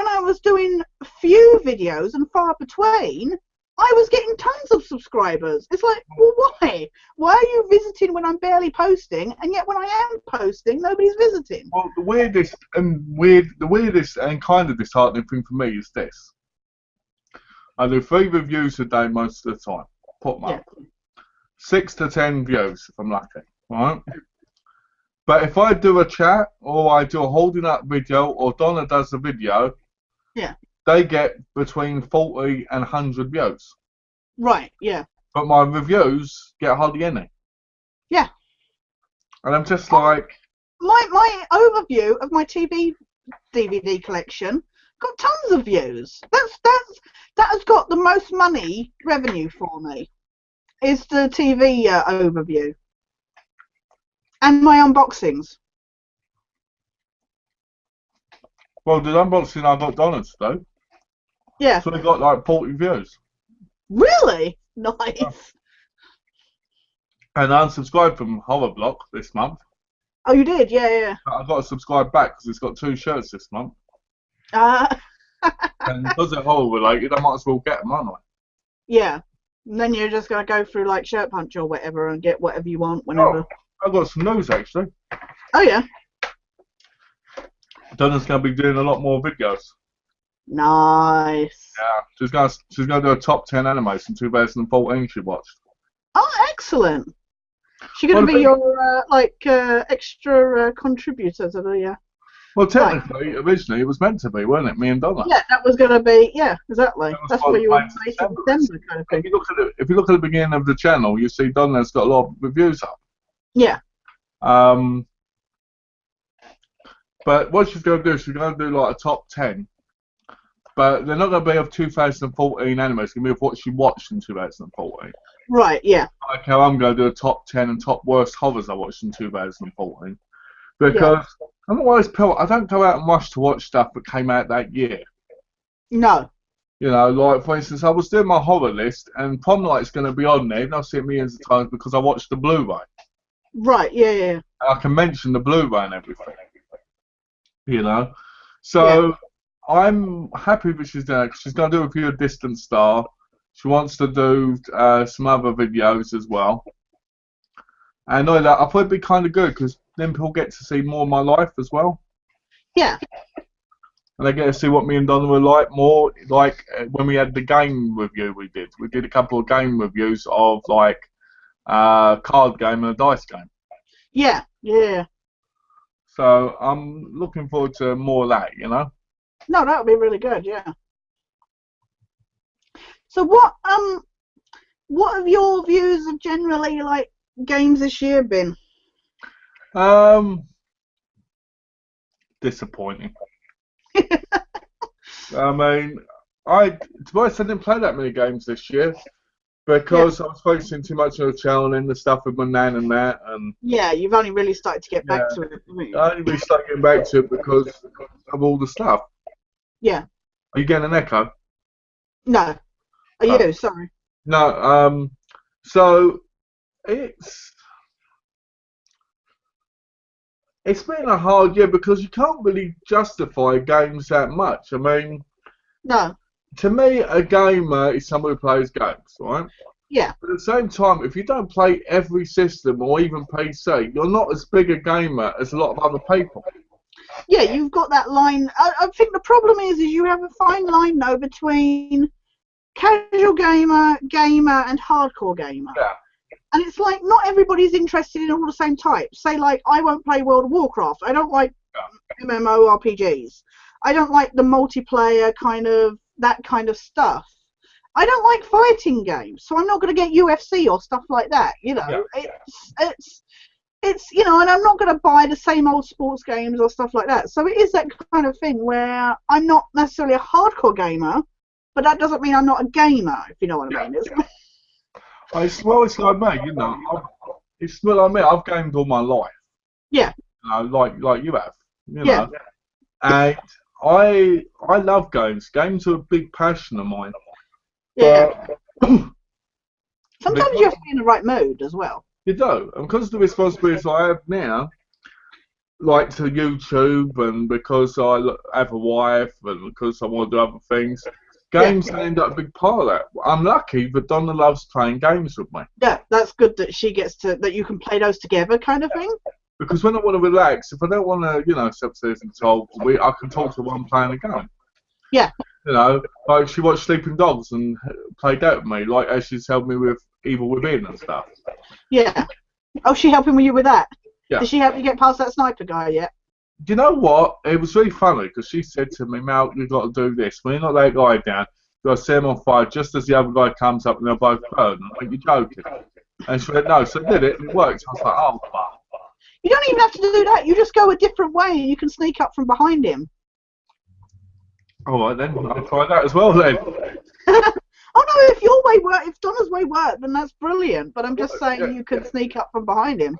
I was doing few videos and far between, I was getting tons of subscribers. It's like, well, why? Why are you visiting when I'm barely posting, and yet when I am posting, nobody's visiting? Well, the weirdest and kind of disheartening thing for me is this. I do 3 reviews a day most of the time. Put them up. 6 to 10 views if I'm lucky, right? But if I do a chat, or I do a holding up video, or Donna does a video, they get between 40 and 100 views. Right, yeah. But my reviews get hardly any. Yeah. And I'm just like... My overview of my TV DVD collection got tons of views. That has got the most money revenue for me, is the TV overview. And my unboxings. Well, the unboxing I got Donna to do. Yeah. So they got like 40 views. Really? Nice. Yeah. And I unsubscribed from Horror Block this month. Oh, you did? Yeah. I got to subscribe back because it's got 2 shirts this month. And because they're horror related, I might as well get them, aren't I? Yeah. And then you're just going to go through like Shirt Punch or whatever and get whatever you want whenever. Oh, I've got some news actually. Oh, yeah. Donna's going to be doing a lot more videos. Nice. Yeah, she's gonna do a top 10 animes from 2014 she watched. Oh, excellent. She's going Well, to be your extra contributor to the. well, technically, originally it was meant to be, wasn't it? Me and Donna. Yeah, that was going to be. Yeah, exactly. That was That's what where you were made based in December. December kind of thing. If you look at the beginning of the channel, you see Donna's got a lot of reviews up. Yeah. But what she's going to do, she's going to do like a top 10. But they're not going to be of 2014 animes. It's going to be of what she watched in 2014. Right. Yeah. Like how I'm going to do a top 10 and top worst horrors I watched in 2014. Because I'm always I don't go out and rush to watch stuff that came out that year. No. You know, like for instance, I was doing my horror list, and Prom Night's going to be on there, and I've seen it millions of times because I watched the Blu-ray. Right. Yeah. Yeah. And I can mention the Blu-ray and everything. You know, so I'm happy that she's doing it. She's going to do a review of Distant Star. She wants to do some other videos as well. And I thought it'd be kind of good because then people get to see more of my life as well. Yeah. And they get to see what me and Donna were like more, like when we had the game review we did. We did a couple of game reviews of like card game and a dice game. Yeah. Yeah. So I'm looking forward to more of that, you know? No, that would be really good, yeah. So what have your views of generally like games this year been? Disappointing. I mean, to be honest, I didn't play that many games this year because I was focusing too much on the channel and the stuff with my nan and that. And yeah, you've only really started to get back to it, haven't you? I only really started getting back to it because of all the stuff. Yeah. Are you getting an echo? No. Are you? Sorry. No. So it's been a hard year because you can't really justify games that much. I mean, no. To me, a gamer is someone who plays games, right? Yeah. But at the same time, if you don't play every system or even PC, you're not as big a gamer as a lot of other people. Yeah, you've got that line. I think the problem is you have a fine line though between casual gamer, and hardcore gamer. Yeah. And it's like not everybody's interested in all the same types. Say like I won't play World of Warcraft. I don't like MMORPGs. I don't like the multiplayer that kind of stuff. I don't like fighting games, so I'm not going to get UFC or stuff like that. You know, it's you know, and I'm not going to buy the same old sports games or stuff like that. So it is that kind of thing where I'm not necessarily a hardcore gamer, but that doesn't mean I'm not a gamer. If you know what I mean. It's like me, you know. It's like me. I've gamed all my life. Yeah. You know, like you have. You know. And I love games. Games are a big passion of mine. Yeah. Sometimes you have to be in the right mood as well. You do, and because of the responsibilities I have now, like to YouTube, and because I have a wife, and because I want to do other things, games end up a big part of that. I'm lucky that Donna loves playing games with me. Yeah, that's good that she gets that you can play those together, kind of thing. Because when I want to relax, if I don't want to, you know, upstairs and talk, I can talk to one playing a game. Yeah. You know, like she watched Sleeping Dogs and played that with me, like as she's helped me with Evil Within and stuff. Yeah. Oh, she helping you with that? Yeah. Did she help you get past that sniper guy yet? Do you know what? It was really funny because she said to me, Mal, you've got to do this. When you knock that guy down, you've got to set him on fire just as the other guy comes up and they'll both burn. I went, you're joking. And she went, no. So I did it and it worked. I was like, oh, fuck. You don't even have to do that. You just go a different way and you can sneak up from behind him. All right, then. I'll try that as well, then. Oh, no, if your way worked, if Donna's way worked, then that's brilliant. But I'm just saying you could sneak up from behind him.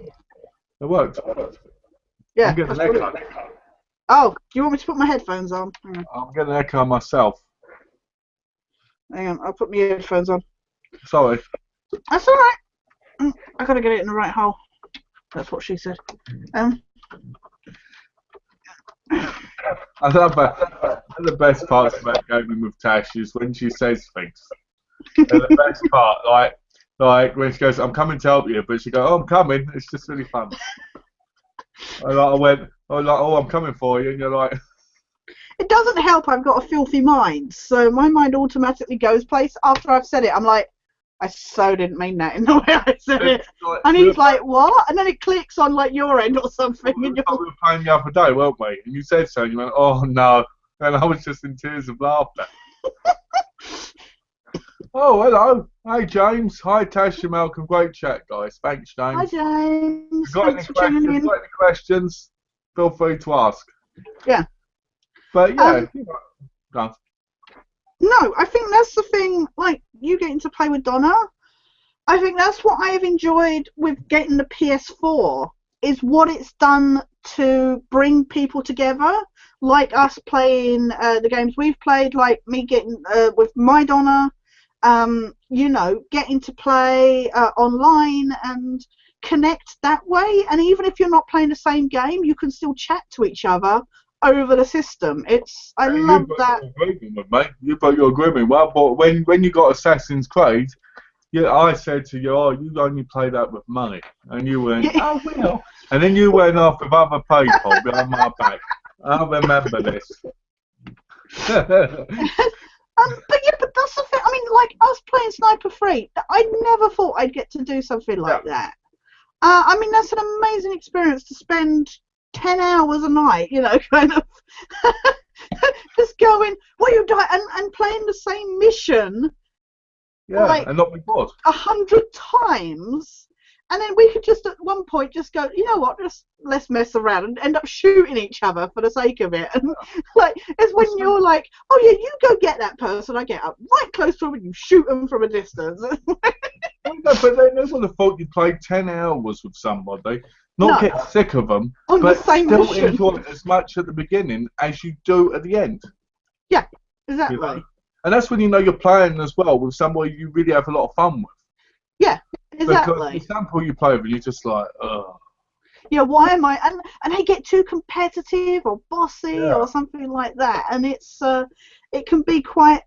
It worked. Yeah. I'm getting an echo. Oh, do you want me to put my headphones on? Hang on. I'm getting an echo myself. Hang on, I'll put my headphones on. Sorry. That's all right. I got to get it in the right hole. That's what she said. I love that. The best parts about gaming with Tash is when she says things. They're the best part, like when she goes, "I'm coming to help you," but she goes, "Oh, I'm coming." It's just really fun. I went, "Oh, I'm coming for you," and you're like, it doesn't help. I've got a filthy mind, so my mind automatically goes place after I've said it. I'm like, I so didn't mean that in the way I said it. And he's like, what? And then it clicks on like your end or something. We were playing the other day, weren't we? And you said so, and you went, oh no. And I was just in tears of laughter. Oh, hello. Hey, James. Hi, Tash and Malcolm. Great chat, guys. Thanks, James. Hi, James. Thanks for tuning in. If you've got any questions, feel free to ask. Yeah. But yeah, no, I think that's the thing, like, you getting to play with Donna, I think that's what I have enjoyed with getting the PS4, is what it's done to bring people together, like us playing the games we've played, like me getting with my Donna, you know, getting to play online and connect that way, and even if you're not playing the same game, you can still chat to each other over the system. I love that. You've got your agreement. Well, but when you got Assassin's Creed, yeah, I said to you, oh, you only play that with money, and you went, oh well, and then you went off with other people behind my back. I remember this. But that's the thing. I mean, like us playing Sniper 3, I never thought I'd get to do something like that. I mean, that's an amazing experience to spend 10 hours a night, you know, kind of just going, what you doing, and playing the same mission, like, and not be bored 100 times, and then we could just at one point just go, you know what, let's mess around and end up shooting each other for the sake of it, and like, it's when you're like, oh yeah, you go get that person, I get up right close to them and you shoot them from a distance. No, but then there's not the fault you played 10 hours with somebody, not get sick of them, on but the same still mission. enjoy it as much at the beginning as you do at the end. Yeah, exactly. You know? And that's when you know you're playing as well with somebody you really have a lot of fun with. Yeah, exactly. Because the sample you play with, you're just like, ugh. Yeah, why am I? And they get too competitive or bossy or something like that, and it can be quite.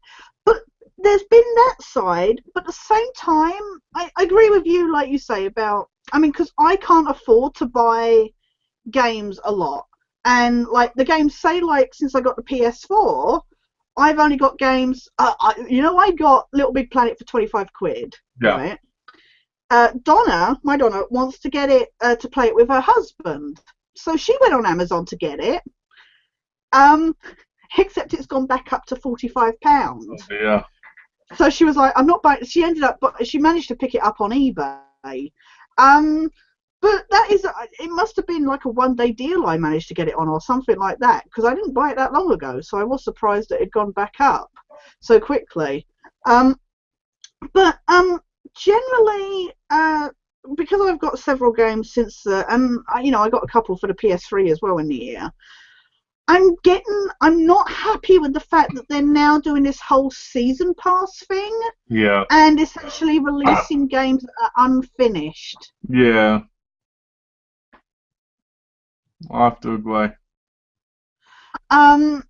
But there's been that side, but at the same time, I agree with you, like you say about. I mean, because I can't afford to buy games a lot, and like the games, say, like since I got the PS4, I've only got games. You know, I got Little Big Planet for 25 quid, right? Donna, my Donna, wants to get it to play it with her husband, so she went on Amazon to get it. Except it's gone back up to £45. Oh, yeah. So she was like, I'm not buying. She ended up, but she managed to pick it up on eBay. But that is, it must have been like a one-day deal I managed to get it on or something like that, because I didn't buy it that long ago, so I was surprised that it had gone back up so quickly. But generally, because I've got several games since, and you know, I got a couple for the PS3 as well in the year. I'm not happy with the fact that they're now doing this whole season pass thing. Yeah. And essentially releasing games that are unfinished. Yeah. I have to agree. I'm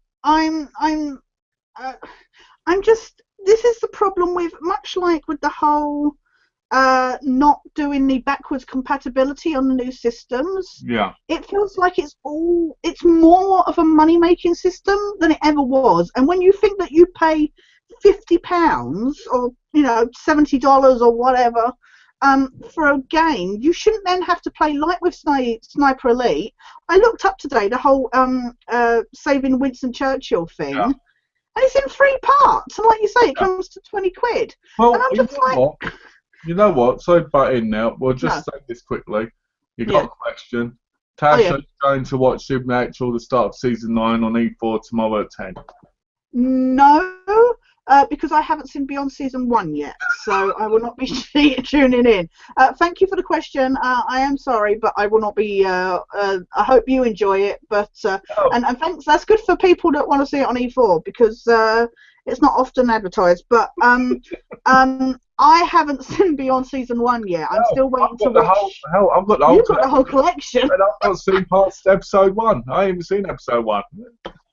just, this is the problem with, much like with the whole not doing the backwards compatibility on the new systems. Yeah. It feels like it's more of a money-making system than it ever was. And when you think that you pay £50 or, you know, $70 or whatever for a game, you shouldn't then have to play like with Sniper Elite. I looked up today the whole Saving Winston Churchill thing. Yeah. And it's in 3 parts. And like you say, it comes to 20 quid. Well, and I'm just you know what? Sorry to butt in now. We'll just say this quickly. You got a question. Tash is going to watch Supernatural, the start of season 9 on E4 tomorrow at 10. No, because I haven't seen beyond season 1 yet, so I will not be tuning in. Thank you for the question. I am sorry, but I will not be. I hope you enjoy it. But and thanks. That's good for people that want to see it on E4 because it's not often advertised. But I haven't seen beyond season 1 yet. I'm still waiting to watch. I've got the whole. You've got the whole collection. And I've not seen past episode 1. I haven't seen episode 1.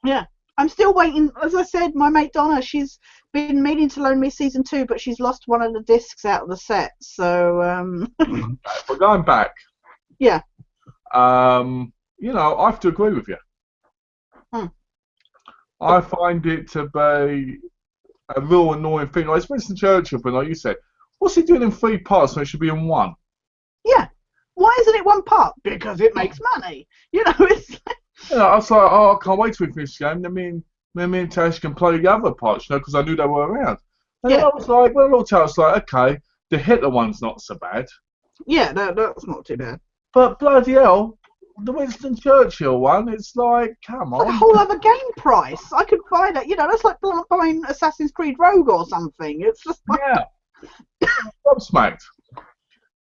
Yeah. I'm still waiting. As I said, my mate Donna, she's been meaning to loan me season 2, but she's lost one of the discs out of the set. So we're going back. Yeah. You know, I have to agree with you. I find it to be a real annoying thing. Like, it's Winston Churchill, but like you said, what's he doing in 3 parts when it should be in one? Yeah. Why isn't it one part? Because it makes money. You know, it's You know, I was like, oh, I can't wait to finish this game. Then me and Tash can play the other parts, you know, because I knew they were around. And then yeah, I was like, well, I was like, okay, the Hitler one's not so bad. yeah. That's not too bad. But bloody hell, the Winston Churchill one, it's like, come It's like a on. whole other game price. I could buy that. You know, that's like buying Assassin's Creed Rogue or something. It's just like, Yeah, I'm smacked.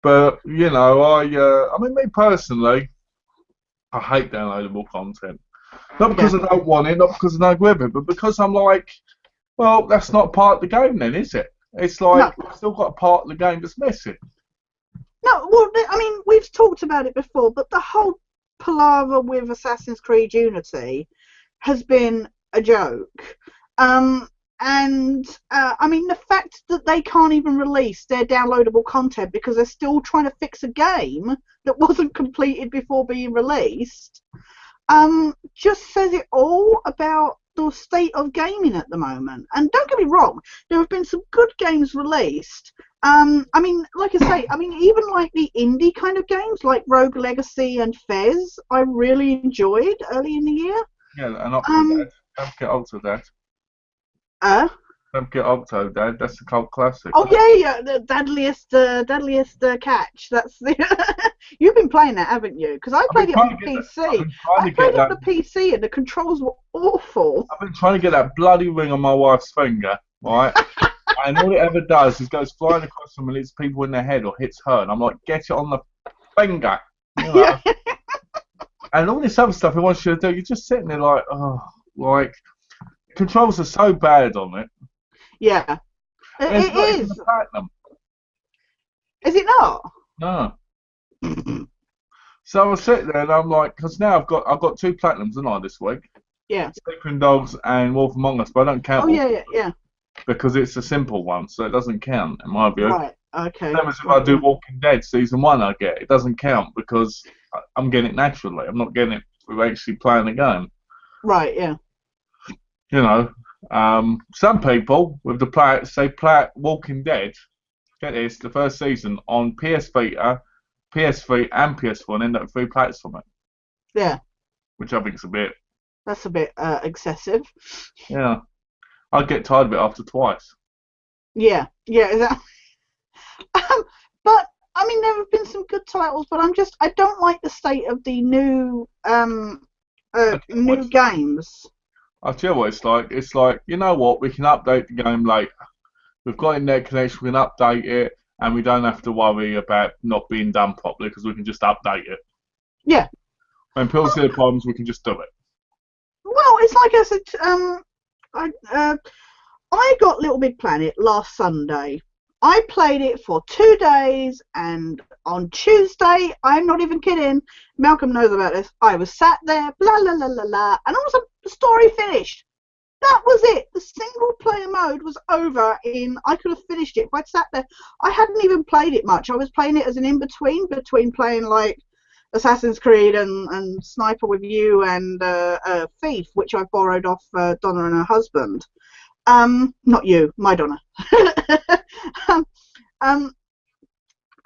But, you know, I mean, me personally, I hate downloadable content. Not yeah. because I don't want it, not because I don't agree with it, but because I'm like, well, that's not part of the game then, is it? It's No, like, we've still got a part of the game that's missing. no. Well, I mean, we've talked about it before, but the whole palaver with Assassin's Creed Unity has been a joke. And I mean, the fact that they can't even release their downloadable content because they're still trying to fix a game that wasn't completed before being released, just says it all about the state of gaming at the moment. And don't get me wrong, there have been some good games released. I mean, like I say, I mean, even like the indie kind of games like Rogue Legacy and Fez, I really enjoyed early in the year. Yeah, and Um, Octodad. Don't get Octodad. uh, Don't get Octodad. That's a cult classic. oh yeah, the deadliest catch. That's the. You've been playing that, haven't you? Because I I've been played it on trying the to get that. I've PC. been trying I to played get it on that. the PC, and the controls were awful. I've been trying to get that bloody ring on my wife's finger, right? And all it ever does is goes flying across them and hits people in the head or hits her. And I'm like, get it on the finger, you Yeah, know. And all this other stuff he wants you to do, you're just sitting there like, oh, like controls are so bad on it. yeah. And it's It not even is. the platinum. Is it not? No. So I was sitting there and I'm like, because now I've got 2 platinums, haven't I, this week? Yeah. Sleeping Dogs and Wolf Among Us, but I don't count Oh Wolf yeah, yeah, yeah. because it's a simple one, so it doesn't count in my view. Right. Okay. Same as if I Right. do Yeah. Walking Dead season 1, I get it doesn't count because I'm getting it naturally. I'm not getting it through actually playing the game. Right. Yeah. You know, some people with the play Walking Dead. Get this, the first season on PS Vita, PS3, and PS4, and end up with 3 plates from it, Yeah. which I think's a bit. That's a bit excessive. Yeah, I'd get tired of it after twice. Yeah. Yeah. But I mean, there have been some good titles, but I don't like the state of the new games. I tell you what it's like. It's like, you know what? We can update the game later. We've got internet connection. We can update it, and we don't have to worry about not being done properly because we can just update it. Yeah. When people see the problems, we can just do it. Well, it's like I said. I got Little Big Planet last Sunday. I played it for 2 days, and on Tuesday, I'm not even kidding, Malcolm knows about this, I was sat there, blah, blah, blah, blah, blah, and all of a sudden, the story finished. That was it. The single player mode was over I could have finished it if I'd sat there. I hadn't even played it much. I was playing it as an in-between, between playing like Assassin's Creed and Sniper with You and Thief, which I borrowed off Donna and her husband. Not you, my Donna.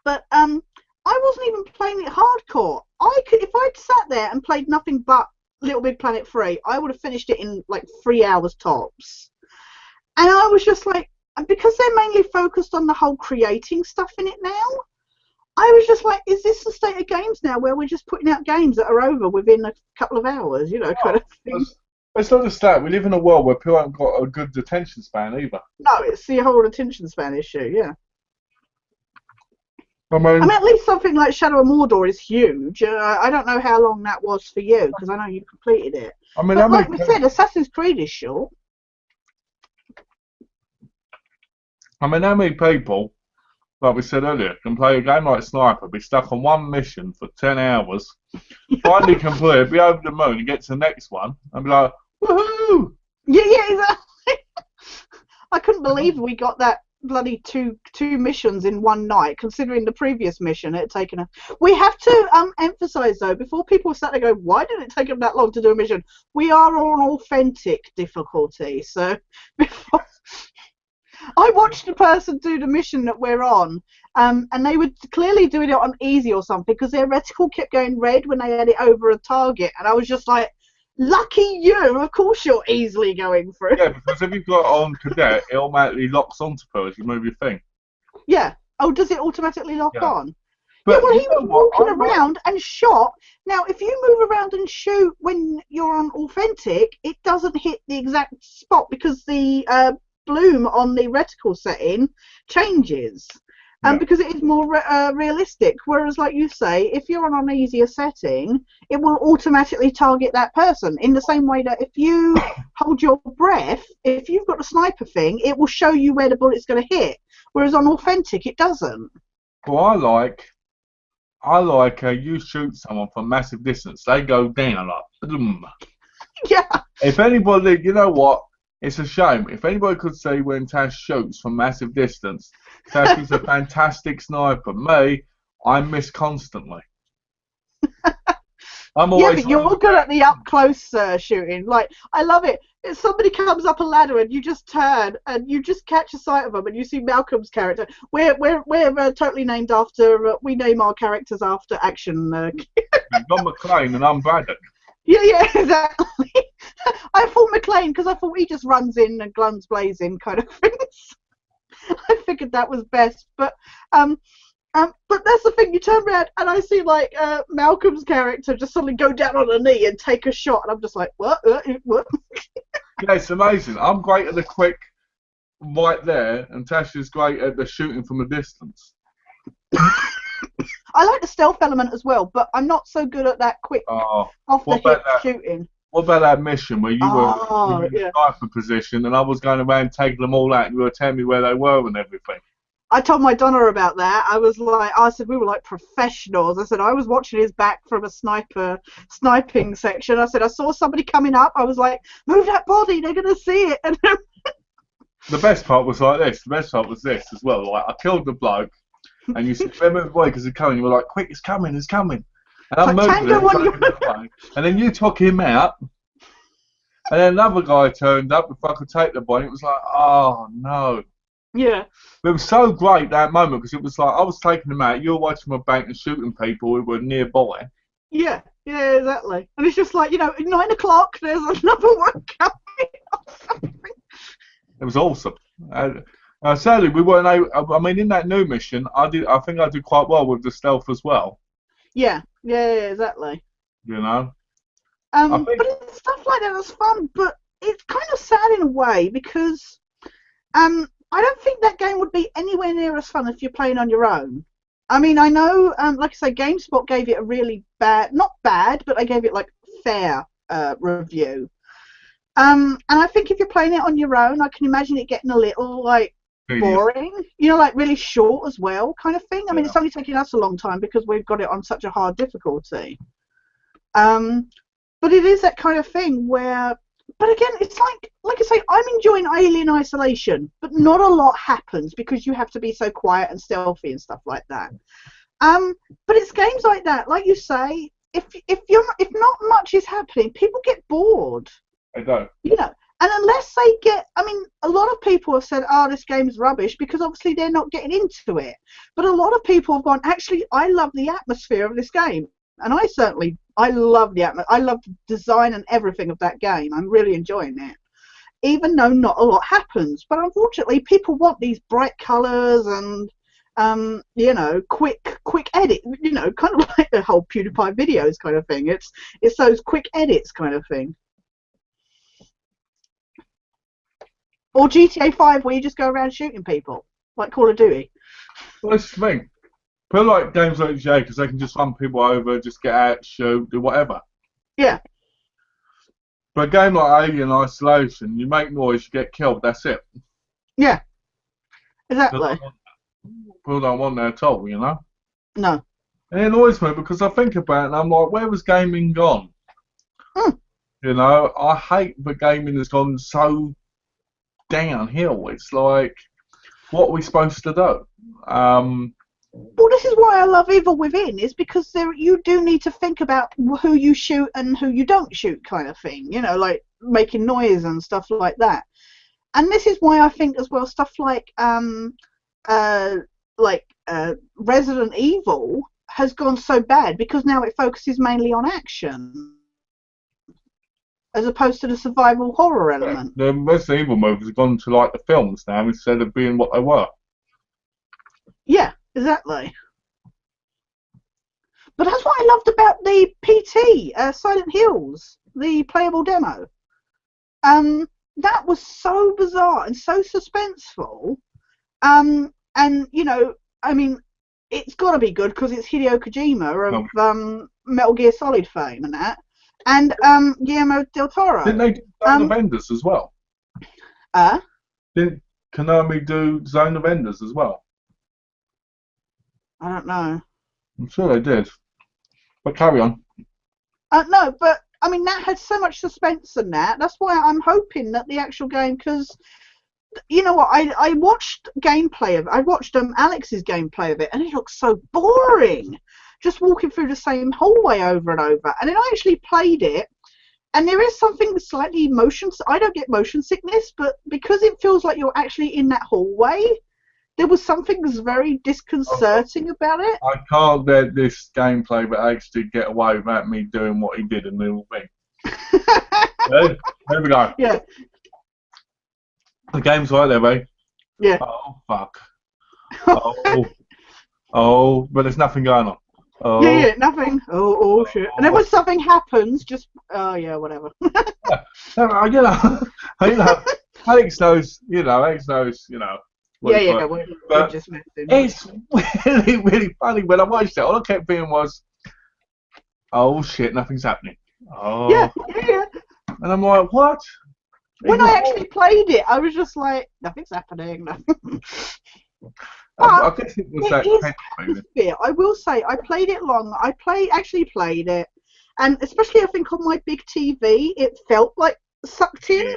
But I wasn't even playing it hardcore. If I'd sat there and played nothing but Little Big Planet 3, I would have finished it in like 3 hours tops. And I was just like, because they're mainly focused on the whole creating stuff in it now, I was just like, is this the state of games now where we're just putting out games that are over within a couple of hours, you know, kind of thing? It's not just that. We live in a world where people haven't got a good attention span either. No, it's the whole attention span issue, yeah. I mean, at least something like Shadow of Mordor is huge. I don't know how long that was for you, because I know you completed it. I mean, But like we said, Assassin's Creed is short. how many people, like we said earlier, can play a game like Sniper, be stuck on one mission for 10 hours, finally complete it, be over the moon, and get to the next one, and be like, woohoo! Yeah, exactly. I couldn't believe we got that bloody two missions in one night, considering the previous mission it had taken a. We have to emphasise though, before people sat there going, why did it take them that long to do a mission? We are on authentic difficulty, so before I watched a person do the mission that we're on, and they were clearly doing it on easy or something because their reticle kept going red when they had it over a target, and I was just like, lucky you, of course you're easily going through. Yeah, because if you've got it on cadet, it automatically locks onto her as you move your thing. Yeah. Oh, does it automatically lock on? But yeah, well, he was walking around and shot. Now, if you move around and shoot when you're on authentic, it doesn't hit the exact spot because the bloom on the reticle setting changes. Because it is more realistic. Whereas, like you say, if you're on an easier setting, it will automatically target that person. In the same way that if you hold your breath, if you've got a sniper thing, it will show you where the bullet's going to hit. Whereas on authentic, it doesn't. Well, I like you shoot someone from massive distance. They go down like, boom. Yeah. If anybody, you know what? It's a shame. If anybody could see when Tash shoots from massive distance, Tash is a fantastic sniper. Me, I miss constantly. I'm always. Yeah, but you're good at the up close shooting. Like, I love it. If somebody comes up a ladder and you just turn and you just catch a sight of them and you see Malcolm's character. We're totally named after. We name our characters after action. You're McLean and I'm Braddock. Yeah, exactly. I thought McLean because I thought he just runs in and guns blazing kind of things. I figured that was best, but that's the thing. You turn around and I see like Malcolm's character just suddenly go down on a knee and take a shot, and I'm just like, what? Yeah, it's amazing. I'm great at the quick right there, and Tash is great at the shooting from a distance. I like the stealth element as well, but I'm not so good at that quick off the hip shooting. What about that mission where you were in a sniper position and I was going around taking them all out and you were telling me where they were and everything? I told my Donna about that. I said we were like professionals. I said I was watching his back from a sniping section. I said I saw somebody coming up. I was like, move that body, they're going to see it. And the best part was like this. The best part was this as well. Like I killed the bloke. And you said, remember the boy, because it's coming. You were like, quick, it's coming, it's coming. And I'm moving it, and then you took him out. And then another guy turned up, if I could take the boy. It was like, oh, no. Yeah. But it was so great, that moment, because it was like, I was taking him out, you were watching my bank and shooting people who were nearby. Yeah, exactly. And it's just like, at 9 o'clock, there's another one coming. It was awesome. Sadly, we weren't able. I mean, in that new mission, I think I did quite well with the stealth as well. Yeah, exactly. But it's stuff like that that's fun, but it's kind of sad in a way because I don't think that game would be anywhere near as fun if you're playing on your own. I mean, I know, like I say, GameSpot gave it a really not bad, but they gave it like fair review. And I think if you're playing it on your own, I can imagine it getting a little like boring, like really short as well, kind of thing. I mean, it's only taking us a long time because we've got it on such a hard difficulty. But it is that kind of thing where, but again, it's like I say, I'm enjoying Alien Isolation, but not a lot happens because you have to be so quiet and stealthy and stuff like that. But it's games like that, like you say, if not much is happening, people get bored. They don't. And unless they get, I mean, a lot of people have said, oh, this game's rubbish because obviously they're not getting into it. But a lot of people have gone, actually, I love the atmosphere of this game. And I love the atmosphere. I love the design and everything of that game. I'm really enjoying it. Even though not a lot happens. But unfortunately, people want these bright colours and, quick edit, kind of like the whole PewDiePie videos kind of thing. It's those quick edits kind of thing. Or GTA 5 where you just go around shooting people, like Call of Duty. Well, that's the thing. People like games like GTA because they can just run people over, just get out, shoot, do whatever. Yeah. But a game like Alien Isolation, you make noise, you get killed, that's it. Yeah. Exactly. People don't want that at all, No. And it annoys me because I think about it and I'm like, where was gaming gone? I hate that gaming has gone so downhill. It's like what are we supposed to do? Well, this is why I love Evil Within, is because you do need to think about who you shoot and who you don't shoot, kind of thing. You know, like making noise and stuff like that. And this is why I think as well stuff Resident Evil has gone so bad, because now it focuses mainly on action as opposed to the survival horror element. The Resident Evil movies have gone to like the films now instead of being what they were. Yeah, exactly. But that's what I loved about the PT, Silent Hills, the playable demo. That was so bizarre and so suspenseful. And, you know, I mean, it's got to be good because it's Hideo Kojima of Metal Gear Solid fame and that. And Guillermo del Toro. Didn't they do Zone of Enders as well? Didn't Konami do Zone of Enders as well? I don't know. I'm sure they did. But carry on. No, but I mean that had so much suspense in that. That's why I'm hoping that the actual game, because you know what, I watched gameplay of it. I watched Alex's gameplay of it, and it looks so boring. Just walking through the same hallway over and over. And then I actually played it, and there is something slightly motion. I don't get motion sickness, but because it feels like you're actually in that hallway, there was something that's very disconcerting about it. I can't let this gameplay but actually get away without me doing what he did in the little thing. There we go. Yeah. The game's right there, mate. Yeah. Oh, fuck. Oh, but there's nothing going on. Oh. Yeah, nothing. Oh, shit. And then when something happens, just, yeah, whatever. Alex knows, Yeah, we're just messing. It's really, really funny. When I watched it, all I kept thinking was, oh, shit, nothing's happening. Oh. Yeah. And I'm like, what? When I actually played it, I was just like, nothing's happening. I guess it was that atmosphere. I will say, I played it long. I actually played it, and especially I think on my big TV, it felt like sucked in.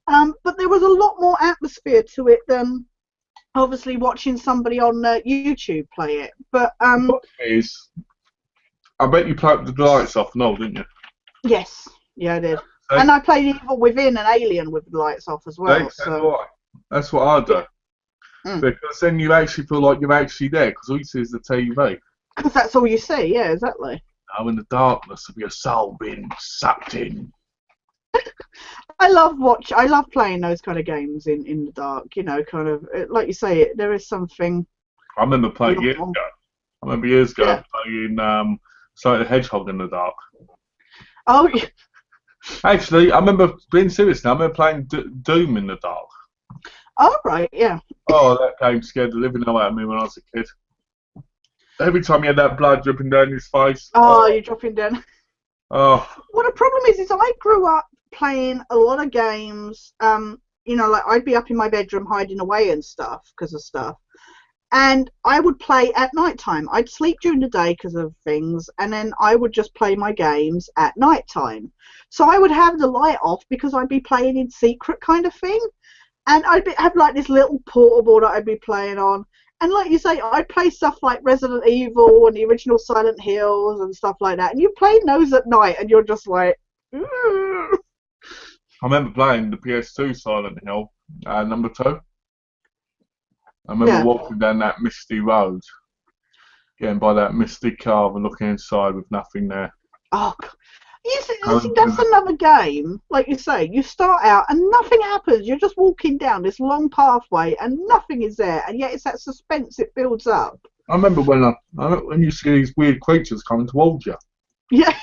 Yeah. But there was a lot more atmosphere to it than obviously watching somebody on YouTube play it. But I bet you played with the lights off and all, didn't you? Yes, yeah, I did. And I played Evil Within and Alien with the lights off as well. That's what I do. Yeah. Because then you actually feel like you're actually there, because all you see is the TV. Because that's all you see, yeah, exactly. Now in the darkness of your soul being sucked in. I love playing those kind of games in the dark, you know, kind of, like you say, there is something. I remember playing years ago. Playing Sonic the Hedgehog in the dark. Oh, yeah. Actually, I remember being serious now. I remember playing Doom in the dark. Oh, right, yeah. Oh, that game scared the living hell out of me when I was a kid. Every time you had that blood dripping down his face. Oh, you're dropping down. Oh. Well, the problem is I grew up playing a lot of games. You know, like I'd be up in my bedroom hiding away and stuff because of stuff. And I would play at night time. I'd sleep during the day because of things, and then I would just play my games at night time. So I would have the light off because I'd be playing in secret kind of thing. And I'd have like this little portable that I'd be playing on. And like you say, I'd play stuff like Resident Evil and the original Silent Hills and stuff like that. And you're playing those at night and you're just like, I remember playing the PS2 Silent Hill, number 2. I remember walking down that misty road, getting by that misty car and looking inside with nothing there. Oh, you see, that's another game. Like you say, you start out and nothing happens. You're just walking down this long pathway and nothing is there, and yet it's that suspense it builds up. I remember when you see these weird creatures coming towards you. Yeah.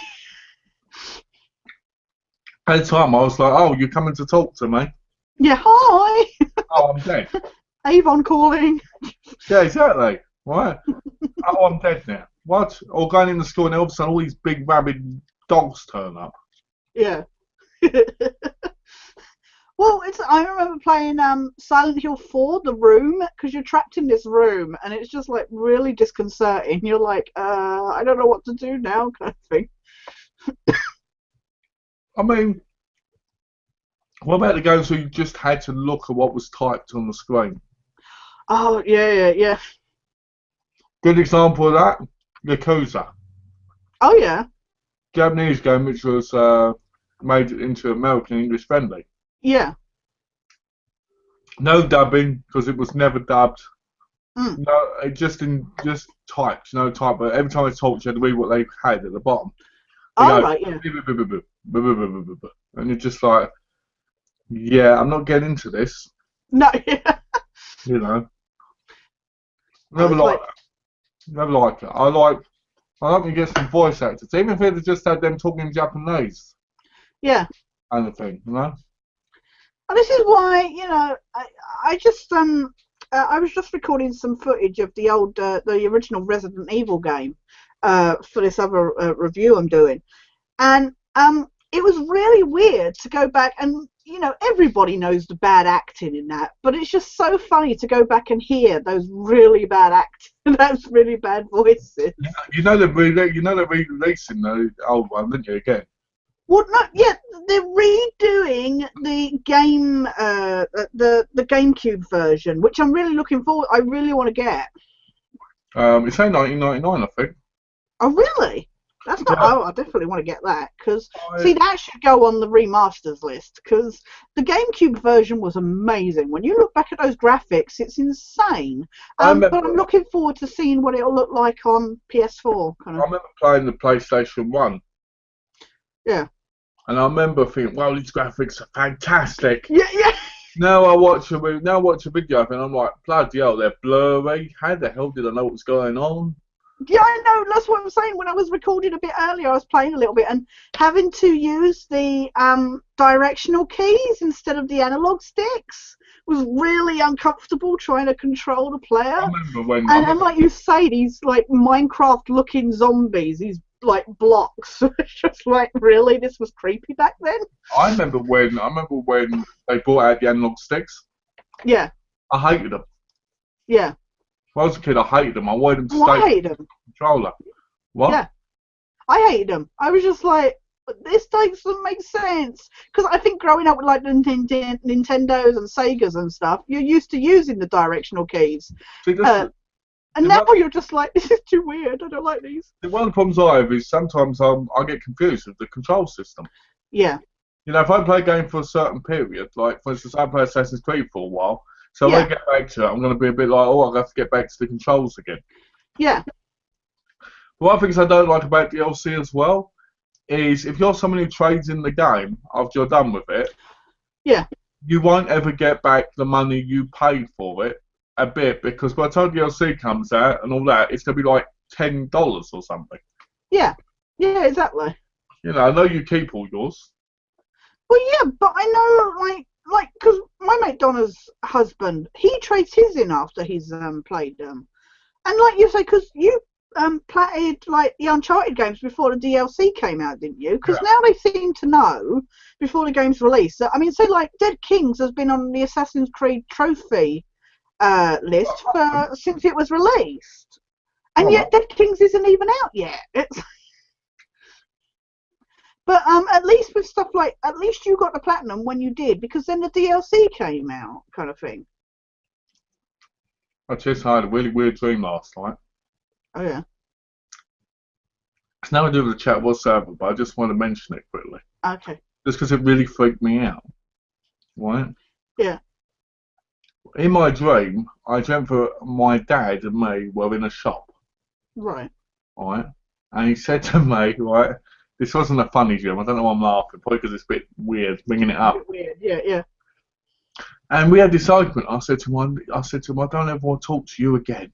At the time, I was like, "Oh, you're coming to talk to me?" Yeah. Hi. Oh, I'm dead. Avon calling. Yeah, exactly. Right. Oh, I'm dead now. What? Or going in the school and all of a sudden all these big rabid dogs turn up. Yeah. Well, I remember playing Silent Hill 4, The Room, because you're trapped in this room and it's just like really disconcerting. You're like, I don't know what to do now, kind of thing. I mean, what about the games where you just had to look at what was typed on the screen? Oh, yeah, yeah, yeah. Good example of that, Yakuza. Oh, yeah. Japanese game which was made into American English friendly. Yeah. No dubbing because it was never dubbed. Mm. No, it just typed, no type. But every time I talked, you had to read what they had at the bottom. They All go, right, yeah. and you're just like, yeah, I'm not getting into this. No, yeah. You know, Oh, never it's like like, that. Never like it. I like to get some voice actors, even if it just had them talking Japanese yeah. kind of thing. You know. And this is why, I just I was just recording some footage of the original Resident Evil game, for this other review I'm doing, and it was really weird to go back and everybody knows the bad acting in that, but it's just so funny to go back and hear those really bad those really bad voices. They're re-releasing the old one, didn't you? Again. Well, no, yeah, they're redoing the game, the GameCube version, which I'm really looking forward. I really want to get. It's only 1999, I think. Oh, really? That's not. Yeah. Oh, I definitely want to get that because I, see, that should go on the remasters list because the GameCube version was amazing. When you look back at those graphics, it's insane. I remember. But I'm looking forward to seeing what it'll look like on PS4. I remember playing the PlayStation 1, Yeah. and I remember thinking, "Wow, these graphics are fantastic." Yeah, yeah. Now I watch a video of it, and I'm like, "Bloody hell, they're blurry. How the hell did I know what was going on?" Yeah, I know. That's what I'm saying. When I was recording a bit earlier, I was playing a little bit and having to use the directional keys instead of the analog sticks was really uncomfortable trying to control the player. And like you say, these like Minecraft-looking zombies, these like blocks. It's just like, really, this was creepy back then. I remember when they brought out the analog sticks. Yeah. I hated them. Yeah. When I was a kid, I hated them. I wanted them to Well, I stay hated them. with the controller. What? Yeah. I hated them. I was just like, this doesn't make sense. Because I think growing up with like the Nintendos and Segas and stuff, you're used to using the directional keys. See, And now you're just like, this is too weird. I don't like these. one of the problems I have is sometimes I get confused with the control system. Yeah. You know, if I play a game for a certain period, like for instance, I play Assassin's Creed for a while, so Yeah. when I get back to it, I'm going to be a bit like, oh, I have to get back to the controls again. Yeah. But one of the things I don't like about DLC as well is if you're someone who trades in the game after you're done with it, Yeah. you won't ever get back the money you paid for it a bit because by the time DLC comes out and all that, it's going to be like $10 or something. Yeah. Yeah, exactly. You know, I know you keep all yours. Well, yeah, but I know, like, because my mate Donna's husband, he trades his in after he's played them. And like you say, because you platted like the Uncharted games before the DLC came out, didn't you? Because now they seem to know before the game's released. I mean, say like Dead Kings has been on the Assassin's Creed trophy list since it was released, and yet Dead Kings isn't even out yet. It's but at least with stuff like, at least you got the platinum when you did, because then the DLC came out, kind of thing. I just had a really weird dream last night. Oh yeah. It's nothing to do with the chat whatsoever, but I just want to mention it quickly. Okay. Just because it really freaked me out. Right? Yeah. In my dream, I dreamt that my dad and me were in a shop. Right. Right? And he said to me, right, this wasn't a funny dream. I don't know why I'm laughing, probably because it's a bit weird bringing it up. A bit weird. Yeah, yeah. And we had this argument. I said to him, I don't ever want to talk to you again.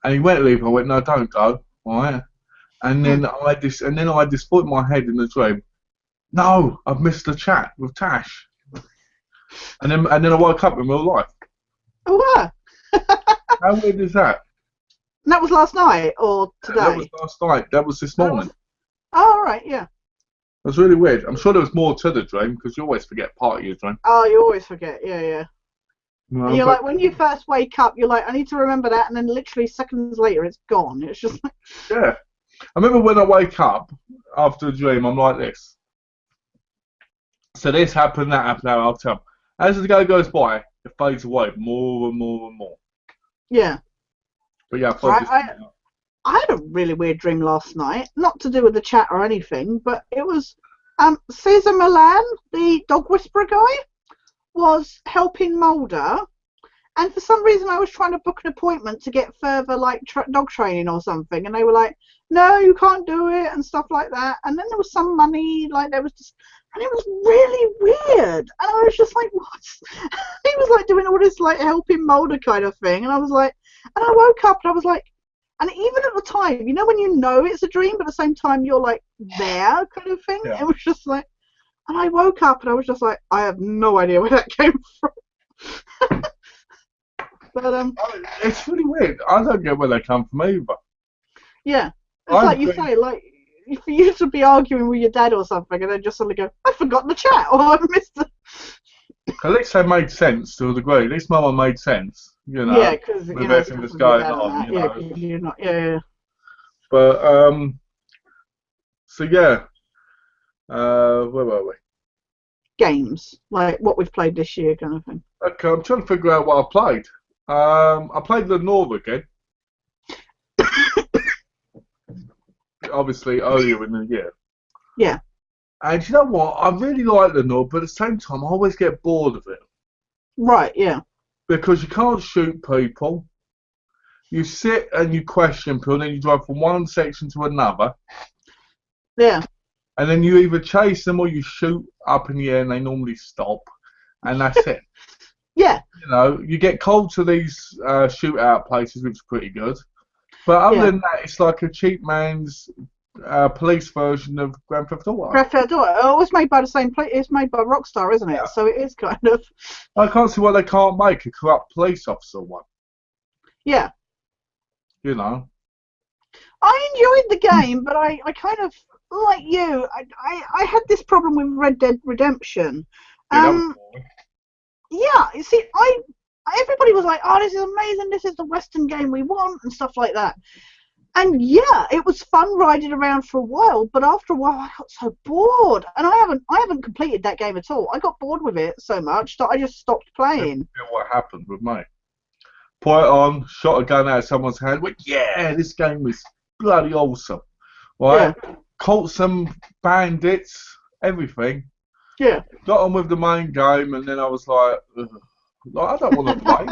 And he went to leave. I went, no, don't go. Right? And then I had this thought in my head in the dream. No, I've missed the chat with Tash. And then I woke up in real life. Oh wow. How weird is that? And that was last night or today? That was last night. That was this morning. Oh, right, yeah. It was really weird. I'm sure there was more to the dream because you always forget part of your dream. Oh, you always forget. Yeah, yeah. No, and you're like, when you first wake up, you're like, I need to remember that, and then literally seconds later, it's gone. It's just like... Yeah. I remember when I wake up after a dream, I'm like this. So this happened, that happened, I'll tell. As the day goes by, it fades away more and more and more. Yeah. But yeah, I So thought this. I had a really weird dream last night, not to do with the chat or anything, but it was Caesar Milan, the dog whisperer guy, was helping Mulder, and for some reason I was trying to book an appointment to get further like dog training or something, and they were like, no, you can't do it and stuff like that. And then there was some money, like there was just, and it was really weird. And I was just like, what? He was like doing all this like helping Mulder kind of thing, and I was like, and I woke up and I was like, and even at the time, you know, when you know it's a dream, but at the same time you're like there kind of thing. Yeah. It was just like, and I woke up and I was just like, I have no idea where that came from. But It's really weird. I don't get where they come from either. yeah, it's like you say, like for you to be arguing with your dad or something, and then just suddenly go, I forgot the chat, or I missed the. At least they made sense to a degree. At least Mama made sense, you know. Yeah, because you with know, everything that's going on, that. you Yeah, know. because you're not. Yeah. But so yeah, where were we? Games like what we've played this year, kind of thing. Okay, I'm trying to figure out what I played. I played Lenore again. Obviously earlier in the year. Yeah. And you know what? I really like Lenore, but at the same time, I always get bored of it. Right. Yeah. Because you can't shoot people. You sit and you question people, and then you drive from one section to another. Yeah. And then you either chase them or you shoot up in the air, and they normally stop. And that's it. Yeah. You know, you get called to these shootout places, which is pretty good. But other than that, it's like a cheap man's police version of Grand Theft Auto. Grand Theft Auto. It was made by the same place. It's made by Rockstar, isn't it? Yeah. So it is kind of. I can't see why they can't make a corrupt police officer one. Yeah. You know. I enjoyed the game, but I kind of, like you, I had this problem with Red Dead Redemption. Yeah, you see, everybody was like, oh, this is amazing, this is the Western game we want, and stuff like that. And yeah, it was fun riding around for a while, but after a while I got so bored, and I haven't completed that game at all. I got bored with it so much that I just stopped playing. That's what happened with me. Put it on, shot a gun out of someone's hand, went, yeah, this game was bloody awesome. Right? Yeah. Caught some bandits, everything. Yeah. Got on with the main game, and then I was like, I don't want to play.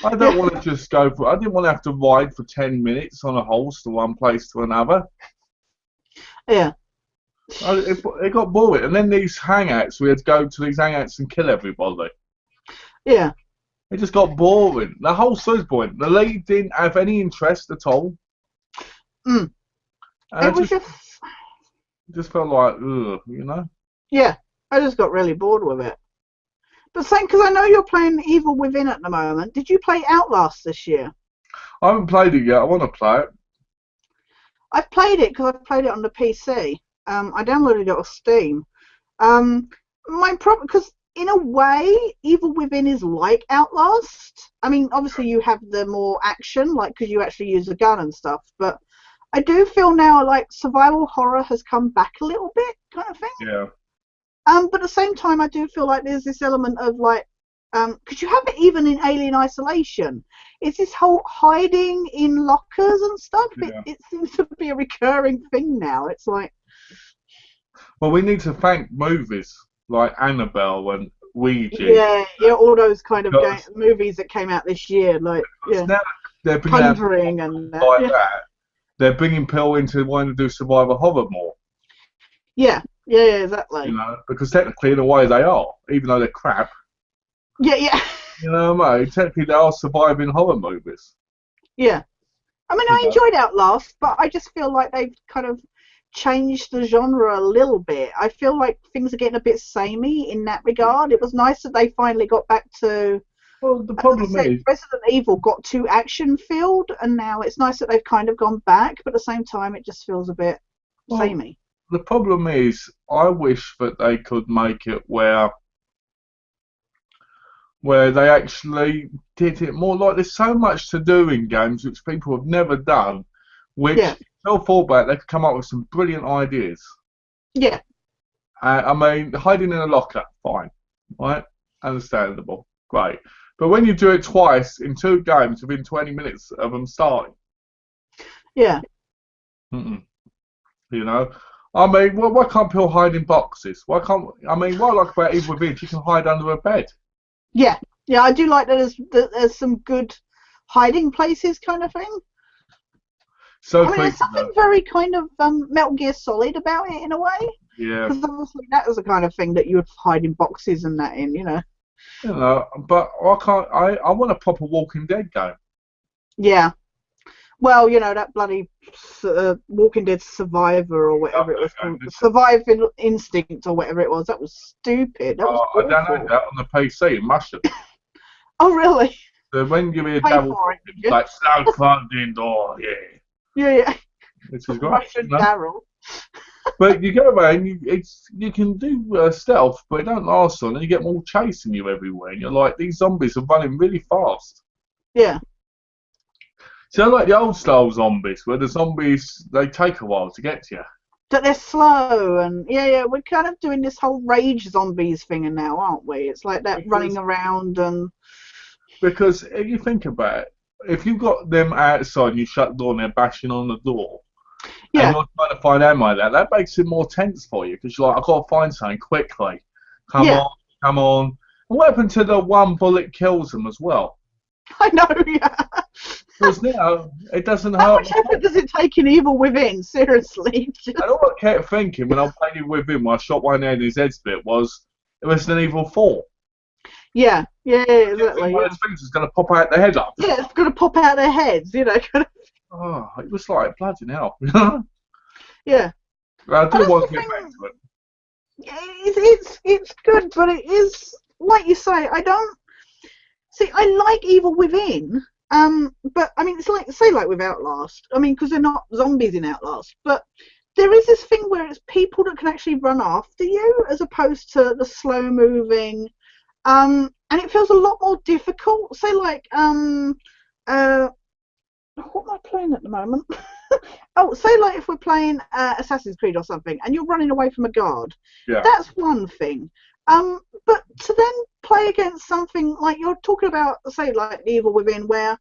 I don't want to just go for. I didn't want to have to ride for 10 minutes on a horse from one place to another. Yeah. It got boring, and then these hangouts, we had to go to these hangouts and kill everybody. Yeah. It just got boring. The whole story's boring. The lead didn't have any interest at all. Mm. It was just felt like, ugh, you know. Yeah, I just got really bored with it. But same, because I know you're playing Evil Within at the moment. Did you play Outlast this year? I haven't played it yet. I want to play it. I've played it because I've played it on the PC. I downloaded it off Steam. My problem, because in a way, Evil Within is like Outlast. I mean, obviously you have the more action, like because you actually use a gun and stuff. But I do feel now like survival horror has come back a little bit, kind of thing. Yeah. But at the same time, I do feel like there's this element of like, because you have it even in Alien Isolation. It's this whole hiding in lockers and stuff. Yeah. It seems to be a recurring thing now. It's like. Well, we need to thank movies like Annabelle and Ouija. Yeah, all those kind of movies that came out this year, like now they're Conjuring and that. They're bringing people into wanting to do survival horror more. Yeah, exactly. You know, because technically, in a way, they are, even though they're crap. Yeah. You know what I mean? Technically, they are surviving horror movies. Yeah. I mean, I enjoyed Outlast, but I just feel like they've kind of changed the genre a little bit. I feel like things are getting a bit samey in that regard. It was nice that they finally got back to. Well, the problem is Resident Evil got too action-filled, and now it's nice that they've kind of gone back, but at the same time, it just feels a bit samey. The problem is, I wish that they could make it where they actually did it more. Like, there's so much to do in games which people have never done, which, if they'll fall back, they could come up with some brilliant ideas. Yeah. I mean, hiding in a locker, fine. Right? Understandable. Great. But when you do it twice in 2 games within 20 minutes of them starting, Yeah. you know, I mean, why can't people hide in boxes? Why can't I mean, what I like about Evil Within, you can hide under a bed. Yeah. Yeah, I do like that there's some good hiding places kind of thing. So I mean, there's creepy something though. very kind of Metal Gear Solid about it in a way. Yeah. Because obviously that was the kind of thing that you would hide in boxes and that in, you know. You know, but I can't. I want a proper Walking Dead game. Yeah. Well, you know, that bloody Walking Dead Survivor or Love whatever it was that game. called, Survival Instinct or whatever it was, that was stupid. That was I downloaded awful. that on the PC. It must have. Oh, really? So when you hear Pay Daryl for it, did talking, you? like slow funding door, yeah, Yeah, yeah. which is great. Russian Daryl. But you go around, you can do stealth, but it don't last long, and you get more chasing you everywhere, and you're like, these zombies are running really fast. Yeah. So like the old style zombies, where the zombies they take a while to get to you. That they're slow and yeah, we're kind of doing this whole rage zombies thing now, aren't we? It's like that running around and. Because if you think about it, if you've got them outside and you shut the door and they're bashing on the door, and Yeah. you're trying to find ammo, that makes it more tense for you because you're like, I've got to find something quickly. Come Yeah. on, come on. And what happened to the one bullet kills them as well? I know, yeah. Because now it doesn't How hurt. much effort does it take in Evil Within? Seriously. And all I kept thinking when I played with him, when I shot one head in his head split, was it was an Evil 4. Yeah, exactly. One of those things is going to pop out the head up. Yeah, it's going to pop out their heads, you know. Oh, it was like bloody hell. Yeah. I do That's want the to get thing. back to it. It's good, but it is like you say. I don't see. I like Evil Within, but I mean, it's like say like with Outlast. I mean, because they're not zombies in Outlast, but there is this thing where it's people that can actually run after you as opposed to the slow moving. And it feels a lot more difficult. Say like what am I playing at the moment? Oh, say like if we're playing Assassin's Creed or something, and you're running away from a guard. Yeah. That's one thing. But to then play against something like you're talking about, say like the Evil Within, where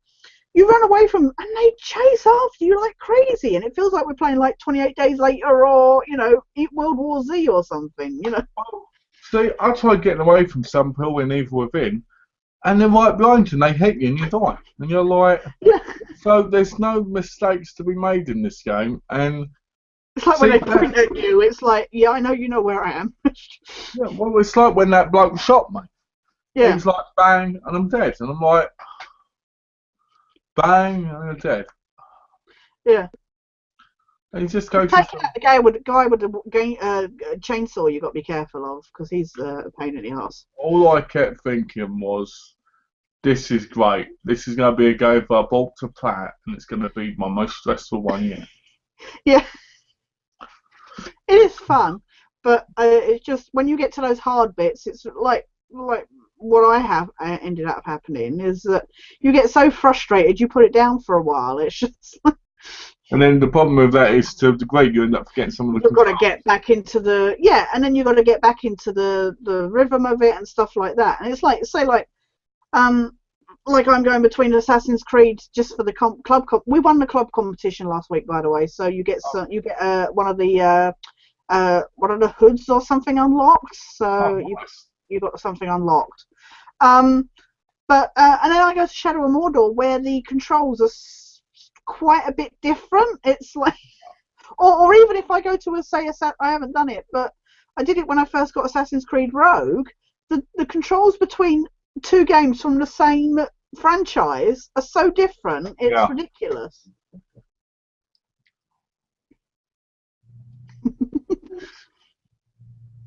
you run away from and they chase after you like crazy, and it feels like we're playing like 28 Days Later or World War Z or something. See, I tried getting away from some people in Evil Within, and they're right behind you and they hit you and you die. And you're like, yeah. So there's no mistakes to be made in this game. And it's like when they point at you, it's like, yeah, I know you know where I am. Yeah, well, it's like when that bloke shot me. Yeah. He's like, bang, and I'm dead. And I'm like, bang, and I'm dead. Yeah. And you just go taking out the guy with the chainsaw, you got to be careful of because he's a pain in the ass. All I kept thinking was, this is great. This is going to be a game for a bolt to plat, and it's going to be my most stressful one yet. Yeah, it is fun, but it's just when you get to those hard bits, it's like what I have ended up happening is that you get so frustrated, you put it down for a while. It's just. And then the problem with that is, to a degree, you end up forgetting some of the. You've got to get back into the and then you've got to get back into the rhythm of it and stuff like that. And it's like say like I'm going between Assassin's Creed just for the club. We won the club competition last week, by the way. So you get one of the hoods or something unlocked. So Nice. you got something unlocked. But and then I go to Shadow of Mordor where the controls are quite a bit different. It's like, or even if I go to I haven't done it, but I did it when I first got Assassin's Creed Rogue. The controls between two games from the same franchise are so different. It's ridiculous.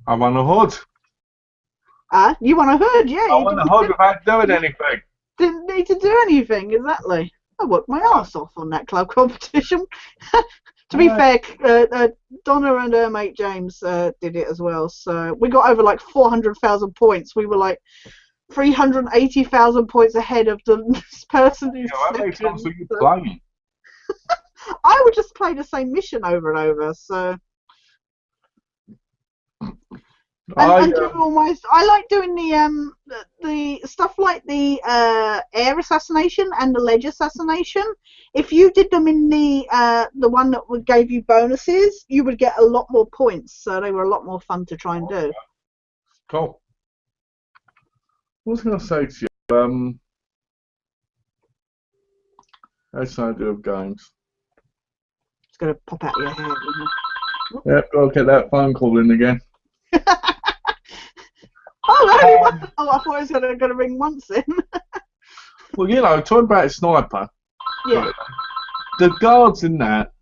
I want a hood. You want a hood? Yeah. I want a hood without doing anything. Didn't need to do anything, exactly. I worked my arse off on that club competition. To be fair, Donna and her mate James did it as well. So we got over like 400,000 points. We were like 380,000 points ahead of the person who's how many times were you playing? I would just play the same mission over and over. So I And do almost. I like doing the stuff like the air assassination and the ledge assassination. If you did them in the one that would gave you bonuses, you would get a lot more points. So they were a lot more fun to try and do. cool. What was I going to say to you? That's no idea of games. It's gonna pop out of your head. Isn't Yep, gotta get that phone call in again. it? Oh, only one. Oh, I thought it was gonna ring once then. Well, you know, talking about a sniper, Yeah. the guards in that,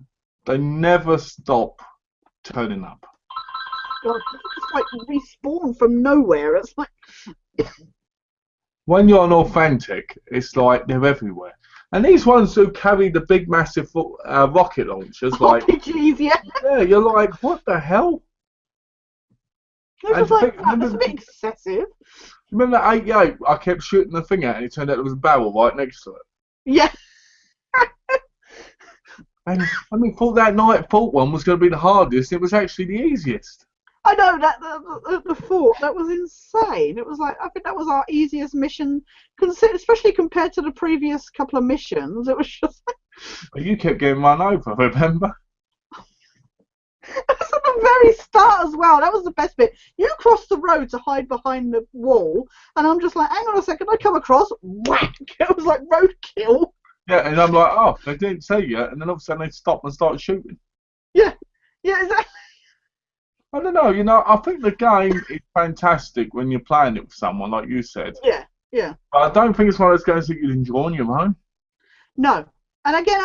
they never stop turning up. God, it's like respawn from nowhere. It's like. When you're on authentic, it's like they're everywhere. And these ones who carry the big, massive rocket launchers, like, RPGs, yeah. you're like, what the hell? It's just like, that's a bit excessive. Remember that 88? I kept shooting the thing at, and it turned out there was a barrel right next to it. Yeah. And I mean, thought that Nightfall one was going to be the hardest. It was actually the easiest. I know that the fort, that was insane. It was like, I think that was our easiest mission, especially compared to the previous couple of missions. It was just like, But you kept getting run over, remember? it was at the very start as well. That was the best bit. You crossed the road to hide behind the wall, and I'm just like, hang on a second, I come across, whack! It was like roadkill. Yeah, and I'm like, oh, they didn't say yet, and then all of a sudden they stopped and started shooting. Yeah, exactly. I don't know, you know, I think the game is fantastic when you're playing it with someone, like you said. Yeah. But I don't think it's one of those games that you'd enjoy on your own. No. And again,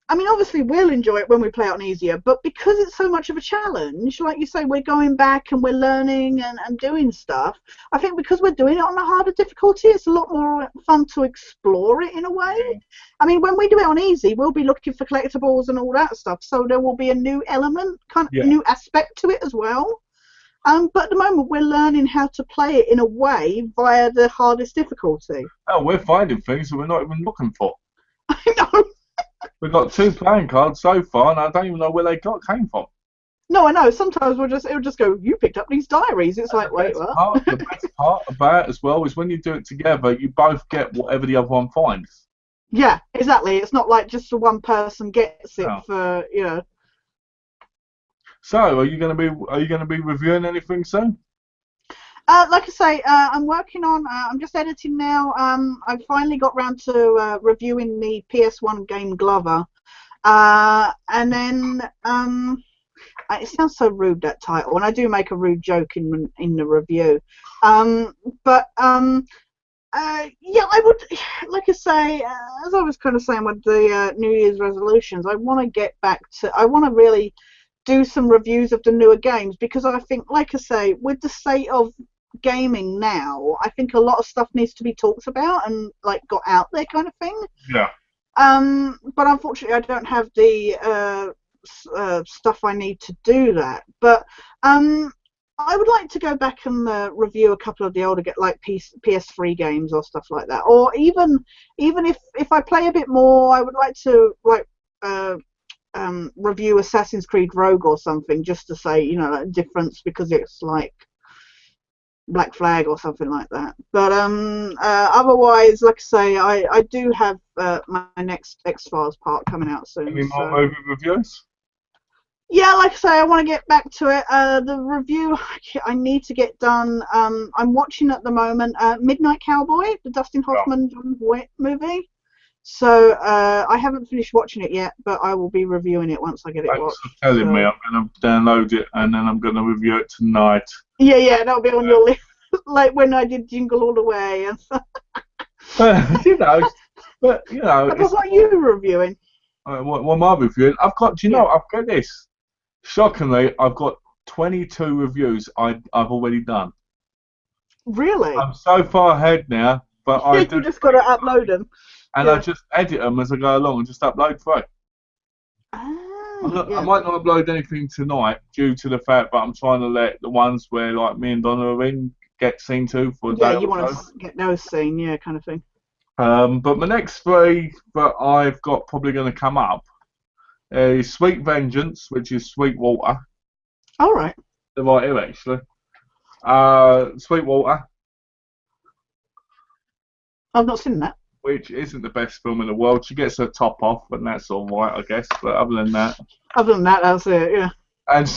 I mean, obviously we'll enjoy it when we play it on easier, but because it's so much of a challenge, like you say, we're going back and we're learning and doing stuff. I think because we're doing it on a harder difficulty, it's a lot more fun to explore it in a way. I mean, when we do it on easy, we'll be looking for collectibles and all that stuff, so there will be a new element, new aspect to it as well. But at the moment, we're learning how to play it in a way via the hardest difficulty. Oh, we're finding things that we're not even looking for. I know. We've got 2 playing cards so far, and I don't even know where they came from. No, I know. Sometimes it'll just go, you picked up these diaries. It's like, wait, what? The best part about it as well is when you do it together, you both get whatever the other one finds. Yeah, exactly. It's not like just the one person gets it for, you know. So, are you going to be reviewing anything soon? Like I say, I'm working on. I'm just editing now. I finally got round to reviewing the PS1 game Glover, and then it sounds so rude, that title, and I do make a rude joke in the review. But yeah, I would, like I say, as I was kind of saying with the New Year's resolutions, I want to get back to. I want to really do some reviews of the newer games, because I think, like I say, with the state of gaming now, I think a lot of stuff needs to be talked about and like got out there, kind of thing. Yeah. But unfortunately, I don't have the stuff I need to do that. But I would like to go back and review a couple of the older, like PS3 games or stuff like that. Or even if I play a bit more, I would like to review Assassin's Creed Rogue or something, just to say, you know, a difference, because it's like Black Flag or something like that. But otherwise, like I say, I do have my next X-Files part coming out soon. Any more movie reviews? Yeah, like I say, I want to get back to it. The review I need to get done. I'm watching at the moment Midnight Cowboy, the Dustin Hoffman John Voight movie. So I haven't finished watching it yet, but I will be reviewing it once I get it watched. Thanks for telling me. I'm going to download it and then I'm going to review it tonight. Yeah, that'll be on your list, like when I did Jingle All the Way and stuff. You know, but you know. But what are you reviewing? What am I reviewing? I've got. Do you know? I've got this. Shockingly, I've got 22 reviews I've already done. Really? I'm so far ahead now, but you just got to upload them. And I just edit them as I go along and just upload through. I might not upload anything tonight due to the fact that I'm trying to let the ones where like me and Donna are in get seen to for a day. Yeah, you want to get those seen, yeah, kind of thing. But my next 3 that I've got probably going to come up is Sweet Vengeance, which is Sweet Water. All right. They're right here, actually. Sweetwater, I've not seen that. which isn't the best film in the world. She gets her top off, and that's all right, I guess. But other than that, Other than that, that's it. Yeah. and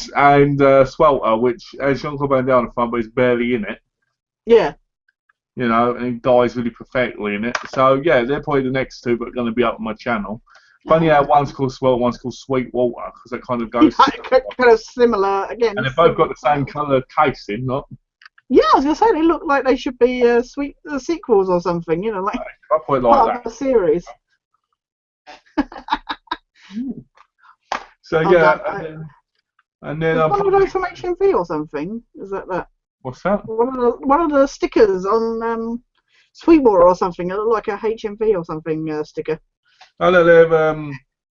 Swelter, which has Jean-Claude Van Damme on the front, but he's barely in it. Yeah. You know, and he dies really pathetically in it. So yeah, they're probably the next two, but going to be up on my channel. Funny how one's called Swelter, one's called Sweetwater, because it kind of goes. Yeah, kind of similar again. And they've both got the same colour casing, not. Yeah, I was gonna say they look like they should be sequels or something. You know, like I quite part like of a series. that. So Oh, yeah, that- and then One of those from HMV or something. Is that? what's that? One of the stickers on Sweetwater or something. It looked like a HMV or something sticker Oh no, they're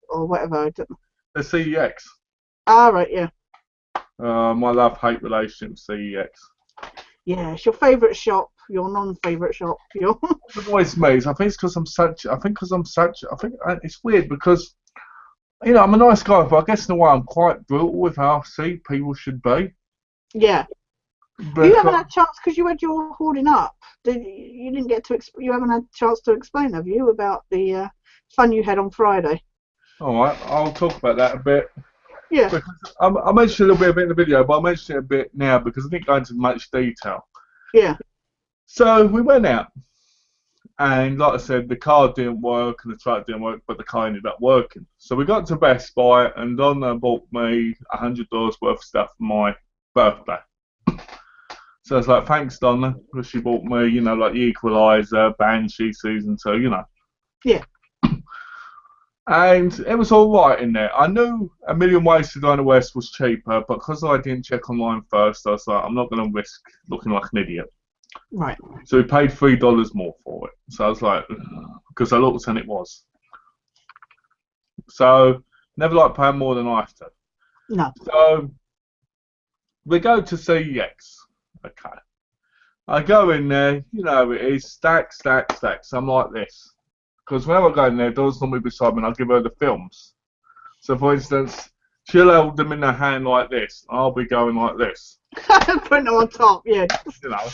or whatever. I don't know. CEX. Ah, right, yeah. My love-hate relationship with CEX. Yeah, it's your favourite shop, your non-favourite shop, your. It always me. I think it's because I'm such. I think it's weird because you know I'm a nice guy, but I guess in a way I'm quite brutal with how I see people should be. Yeah. But You haven't had a chance because you had your hoarding up. You didn't get to. You haven't had a chance to explain, have you, about the fun you had on Friday? all right, I'll talk about that a bit. Yeah. Because I mentioned a little bit in the video, but I'll mention it a bit now because I didn't go into much detail. Yeah. So we went out, and like I said, the car didn't work and the truck didn't work, but the car ended up working. So we got to Best Buy, and Donna bought me $100 worth of stuff for my birthday. So I was like, thanks, Donna, because she bought me, you know, like the Equalizer, Banshee, Season 2, you know. Yeah. And it was all right in there. I knew A Million Ways to Die in the West was cheaper, but because I didn't check online first, I was like, I'm not going to risk looking like an idiot. Right. So we paid $3 more for it. So I was like, because I looked and it was. So never like paying more than I have to. No. So we go to CEX. Okay. I go in there, you know, it is stack, stack, stack. So I'm like this. Because whenever I go in there, Dawn's normally beside me and I'll give her the films. So for instance, she'll hold them in her hand like this. I'll be going like this. Putting them on top, yeah. You know,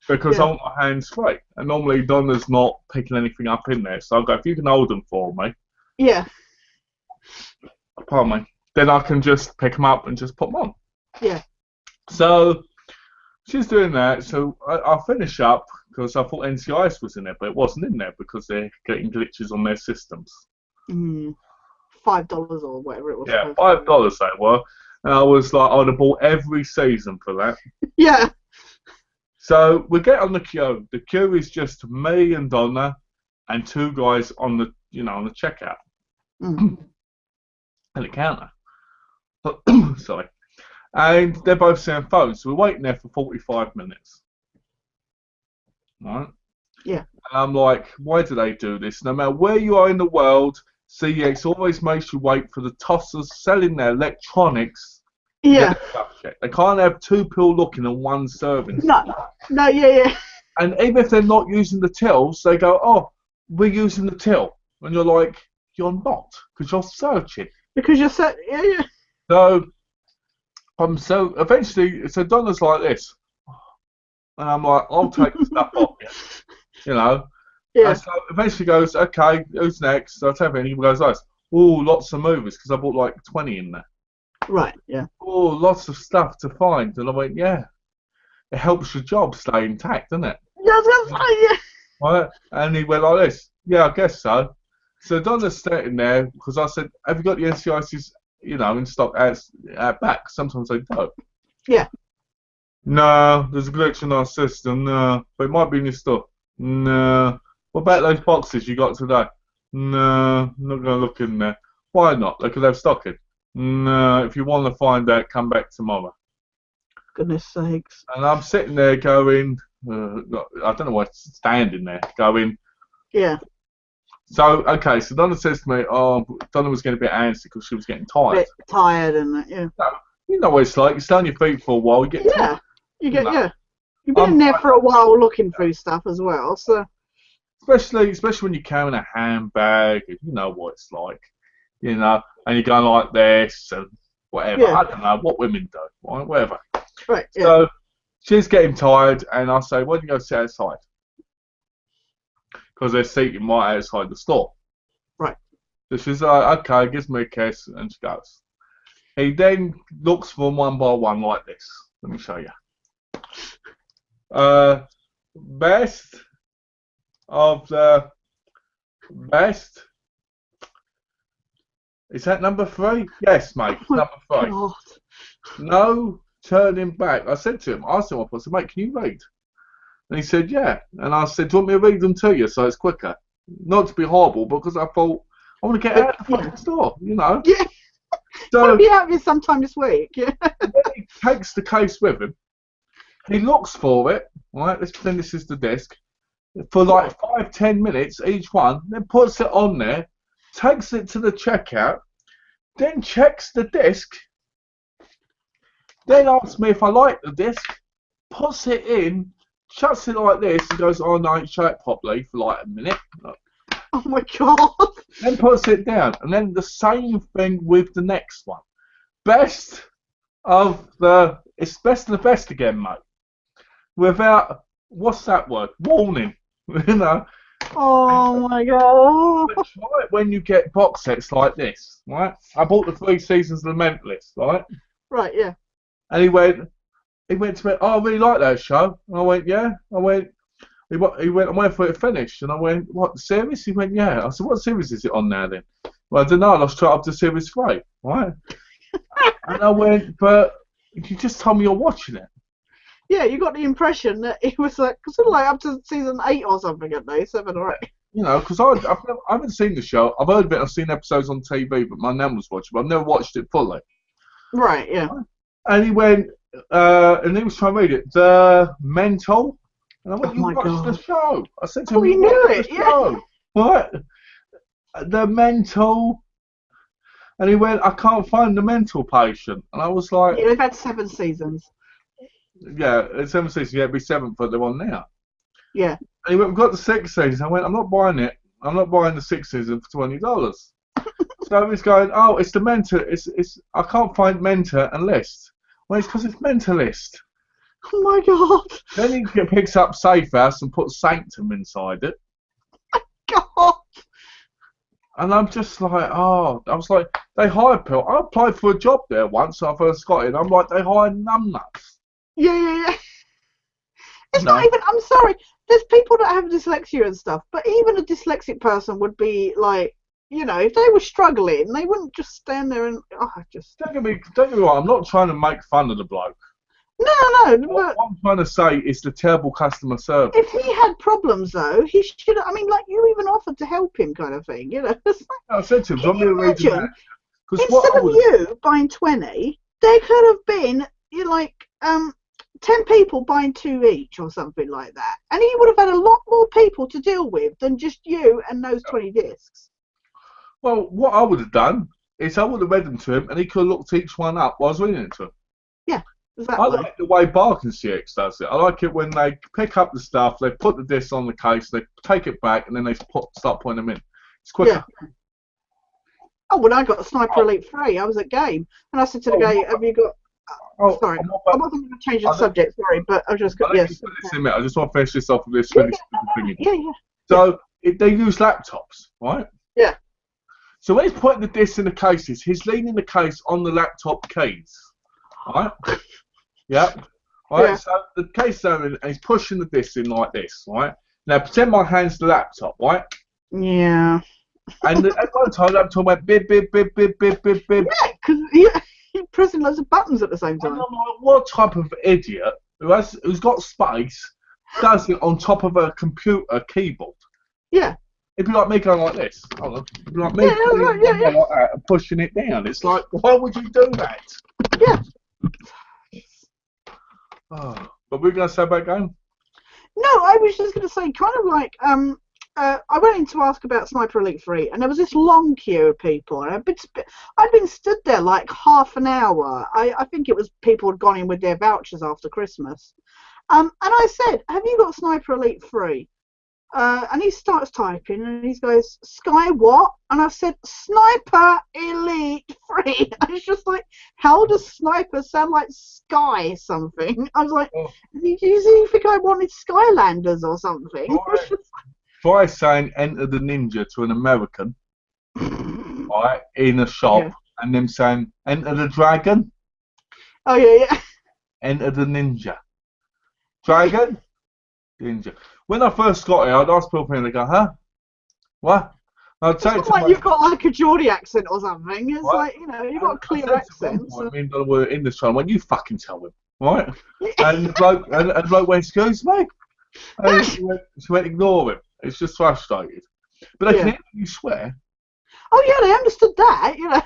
because I want my hands straight. And normally Donna's not picking anything up in there. So I'll go, if you can hold them for me. Yeah. Pardon me. Then I can just pick them up and just put them on. Yeah. So she's doing that. So I'll finish up because I thought NCIS was in there, but it wasn't in there because they're getting glitches on their systems. $5 or whatever it was. Yeah, $5 they were. And I was like, I'd have bought every season for that. Yeah. So we get on the queue. The queue is just me and Donna and two guys on the, you know, on the checkout. Mm. And the counter. Sorry. And they're both saying phones. So we're waiting there for 45 minutes. Right? Yeah. And I'm like, why do they do this? No matter where you are in the world, CEX always makes you wait for the tossers selling their electronics. Yeah. They can't have two people looking and one serving. No, yeah. And even if they're not using the tills, they go, oh, we're using the till. And you're like, you're not, because you're searching. Because you're so, yeah. So eventually, so Donna's like this. And I'm like, I'll take the stuff off you. You know? Yeah. And so eventually goes, okay, who's next? So I tell him, and he goes, oh, lots of movies, because I bought like 20 in there. Right, yeah. Oh, lots of stuff to find. And I went, yeah. It helps your job stay intact, doesn't it? Yeah, I was gonna say, yeah. Right? And he went like this. Yeah, I guess so. So Donna's sitting there, because I said, have you got the NCICs, you know, in stock at back? Sometimes they don't. Yeah. No, there's a glitch in our system. No, but it might be in your store. No. What about those boxes you got today? No, I'm not going to look in there. Why not? They could have stock in. No, if you want to find out, come back tomorrow. Goodness sakes. And I'm sitting there going, I don't know why, standing there going. Yeah. So, okay, so Donna says to me, oh, Donna was getting a bit antsy because she was getting tired. A bit tired and that, yeah. No, you know what it's like. You stay on your feet for a while, you get tired. You get, yeah. You've been in there for a while looking through stuff as well, so. Especially when you're carrying a handbag, you know what it's like, you know, and you're going like this and whatever. Yeah. I don't know what women do, right? Whatever. Right. Yeah. So she's getting tired, and I say, "Why don't you go sit outside?" Because they're seating right outside the store. Right. So she's like, "Okay," gives me a kiss, and she goes. He then looks for them one by one like this. Let me show you. Best of the best. Is that number 3? Yes, mate. Oh Number 3. God. No turning back. I said to him, I asked him, I said, "Mate, can you read?" And he said, "Yeah." And I said, "Do you want me to read them to you so it's quicker?" Not to be horrible, because I thought, I want to get out of the fucking store, you know. Yeah. So I'll be out here sometime this week. Yeah. then he takes the case with him. He looks for it, right? Let's pretend this is the disc. For like 5-10 minutes each one, then puts it on there, takes it to the checkout, then checks the disc, then asks me if I like the disc, puts it in, shuts it like this, and goes, "Oh no, show it properly," for like a minute. Oh my God. Then puts it down, and then the same thing with the next one. It's best of the best again, mate. Without, what's that word? Warning, you know. Oh my God. But try it when you get box sets like this, right? I bought the 3 seasons of The Mentalist, right? Right. Yeah. And he went to me, "Oh, I really like that show." And I went, "Yeah." He went, "I'm waiting for it to finish." And I went, "What, the series?" He went, "Yeah." I said, "What series is it on now then?" "Well, I don't know. I lost track up to series 3, right?" And I went, "But you just told me you're watching it." Yeah, you got the impression that it was like, sort of like up to season 8 or something, at least 7 or 8. You know, because I haven't seen the show. I've heard of it. I've seen episodes on TV, but my nan was watching, but I've never watched it fully. Right. Yeah. And he went, and he was trying to read it, The Mental. And I went, Oh "You my watched the God. show." I said to Oh, him, you "You knew watched it, the yeah. show." What? The Mental. And he went, "I can't find the mental patient." And I was like, Yeah, they've had 7 seasons. "Yeah, it's 7 seasons. Yeah, it'd be 7 for the one now." Yeah. And he went, "We've got the 6th season." I went, "I'm not buying it. I'm not buying the 6th season for $20. So he's going, "Oh, it's the mentor. I can't find mentor and list." Well, it's because it's mentalist. Oh my God. Then he picks up Safe House and puts Sanctum inside it. God. And I'm just like, oh, I was like, they hired people. I applied for a job there once when I first got in. I'm like, they hired numbnuts. Yeah. It's No. not even, I'm sorry, there's people that have dyslexia and stuff, but even a dyslexic person would be like, you know, if they were struggling, they wouldn't just stand there and, Don't get me wrong, I'm not trying to make fun of the bloke. No, What but I'm trying to say is the terrible customer service. if he had problems, though, he should, I mean, like, you even offered to help him kind of thing, you know. It's like, I said to him, can you imagine, what instead I of would you buying 20, there could have been, 10 people buying 2 each or something like that. And he would have had a lot more people to deal with than just you and those 20 discs. Well, what I would have done is I would have read them to him, and he could have looked each one up while I was reading it to him. Yeah, I exactly. like the way Barking CX does it. I like it when they pick up the stuff, they put the disc on the case, they take it back, and then they start putting them in. It's quicker. Yeah. Oh, when I got a Sniper Elite 3, I was at game, and I said to the guy, "Have you got?" Sorry, I wasn't going to change the subject. Sorry, but I just got yes. I just want to finish this off with this. Yeah. So they use laptops, right? Yeah. So when he's putting the discs in the cases, he's leaning the case on the laptop keys, right? Yeah. Right. Yeah. So the case is over, and he's pushing the discs in like this, right? Now pretend my hand's the laptop, right? Yeah. And at one time, the laptop went bip bip bip bip bip bip bip. Yeah, because you're pressing loads of buttons at the same time. And I'm like, what type of idiot who's got space does it on top of a computer keyboard? Yeah. It'd be like me going like this. It'd be like me like that and pushing it down. It's like, why would you do that? Yeah. Oh, but we're going to say about game? No, I was just going to say, kind of like, I went in to ask about Sniper Elite 3, and there was this long queue of people, and I'd been stood there like half an hour. I think it was people had gone in with their vouchers after Christmas. And I said, "Have you got Sniper Elite 3?" And he starts typing, and he goes, Sky what? And I said, Sniper Elite 3. I was just like, how does Sniper sound like Sky something? I was like, Oh, did you think I wanted Skylanders or something? try saying enter the ninja to an American, right, in a shop, Okay. and them saying enter the dragon, Oh, yeah. enter the ninja. Dragon? Ninja. When I first got here, I'd ask people and they go, huh? What? I'd It's say it not to like my you've got like a Geordie accent or something. It's what? like, you've got And a I clear said to one accent. So. point, me and Donna were in this time, I went, you fucking tell him, right? And the bloke went, excuse me? And she went, ignore him. It's just frustrated. But they can Yeah. hear you swear. Oh, yeah, they understood that.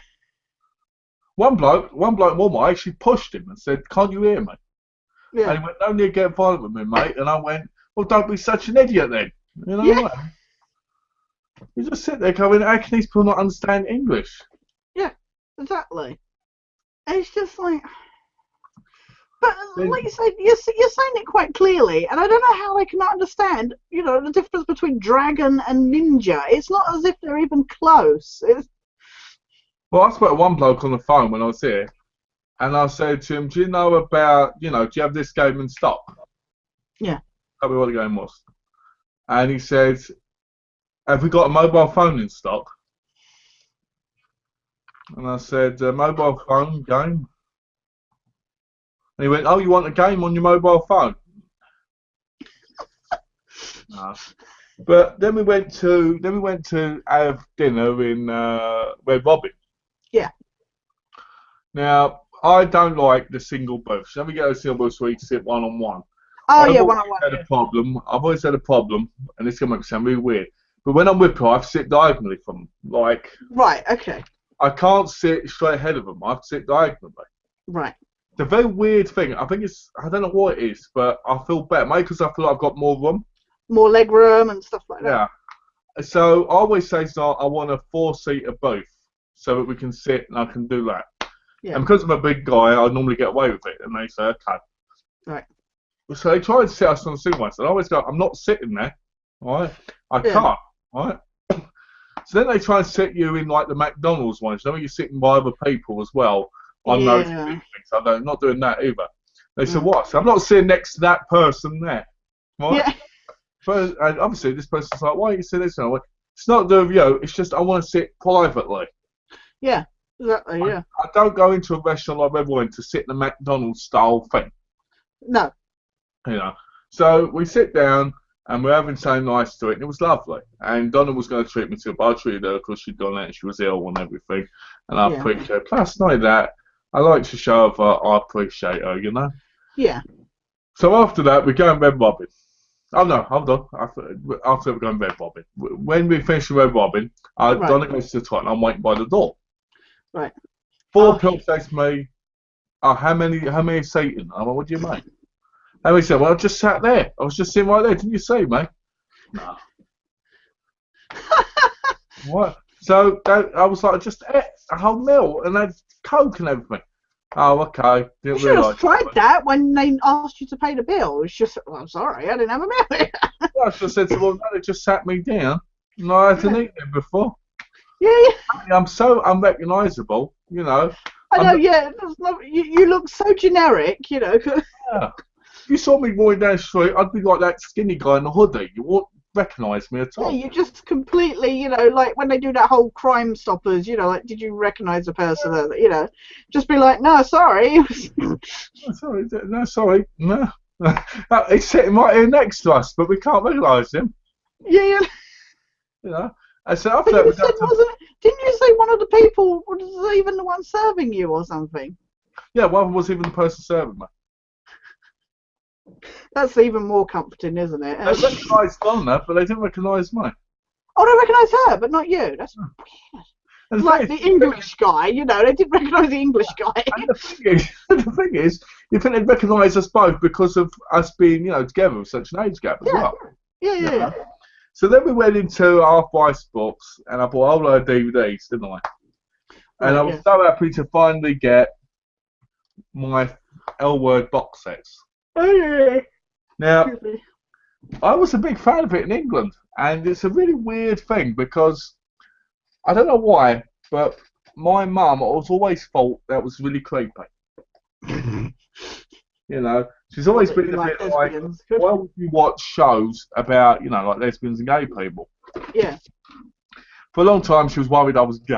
One bloke more my age, she pushed him and said, can't you hear me? And Yeah. he went, no need to get violent with me, mate. And I went, well, don't be such an idiot then. You know Yeah. what I mean? You just sit there going, how can these people not understand English? Yeah. Exactly. And it's just like. But like you said, you're saying it quite clearly, and I don't know how they cannot understand, the difference between dragon and ninja. It's not as if they're even close. Well, I spoke to one bloke on the phone when I was here, and I said to him, do you know about, do you have this game in stock? Yeah. Tell me what the game was. And he said, have we got a mobile phone in stock? And I said, mobile phone game? And he went, oh, you want a game on your mobile phone? No. But then we went to have dinner in Red Robin. Yeah. Now, I don't like the single booths. Let me get a single booth where you sit one on one. Oh, I've yeah, always one-on-one. had a problem. I've always had a problem, and it's gonna make it sound really weird. But when I'm with people, I sit diagonally from them. Like, Right. Okay. I can't sit straight ahead of them. I have to sit diagonally. Right. It's a very weird thing. I think I don't know what it is, but I feel better. Maybe because I feel like I've got more room. More leg room and stuff like that. Yeah. So I always say, I want a 4-seater booth so that we can sit and I can do that. Yeah. And because I'm a big guy, I normally get away with it. And they say, okay. Right. So they try and sit us on the single ones. And I always go, I'm not sitting there. Right? I can't. Right? So then they try and sit you in like the McDonald's ones. When you're sitting by other people as well on those big things. I'm not doing that either. They said, what? So I'm not sitting next to that person there. Right? Yeah. But and obviously this person's like, why don't you sit this way? It's not doing you. It's just I want to sit privately. Yeah. Exactly. Yeah. I don't go into a restaurant like everyone to sit in a McDonald's style thing. No. So we sit down and we're having so nice to it, and it was lovely. And Donna was going to treat me to it, but I treated her because she'd gone out and she was ill and everything. And I appreciate it. Plus, not that, I like to show her I appreciate her, Yeah. So after that, we go and Red Robin. Oh no, hold on. After we're going Red Robin. When we finish Red Robin, Donna goes to the toilet and I'm waiting by the door. Right. 4 people says to me, oh, how many seating? I'm like, what do you mean? And he said, well, I just sat there. I was just sitting right there. Didn't you see me? No. What? So I was like, I just ate a whole meal and had Coke and everything. Oh, okay. You should have tried that when they asked you to pay the bill. It's just, well, I'm sorry, I didn't have a meal. I should have said to them, well, no, they just sat me down. And I hadn't eaten it before. Yeah. I'm so unrecognisable, I know, you look so generic, Yeah. If you saw me walking down the street, I'd be like that skinny guy in the hoodie. You won't recognise me at all. Yeah, you just completely, like when they do that whole Crime Stoppers, like, did you recognise the person? Just be like, no, sorry. Sorry. He's sitting right here next to us, but we can't recognise him. Yeah. I said, after that, didn't you say one of the people was even the one serving you or something? Yeah, one was even the person serving me. That's even more comforting, isn't it? They recognised Donna, but they didn't recognise me. Oh, they recognised her, but not you. That's weird. And like the English guy, they didn't recognise the English guy. And the thing is, you think they'd recognise us both because of us being, together with such an age gap as well. Yeah. So then we went into Half Price Books, and I bought all our DVDs, didn't I? And I was so happy to finally get my L Word box sets. Oh, yeah. Now, I was a big fan of it in England, and it's a really weird thing because I don't know why, but my mum was always thought that was really creepy. You know, she's What, always that been you a like bit like, lesbians? why would you watch shows about, like lesbians and gay people? Yeah, For a long time, she was worried I was gay.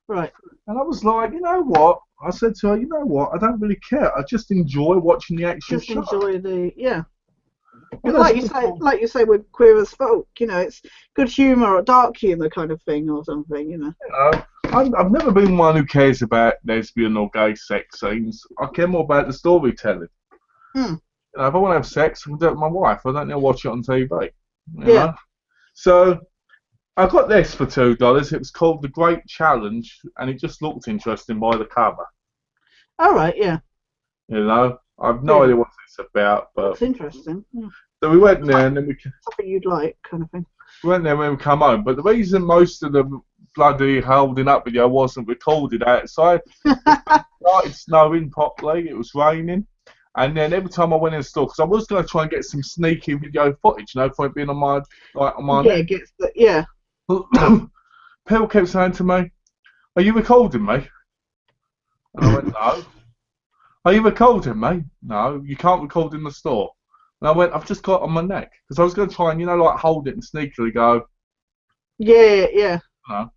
right. And I was like, you know what? I said to her, you know what? I don't really care. I just enjoy watching the actual Just show. enjoy the, yeah. You Well, know, like you say with Queer as Folk, it's good humour or dark humour kind of thing or something, I've never been one who cares about lesbian or gay sex scenes. I care more about the storytelling. Hmm. If I want to have sex, I can do it with my wife. I don't need to watch it on TV. You Yeah. know? So I got this for $2. It was called The Great Challenge, and it just looked interesting by the cover. All right. Yeah. I've no Yeah. idea what it's about, but Looks interesting. Yeah. so we went there, Like and then something you'd like, kind of thing. we went there when we come home. But the reason most of the bloody holding up video wasn't recorded outside, it started snowing properly. It was raining. And then every time I went in the store, because I was going to try and get some sneaky video footage, for it being on my Yeah. Gets the yeah. neck. People kept saying to me, "Are you recording me?" And I went, "No." "Are you recording me?" "No, you can't record in the store." And I went, "I've just got it on my neck," because I was going to try and like hold it and sneakily go, Yeah. Yeah. "No."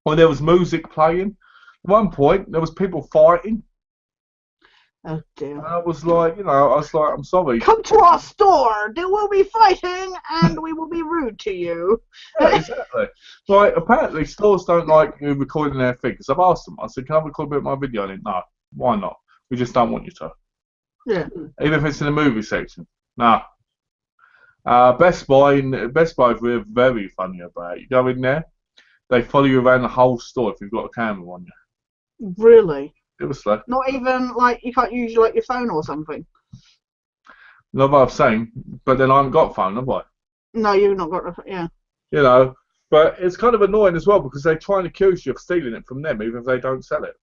Well, there was music playing. At one point, there was people fighting. Oh dear. And I was like, I'm sorry. Come to our store. There will be fighting, and we will be rude to you. Yeah, exactly. Like, apparently, stores don't like you recording their figures. I've asked them. I said, "Can I record a bit of my video?" And no, why not? We just don't want you to. Yeah. Even if it's in the movie section. Nah. Best Buy is very funny about it. You go in there, they follow you around the whole store if you've got a camera on you. Really. It was slow. Not even like you can't use like your phone or something. Not what I'm saying, but then I haven't got a phone, have I? No, you've not got. Yeah. You know, but it's kind of annoying as well because they try and accuse you of stealing it from them, even if they don't sell it.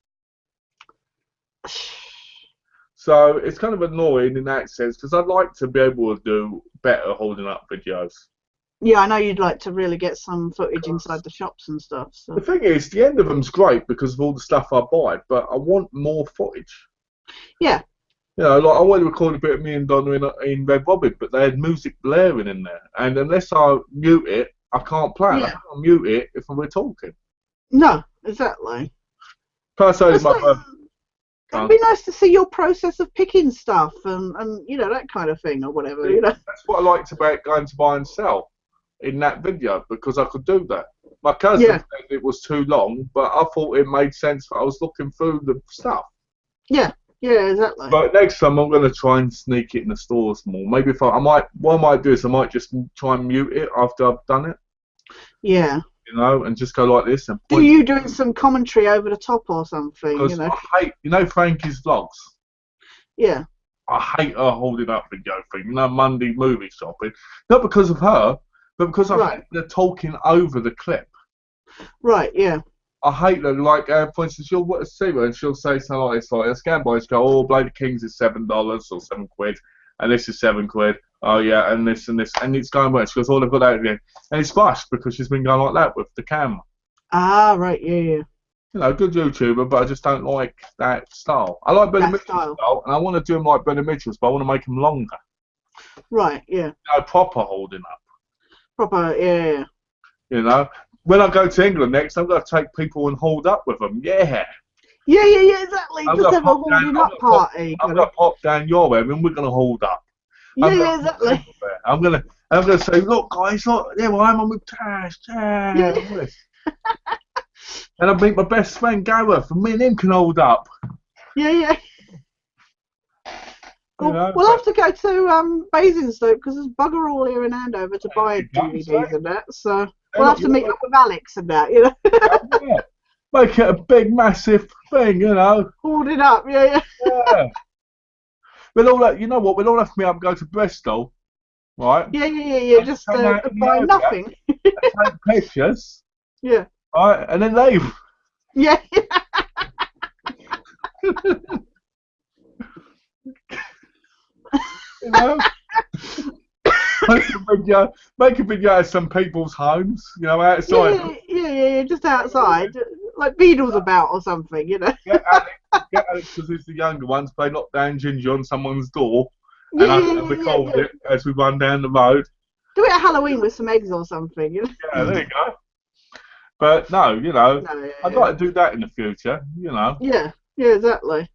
So it's kind of annoying in that sense because I'd like to be able to do better holding up videos. Yeah, I know you'd like to really get some footage inside the shops and stuff. So. The thing is, the end of them's great because of all the stuff I buy, but I want more footage. Yeah. Like I wanted to record a bit of me and Donna in Red Robin, but they had music blaring in there, and unless I mute it, I can't play it. Yeah. I can't mute it if we're talking. No, exactly. Plus, It's like, it'd be nice to see your process of picking stuff and that kind of thing or whatever. That's what I liked about going to buy and sell in that video because I could do that. My cousin said it was too long, but I thought it made sense. I was looking through the stuff. Yeah. Yeah, exactly. But next time I'm going to try and sneak it in the stores more. Maybe what I might do is I might just try and mute it after I've done it. Yeah. And just go like this and point. Do you doing some commentary over the top or something? Because I hate, Frankie's vlogs. Yeah. I hate her holding up video thing. Monday movie shopping. Not because of her, but because I hate the talking over the clip. Right. Yeah. I hate that. Like, for instance, she'll see her and she'll say something like this, like, a scan boys go, "Oh, Blade of Kings is $7 or £7, and this is £7. Oh yeah, and this, and it's going well." She goes, "Oh, they've got that again," and it's flashed because she's been going like that with the camera. Ah, right, yeah. Good YouTuber, but I just don't like that style. I like Brendan Mitchell's style, and I want to do them like Brendan Mitchell's, but I want to make them longer. Right, yeah. Proper holding up. Proper, yeah. When I go to England next, I'm going to take people and hold up with them. Yeah. Yeah, exactly. Just have a holding up party. I'm going to pop down your way and we're going to hold up. Yeah, exactly. I'm gonna say, "Look, guys, look, there I'm with Tash, yeah." And I meet my best friend Gareth, and me and him can hold up. Yeah. We'll have to go to Basingstoke because there's bugger all here in Andover to buy DVDs and that. So we'll have to meet up with Alex and that, Yeah. Make it a big, massive thing, Hold it up, yeah. We'll all have to meet up and go to Bristol, right? Yeah. Just buy nothing. Take pictures. Yeah. Right, and then leave. Yeah. make a video out of some people's homes, you know, outside. Yeah, just outside, like Beadle's about or something, you know. Get Alex because he's the younger ones. Play Knockdown Ginger on someone's door, Yeah, and record it as we run down the road. Do it at Halloween with some eggs or something, you know. Yeah, there you go. But no, you know, No, I'd like to do that in the future, you know. yeah, exactly.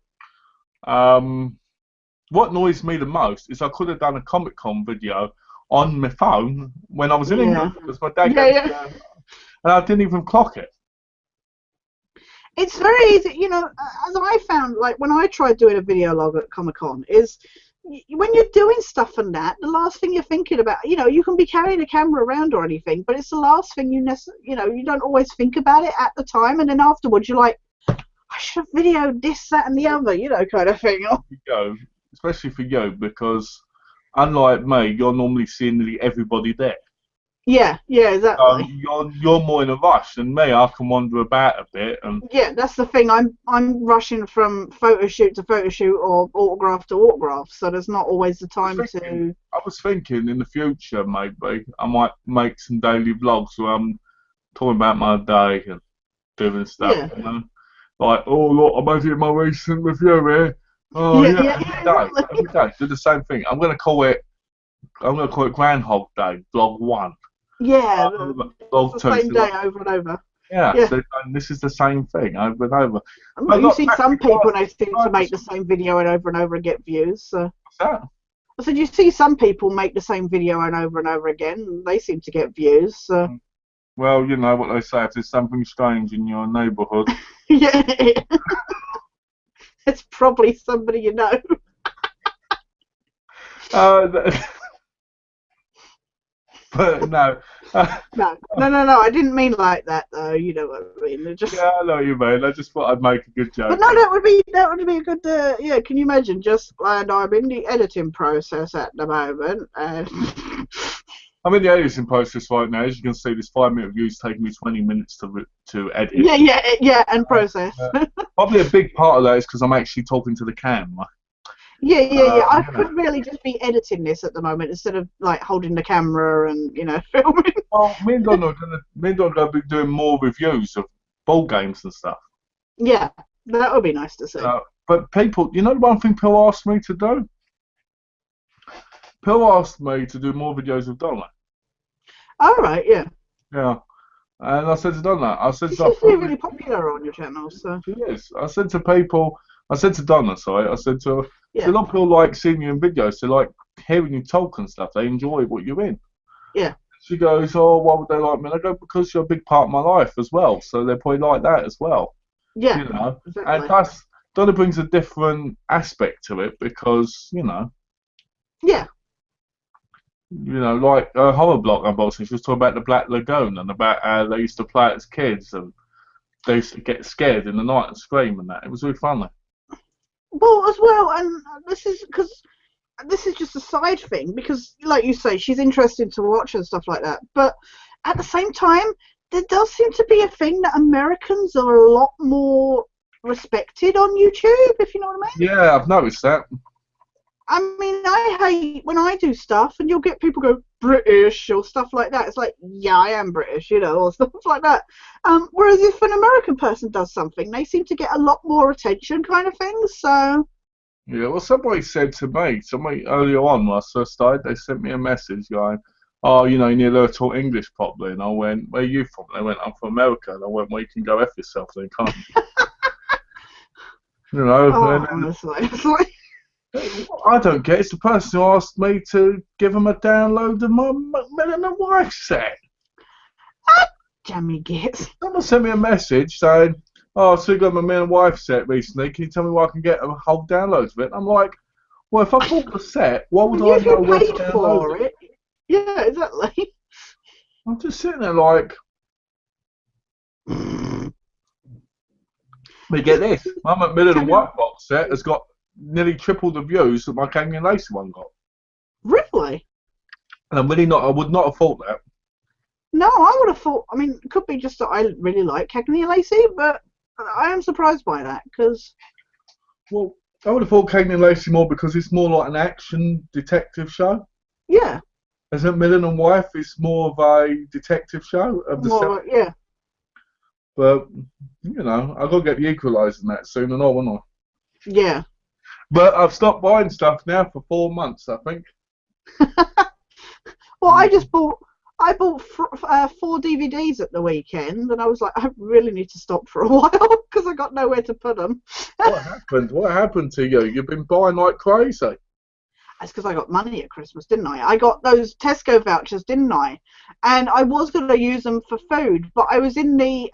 What annoys me the most is I could have done a Comic Con video on my phone when I was in Yeah, England because my dad gave me and I didn't even clock it. It's very easy, you know, as I found, like, when I tried doing a video log at Comic-Con, is when you're doing stuff and that, the last thing you're thinking about, you know, you can be carrying a camera around or anything, but it's the last thing you know, you don't always think about it at the time, and then afterwards you're like, I should have videoed this, that, and the other, you know, kind of thing. Especially for you, because unlike me, you're normally seeing nearly everybody there. Yeah, exactly. You're more in a rush than me. I can wander about a bit, and yeah, that's the thing. I'm rushing from photo shoot to photo shoot or autograph to autograph, so there's not always the time to. I was thinking in the future maybe I might make some daily vlogs where I'm talking about my day and doing stuff. Yeah. You know? Like, oh look, I'm editing my recent review here. Oh yeah, every day, do the same thing. I'm gonna call it Groundhog Day, vlog 1. Yeah, vlog 2. The same day over and over. Yeah. So, and this is the same thing over and over. Well, you see some people they seem to make the same video and over and get views. So. What's that? I said you see some people make the same video and over again, and they seem to get views. So. Well, you know what they say, if there's something strange in your neighbourhood. Yeah. It's probably somebody you know. But no. No, I didn't mean like that though. You know what I mean? Yeah, I know what you mean. I just thought I'd make a good joke. But no, that would be a good. Yeah, can you imagine? And I'm in the editing process at the moment. And I'm in the editing process right now. As you can see, this 5-minute review is taking me 20 minutes to edit. Yeah, and process. Probably a big part of that is because I'm actually talking to the camera. Yeah. I could really just be editing this at the moment instead of like holding the camera and filming. Well, me and Don are going to be doing more reviews of ball games and stuff. Yeah, that would be nice to see. But people, you know, the one thing Phil asked me to do. Phil asked me to do more videos of Donna. All right, yeah. Yeah, and I said to Donna, she's really popular on your channel, so. She is. I said to Donna, sorry, I said to her, yeah. A lot of people like seeing you in videos, they like hearing you talk and stuff, they enjoy what you're in. Yeah. She goes, oh, why would they like me? And I go, because you're a big part of my life as well, so they probably like that as well. Yeah, you know, exactly. And plus, Donna brings a different aspect to it because, you know. Yeah. You know, like Horror Block unboxing, she was talking about the Black Lagoon and about how they used to play it as kids and they used to get scared in the night and scream and that. It was really funny. Well, as well, and this is just a side thing because, like you say, she's interesting to watch and stuff like that. But at the same time, there does seem to be a thing that Americans are a lot more respected on YouTube, if you know what I mean. Yeah, I've noticed that. I mean, I hate when I do stuff and you'll get people go British or stuff like that. It's like, yeah, I am British, you know, or stuff like that. Whereas if an American person does something, they seem to get a lot more attention, kind of thing. So. Yeah, well, somebody said to me, earlier on when I first started, they sent me a message going, oh, you know, you need to learn to talk English properly. And I went, where are you from? And they went, I'm from America. And I went, well, you can go F yourself then, can't you? You know. Oh, honestly. I don't get it. It's the person who asked me to give them a download of my Men and Wife set. Jammy gets. Someone sent me a message saying, oh, so you got my Men and Wife set recently. Can you tell me where I can get a whole download of it? And I'm like, well, if I bought the set, why would I know where to download it? Yeah, exactly. I'm just sitting there like, we get this. My Men and Wife box set has got nearly triple the views that my Cagney and Lacey one got. Really? And I would not have thought that. No, I would have thought, I mean, it could be just that I really like Cagney and Lacey, but I am surprised by that, because... Well, I would have thought Cagney and Lacey more because it's more like an action detective show. Yeah. Isn't Million and Wife? It's more of a detective show of the More, 70s. yeah, But, I've got to get the Equalizer in that soon and all, won't I? yeah. But I've stopped buying stuff now for 4 months, I think. Well, I bought 4 DVDs at the weekend, and I was like, I really need to stop for a while because I got nowhere to put them. What happened? What happened to you? You've been buying like crazy. That's because I got money at Christmas, didn't I? I got those Tesco vouchers, didn't I? And I was going to use them for food, but I was in the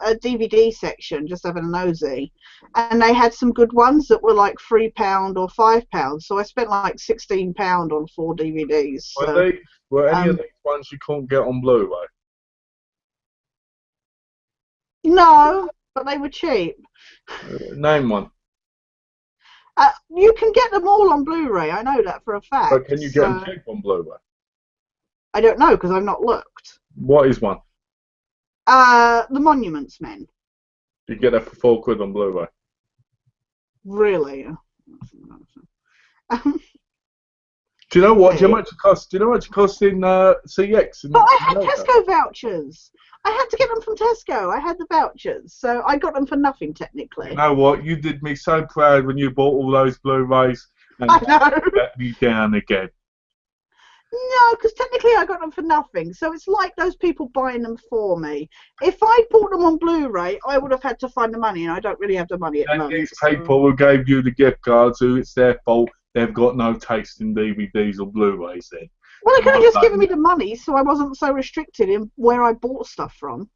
DVD section just having a nosy, and they had some good ones that were like £3 or £5. So I spent like £16 on 4 DVDs. So, Were any of um, these ones you couldn't get on Blu-ray? no, but they were cheap. Name one. You can get them all on Blu-ray. I know that for a fact. But can you get them cheap on Blu-ray? I don't know because I've not looked. What is one? The Monuments Men. You get that for £4 on Blu-ray. Really? Do you know what? Do you know how much it costs? Do you know how much it costs in CX? But I had Tesco vouchers. I had to get them from Tesco. I had the vouchers, so I got them for nothing technically. You know what? You did me so proud when you bought all those Blu-rays, and I know. let me down again. No, because technically I got them for nothing. So it's like those people buying them for me. If I bought them on Blu-ray, I would have had to find the money, and I don't really have the money at the moment. These people who gave you the gift cards, who it's their fault, they've got no taste in DVDs or Blu-rays then. Well, they could have just given me the money so I wasn't so restricted in where I bought stuff from.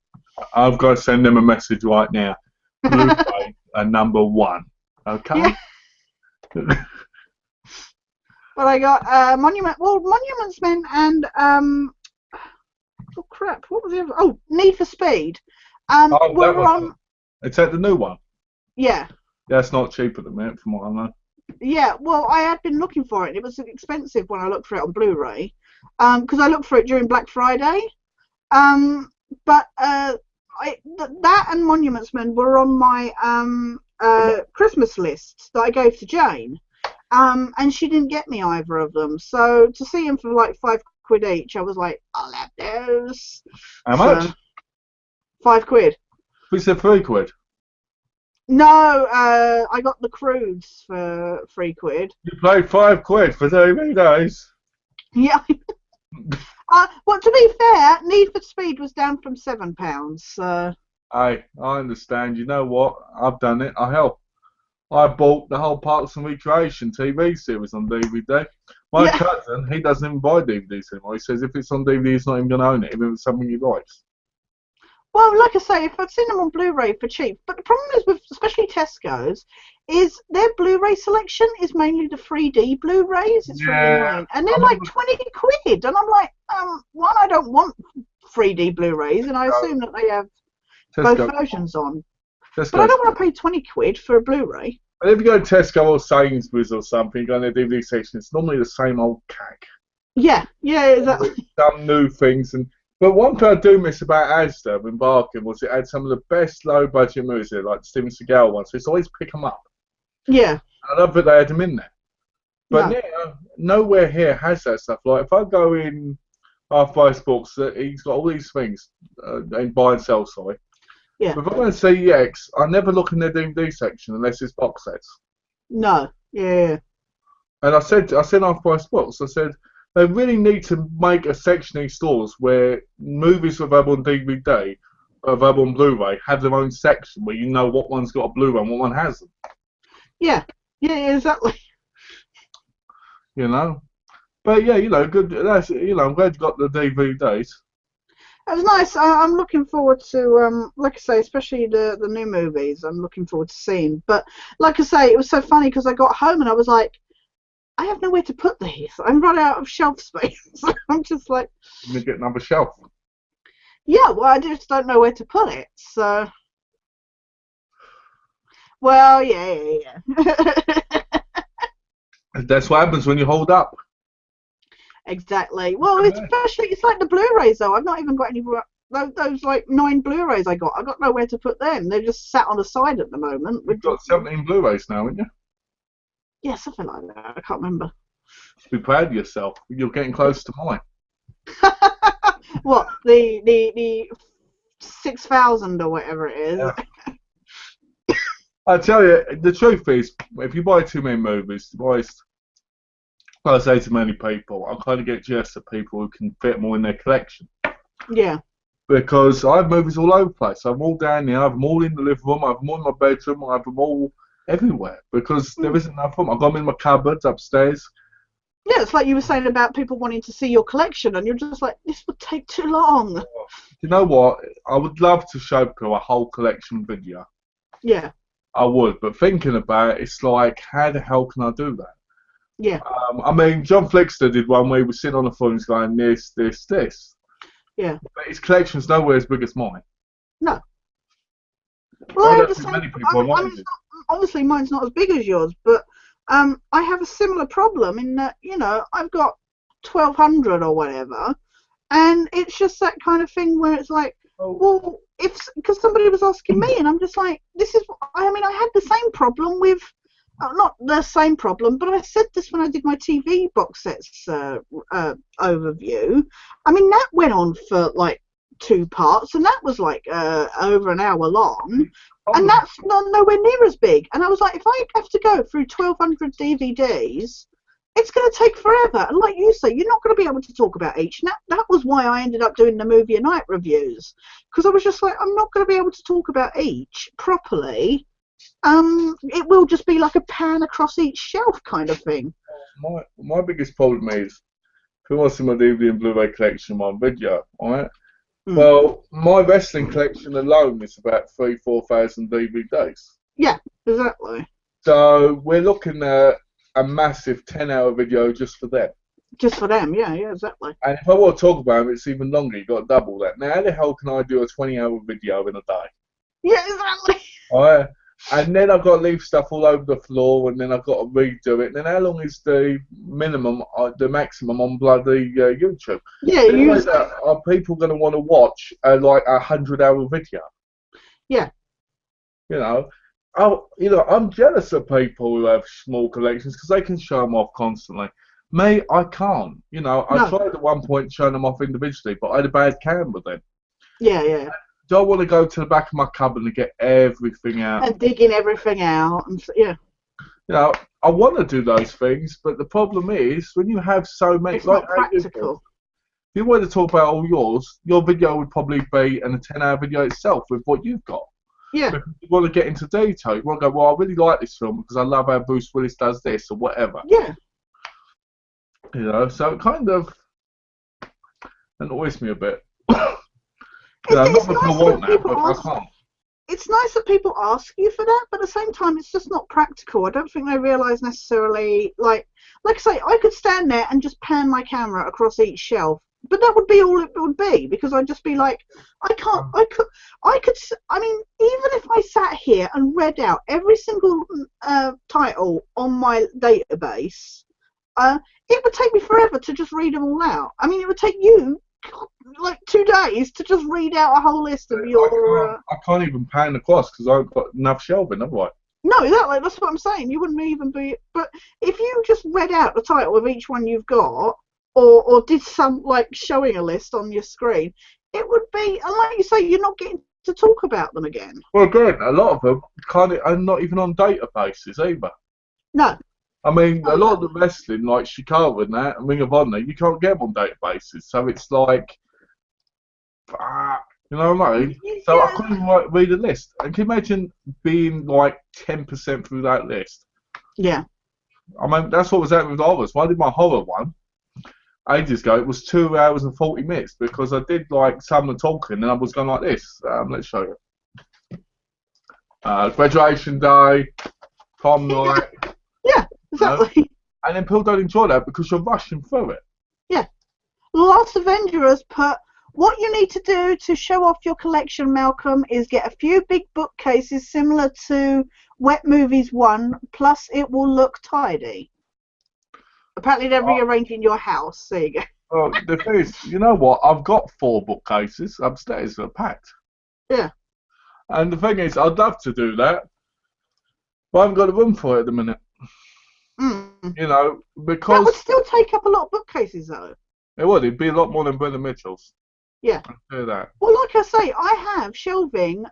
I've got to send them a message right now. Blu-ray are #1. Okay? Yeah. But I got Monuments Men and oh crap, what was the other? Oh, Need for Speed. That We're one. on. Is that the new one? Yeah. That's not cheap at the minute, from what I know. Yeah, well, I had been looking for it. It was expensive when I looked for it on Blu-ray, because I looked for it during Black Friday. But that and Monuments Men were on my Christmas list that I gave to Jane, and she didn't get me either of them. So to see them for like £5 each, I was like, I'll have those. How much? £5. We said £3. No, I got the Crudes for £3. You paid £5 for DVDs. Yeah. Well, to be fair, Need for Speed was down from £7. So. Hey, I understand. You know what? I've done it. I help. I bought the whole Parks and Recreation TV series on DVD. My cousin, he doesn't even buy DVDs anymore. He says if it's on DVD, he's not even going to own it, even if it's something he likes. Well, like I say, if I'd seen them on Blu-ray for cheap, but the problem is with especially Tesco's, is their Blu-ray selection is mainly the 3D Blu-rays. It's really annoying, and they're like £20, and I'm like, one, I don't want 3D Blu-rays, and I assume that they have both versions on. But I don't want to pay £20 for a Blu-ray. And if you go to Tesco or Sainsbury's or something, you go in their DVD section, it's normally the same old cack. Yeah, exactly. Some new things But one thing I do miss about Asda when Barking was it had some of the best low-budget movies there, like the Steven Seagal ones. So it's always pick them up. Yeah. I love that they had them in there. But now, nowhere here has that stuff. Like, if I go in Half Price Books, he's got all these things in buy and sell, sorry. Yeah. But if I go to CEX, I never look in their DVD section unless it's box sets. No. Yeah. And I said Half Price Books, I said, they really need to make a section in stores where movies available on DVD, available on Blu-ray, have their own section where you know what one's got a Blu-ray and what one hasn't. Yeah, exactly. You know, but yeah, good. That's I'm glad you got the DVDs. It was nice. I'm looking forward to, like I say, especially the new movies. I'm looking forward to seeing. But like I say, it was so funny because I got home and I was like, I have nowhere to put these. I'm run out of shelf space. I'm just like, let me get another shelf. Yeah, well, I just don't know where to put it. So, well, yeah. That's what happens when you hold up. Exactly. Well, especially it's like the Blu-rays though. I've not even got any those like 9 Blu-rays I got. Got nowhere to put them. They're just sat on the side at the moment. You've got 17 Blu-rays now, haven't you? Yeah, something like that. I can't remember. Be proud of yourself. You're getting close to mine. What, the 6,000 or whatever it is? Yeah. I tell you, the truth is, if you buy too many movies, like I say to many people, I kind of get jealous of people who can fit more in their collection. Yeah. Because I have movies all over the place. I have them all down there. I have them all in the living room. I have them all in my bedroom. I have them all everywhere because there isn't enough room. I've got them in my cupboards upstairs. Yeah, it's like you were saying about people wanting to see your collection, and you're just like, this would take too long. You know what? I would love to show people a whole collection video. Yeah. I would, but thinking about it, it's like, how the hell can I do that? Yeah. I mean, John Flickster did one where he was sitting on the phone and going, this, this, this. Yeah. But his collection's nowhere as big as mine. No. Well, I don't think many people are like it. Obviously, mine's not as big as yours, but I have a similar problem in that, you know, I've got 1,200 or whatever, and it's just that kind of thing where it's like, well, because somebody was asking me, and I'm just like, I had the same problem with, not the same problem, but I said this when I did my TV box sets overview. I mean, that went on for like 2 parts, and that was like over an hour long, and that's nowhere near as big. And I was like, if I have to go through 1,200 DVDs, it's going to take forever. And like you say, you're not going to be able to talk about each. And that was why I ended up doing the movie and night reviews, because I was just like, I'm not going to be able to talk about each properly. It will just be like a pan across each shelf kind of thing. My biggest problem is, if you want to see my DVD and Blu-ray collection on video, alright? Well, my wrestling collection alone is about 3,000-4,000 DVDs. Yeah, exactly. So we're looking at a massive 10-hour video just for them. Just for them, yeah, exactly. And if I want to talk about them, it's even longer. You've got to double that. Now, how the hell can I do a 20-hour video in a day? Yeah, exactly. Alright? And then I've got to leave stuff all over the floor, and then I've got to redo it. And then how long is the minimum, the maximum on bloody YouTube? Yeah, are people going to want to watch like a 100-hour video? Yeah. You know, I'm jealous of people who have small collections because they can show them off constantly. Me, I can't. You know, I tried at one point showing them off individually, but I had a bad camera then. Yeah, yeah. Do I want to go to the back of my cupboard and get everything out? And digging everything out, and yeah. You know, I want to do those things, but the problem is when you have so many. It's not practical. If you wanted to talk about all yours, your video would probably be a 10-hour video itself with what you've got. Yeah. Because you want to get into detail. You want to go, well, I really like this film because I love how Bruce Willis does this or whatever. Yeah. You know, so it kind of annoys me a bit. It's nice that people ask you for that, but at the same time, it's just not practical. I don't think they realise necessarily, like I say, I could stand there and just pan my camera across each shelf, but that would be all it would be, because I'd just be like, I mean, even if I sat here and read out every single title on my database, it would take me forever to just read them all out. I mean, it would take you like 2 days to just read out a whole list of your. I can't even pan across because I haven't got enough shelving, have I? No, exactly. That's what I'm saying. You wouldn't even be. But if you just read out the title of each one you've got, or did some like showing a list on your screen, it would be. And like you say, you're not getting to talk about them again. Well, again, a lot of them are not even on databases either. No. I mean, a lot of the wrestling, like Chicago and that, and Ring of Honor, you can't get them on databases. So it's like, you know what I mean? So I couldn't even read a list. And can you imagine being like 10% through that list? Yeah. I mean, that's what was happening with horrors. When I did my horror one ages ago, it was 2 hours and 40 minutes because I did like someone talking and I was going like this. Let's show you. Graduation day, prom night. Yeah. Exactly. And then people don't enjoy that because you're rushing through it. Yeah. Last Avenger has put, what you need to do to show off your collection, Malcolm, is get a few big bookcases similar to Wet Movies 1, plus it will look tidy. Apparently they're rearranging your house. There you go. Well, the thing is, you know what? I've got 4 bookcases upstairs that are packed. Yeah. And the thing is, I'd love to do that, but I haven't got a room for it at the minute. Mm. You know, That would because still take up a lot of bookcases, though. it would. It'd be a lot more than Brenda Mitchell's. Yeah. I'll do that. Well, like I say, I have shelving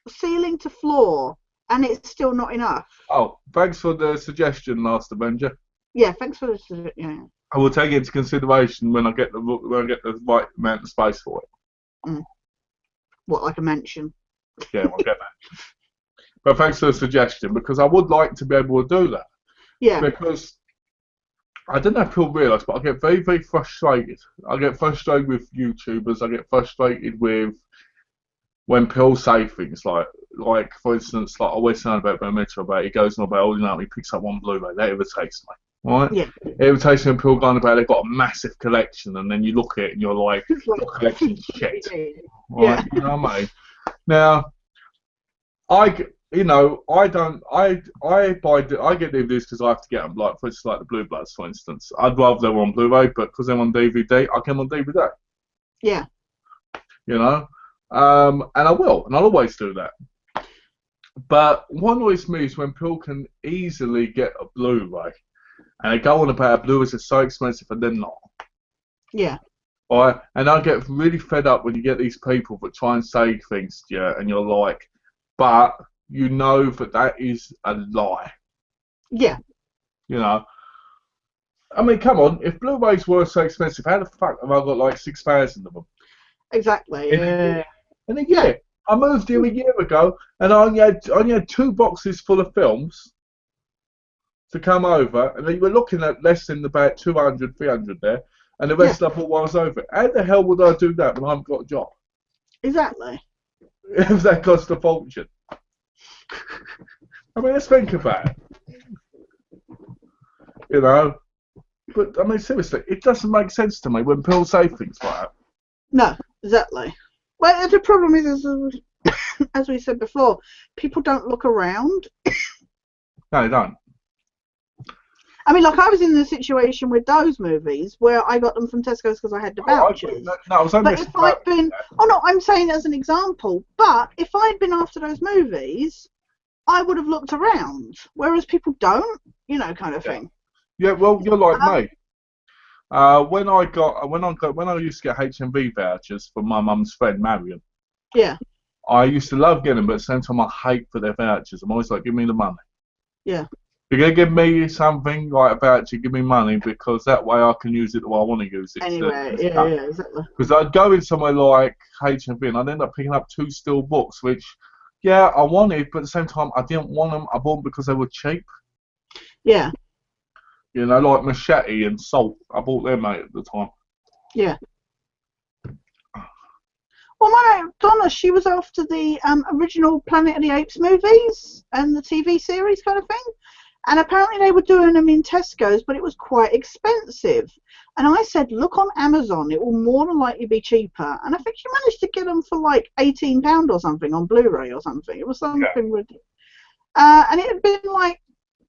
ceiling to floor, and it's still not enough. Oh, thanks for the suggestion, Last Avenger. Yeah, thanks for the yeah. I will take it into consideration when I get the right amount of space for it. Mm. What, like a mansion? Yeah, I'll get that. But thanks for the suggestion, because I would like to be able to do that. Yeah. Because I don't know if people realise, but I get very, very frustrated. I get frustrated with YouTubers. I get frustrated with when people say things like for instance, like I always saying about Ben Mitchell about he goes on about, oh, you know, he picks up one Blu-ray. That irritates me. Right? Yeah. It irritates me when people going about they've got a massive collection, and then you look at it and you're like, your collection's shit. Right? Yeah. You know what I mean? Now, I get DVDs because I have to get them. Like for instance, like the Blue Bloods, for instance. I'd rather they were on Blu-ray, but because they're on DVD, I get them on DVD. Yeah. You know, and I will, and I'll always do that. But what annoys me is when people can easily get a Blu-ray, and they go on about Blu-rays are so expensive, and they're not. Yeah. Right? And I get really fed up when you get these people that try and say things to you, and you're like, but you know that is a lie. Yeah. You know? I mean, come on, if Blu-rays were so expensive, how the fuck have I got like 6,000 of them? Exactly. And again, I moved here a year ago, and I only had 2 boxes full of films to come over, and then you were looking at less than about 200, 300 there, and the rest I bought while I was over. How the hell would I do that when I haven't got a job? Exactly. If that cost a fortune. I mean, let's think about it. You know? But, I mean, seriously, it doesn't make sense to me when people say things like that. No, exactly. Well, the problem is, as we said before, people don't look around. No, they don't. I mean, like I was in the situation with those movies where I got them from Tesco's because I had the vouchers. I was only but if I'd been, no, I'm saying as an example. But if I'd been after those movies, I would have looked around. Whereas people don't, you know, kind of thing. Yeah, well, you're like me. When I used to get HMV vouchers from my mum's friend Marion. Yeah. I used to love getting them, but at the same time I hate for their vouchers. I'm always like, give me the money. Yeah. If you're going to give me something like a voucher, give me money, because that way I can use it the way I want to use it. Anyway, yeah, exactly. Because I'd go in somewhere like HMV and I'd end up picking up 2 steel books, which, yeah, I wanted, but at the same time I didn't want them. I bought them because they were cheap. Yeah. You know, like Machete and Salt. I bought them, mate, at the time. Yeah. Well, my mate Donna, she was after the original Planet of the Apes movies and the TV series kind of thing. And apparently they were doing them in Tesco's, but it was quite expensive. And I said, look on Amazon, it will more than likely be cheaper. And I think she managed to get them for like £18 or something on Blu-ray or something. It was something ridiculous. And it had been like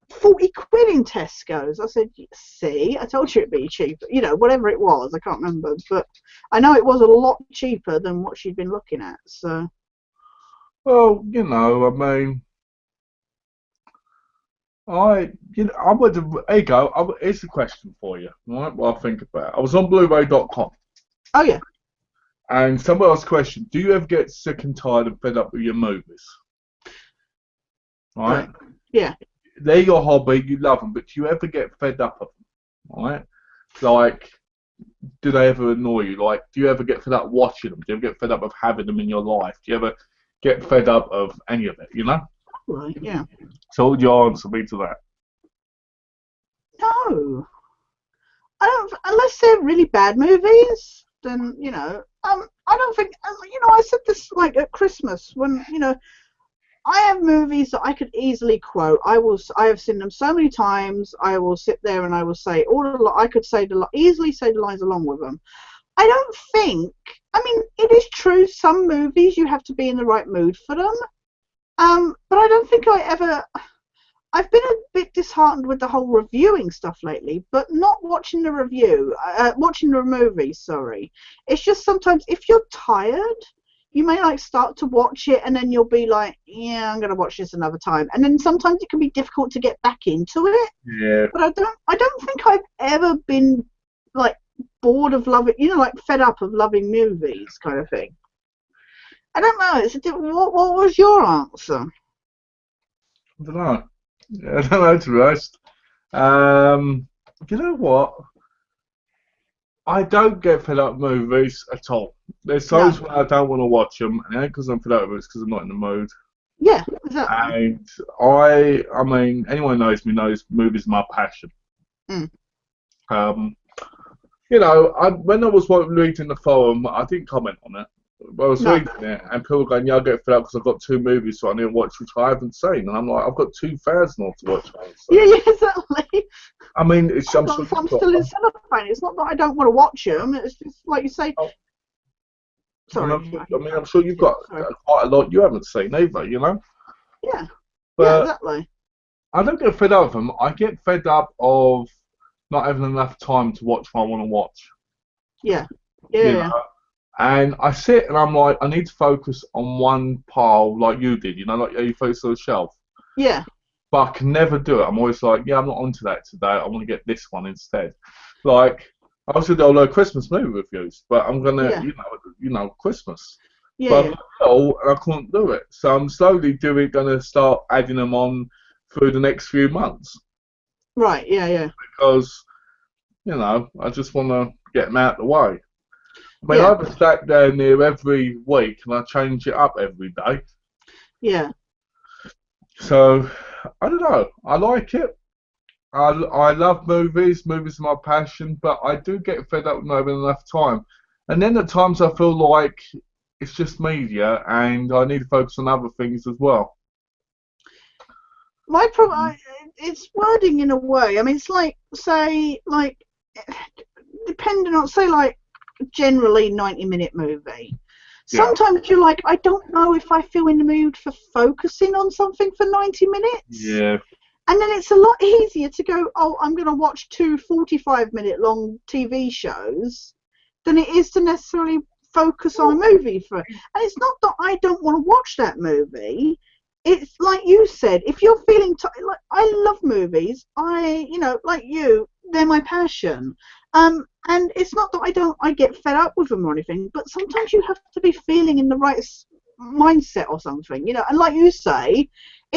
40 quid in Tesco's. I said, see, I told you it'd be cheaper. You know, whatever it was, I can't remember. But I know it was a lot cheaper than what she'd been looking at. So. Well, you know, I mean, there you go. Here's a question for you, right? What I think about. I was on Blu-ray.com. Oh yeah. And somebody else questioned, do you ever get sick and tired and fed up with your movies? Right? Yeah. They're your hobby, you love them, but do you ever get fed up of them? Right? Like, do they ever annoy you? Like, do you ever get fed up watching them? Do you ever get fed up of having them in your life? Do you ever get fed up of any of it, you know? Right, yeah. So what would your answer be to that? No. I don't, unless they're really bad movies, then, you know, I don't think, you know, I said this like at Christmas when, you know, I have movies that I could easily quote. I have seen them so many times. I will sit there and I will say I could easily say the lines along with them. I don't think. I mean, it is true. Some movies you have to be in the right mood for them. But I don't think I've been a bit disheartened with the whole reviewing stuff lately, but not watching the movie, sorry. It's just sometimes if you're tired, you may like start to watch it, and then you'll be like, yeah, I'm gonna watch this another time. And then sometimes it can be difficult to get back into it. Yeah. But I don't think I've ever been like bored of loving, like fed up of loving movies, kind of thing. I don't know. What was your answer? I don't know. I don't know, to be honest. You know what? I don't get fed up with movies at all. There's times No. when I don't want to watch them, and it ain't because I'm fed up with it, it's because I'm not in the mood. Yeah, exactly. And I mean, anyone who knows me knows movies are my passion. Mm. When I was reading the forum, I didn't comment on it. But I was No. reading it, and people were going, "Yeah, I get fed up because I've got 2 movies, so I need to watch which I haven't seen." And I'm like, "I've got 2,000 to watch." Yeah, exactly. I mean, I'm sure I'm you've got. still in cellophane. It's not that I don't want to watch them. It's just like you say. Oh, Sorry. I'm sure you've got quite a lot you haven't seen either, you know. Yeah. But Yeah, exactly. I don't get fed up of them. I get fed up of not having enough time to watch what I want to watch. Yeah. You Yeah. know? And I sit and I'm like, I need to focus on one pile like you did, like you focus on the shelf. Yeah. But I can never do it. I'm always like, yeah, I'm not onto that today. I want to get this one instead. Like, I was going to do a lot of Christmas movie reviews, but I'm going to, Christmas. Yeah. But Yeah. and I couldn't do it. So I'm slowly going to start adding them on through the next few months. Right. Yeah. Yeah. Because, I just want to get them out of the way. I mean, Yeah. I've sat down there every week and I change it up every day. Yeah. So, I don't know. I like it. I love movies. Movies are my passion, but I do get fed up with not having enough time. And then at times I feel like it's just media and I need to focus on other things as well. My problem, it's wording in a way. I mean, it's like, say, like, depending on, say, like, generally 90-minute movie. Yeah. Sometimes you're like, I don't know if I feel in the mood for focusing on something for 90 minutes. Yeah. And then it's a lot easier to go, oh, I'm going to watch 2 45-minute long TV shows than it is to necessarily focus on a movie for it. And it's not that I don't want to watch that movie. It's like you said, if you're feeling like, I love movies. Like you, they're my passion. And it's not that I get fed up with them or anything, but sometimes you have to be feeling in the right mindset or something, And like you say,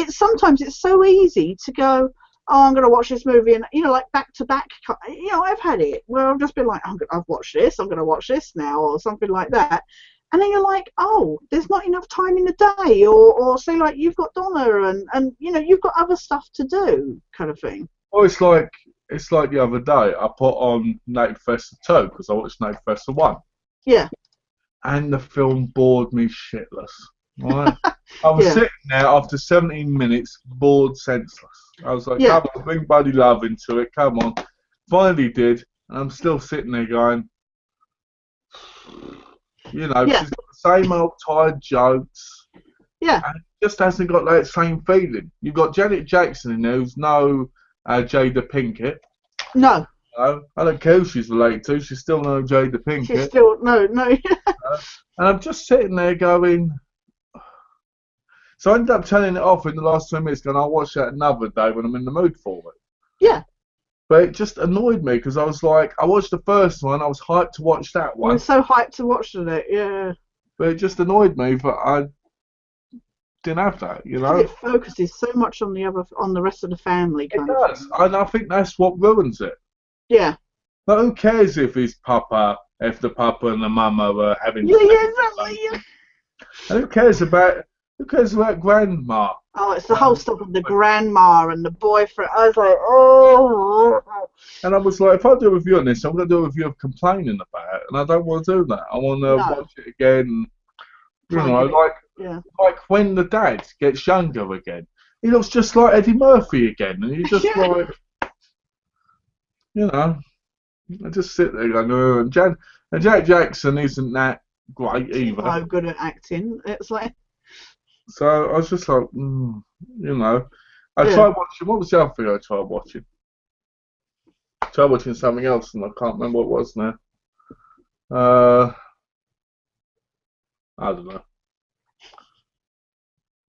sometimes it's so easy to go, oh, I'm going to watch this movie, and like back to back. I've had it where I've just been like, I've watched this, I'm going to watch this now, or something like that. And then you're like, oh, there's not enough time in the day, or say like you've got Donna and you've got other stuff to do, kind of thing. Well, it's like the other day I put on Native Festa 2 because I watched Native Festa 1. Yeah. And the film bored me shitless. Right? I was sitting there after 17 minutes, bored senseless. I was like, come on, bring Buddy Love into it, come on. Finally did, and I'm still sitting there going, she's got the same old tired jokes. Yeah. And it just hasn't got that same feeling. You've got Janet Jackson in there who's no Jada Pinkett. No. I don't care who she's related to, she's still no Jada Pinkett. She's still, no. And I'm just sitting there going... So I ended up turning it off in the last 2 minutes, going, I'll watch that another day when I'm in the mood for it. Yeah. But it just annoyed me because I was like, I watched the first one, I was hyped to watch that one. You were so hyped to watch it, yeah. But it just annoyed me that I didn't have that, It focuses so much on the rest of the family. It does, and I think that's what ruins it. Yeah. But who cares if the papa and the mama are having... Yeah, exactly, yeah. And who cares about grandma? Oh, it's the whole stuff of the grandma and the boyfriend. I was like, oh. And I was like, if I do a review on this, I'm going to do a review of complaining about it, and I don't want to do that. I want to watch it again. Like when the dad gets younger again, he looks just like Eddie Murphy again, and you just like, I just sit there going, oh, and Jack Jackson isn't that great either. So good at acting. It's like. So I was just like, I tried watching. What was the other thing I tried watching? I tried watching something else, and I can't remember what it was now. I don't know.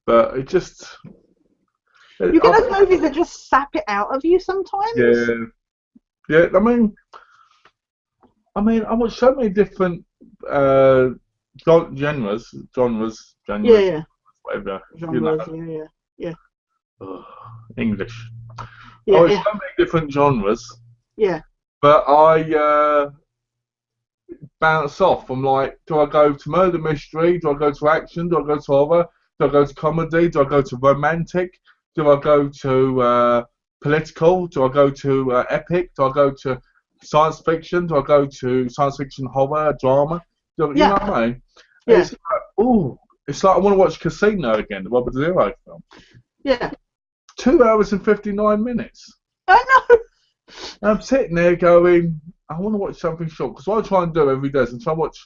But it just, You get those I, movies that just sap it out of you sometimes. yeah, yeah. I watch so many different uh, Yeah, genres, yeah. whatever. You know, Genres. Yeah, yeah, yeah, ugh, English. I yeah, watch yeah, so many different genres, yeah, but I bounce off. I'm like, do I go to murder mystery? Do I go to action? Do I go to horror? Do I go to comedy? Do I go to romantic? Do I go to political? Do I go to epic? Do I go to science fiction? Do I go to science fiction horror drama? You know yeah, what I mean? And yeah, it's like, ooh, it's like I want to watch Casino again, the Robert De Niro film. yeah. 2 hours and 59 minutes. I know. And I'm sitting there going, I want to watch something short because what I try and do every day is I try and watch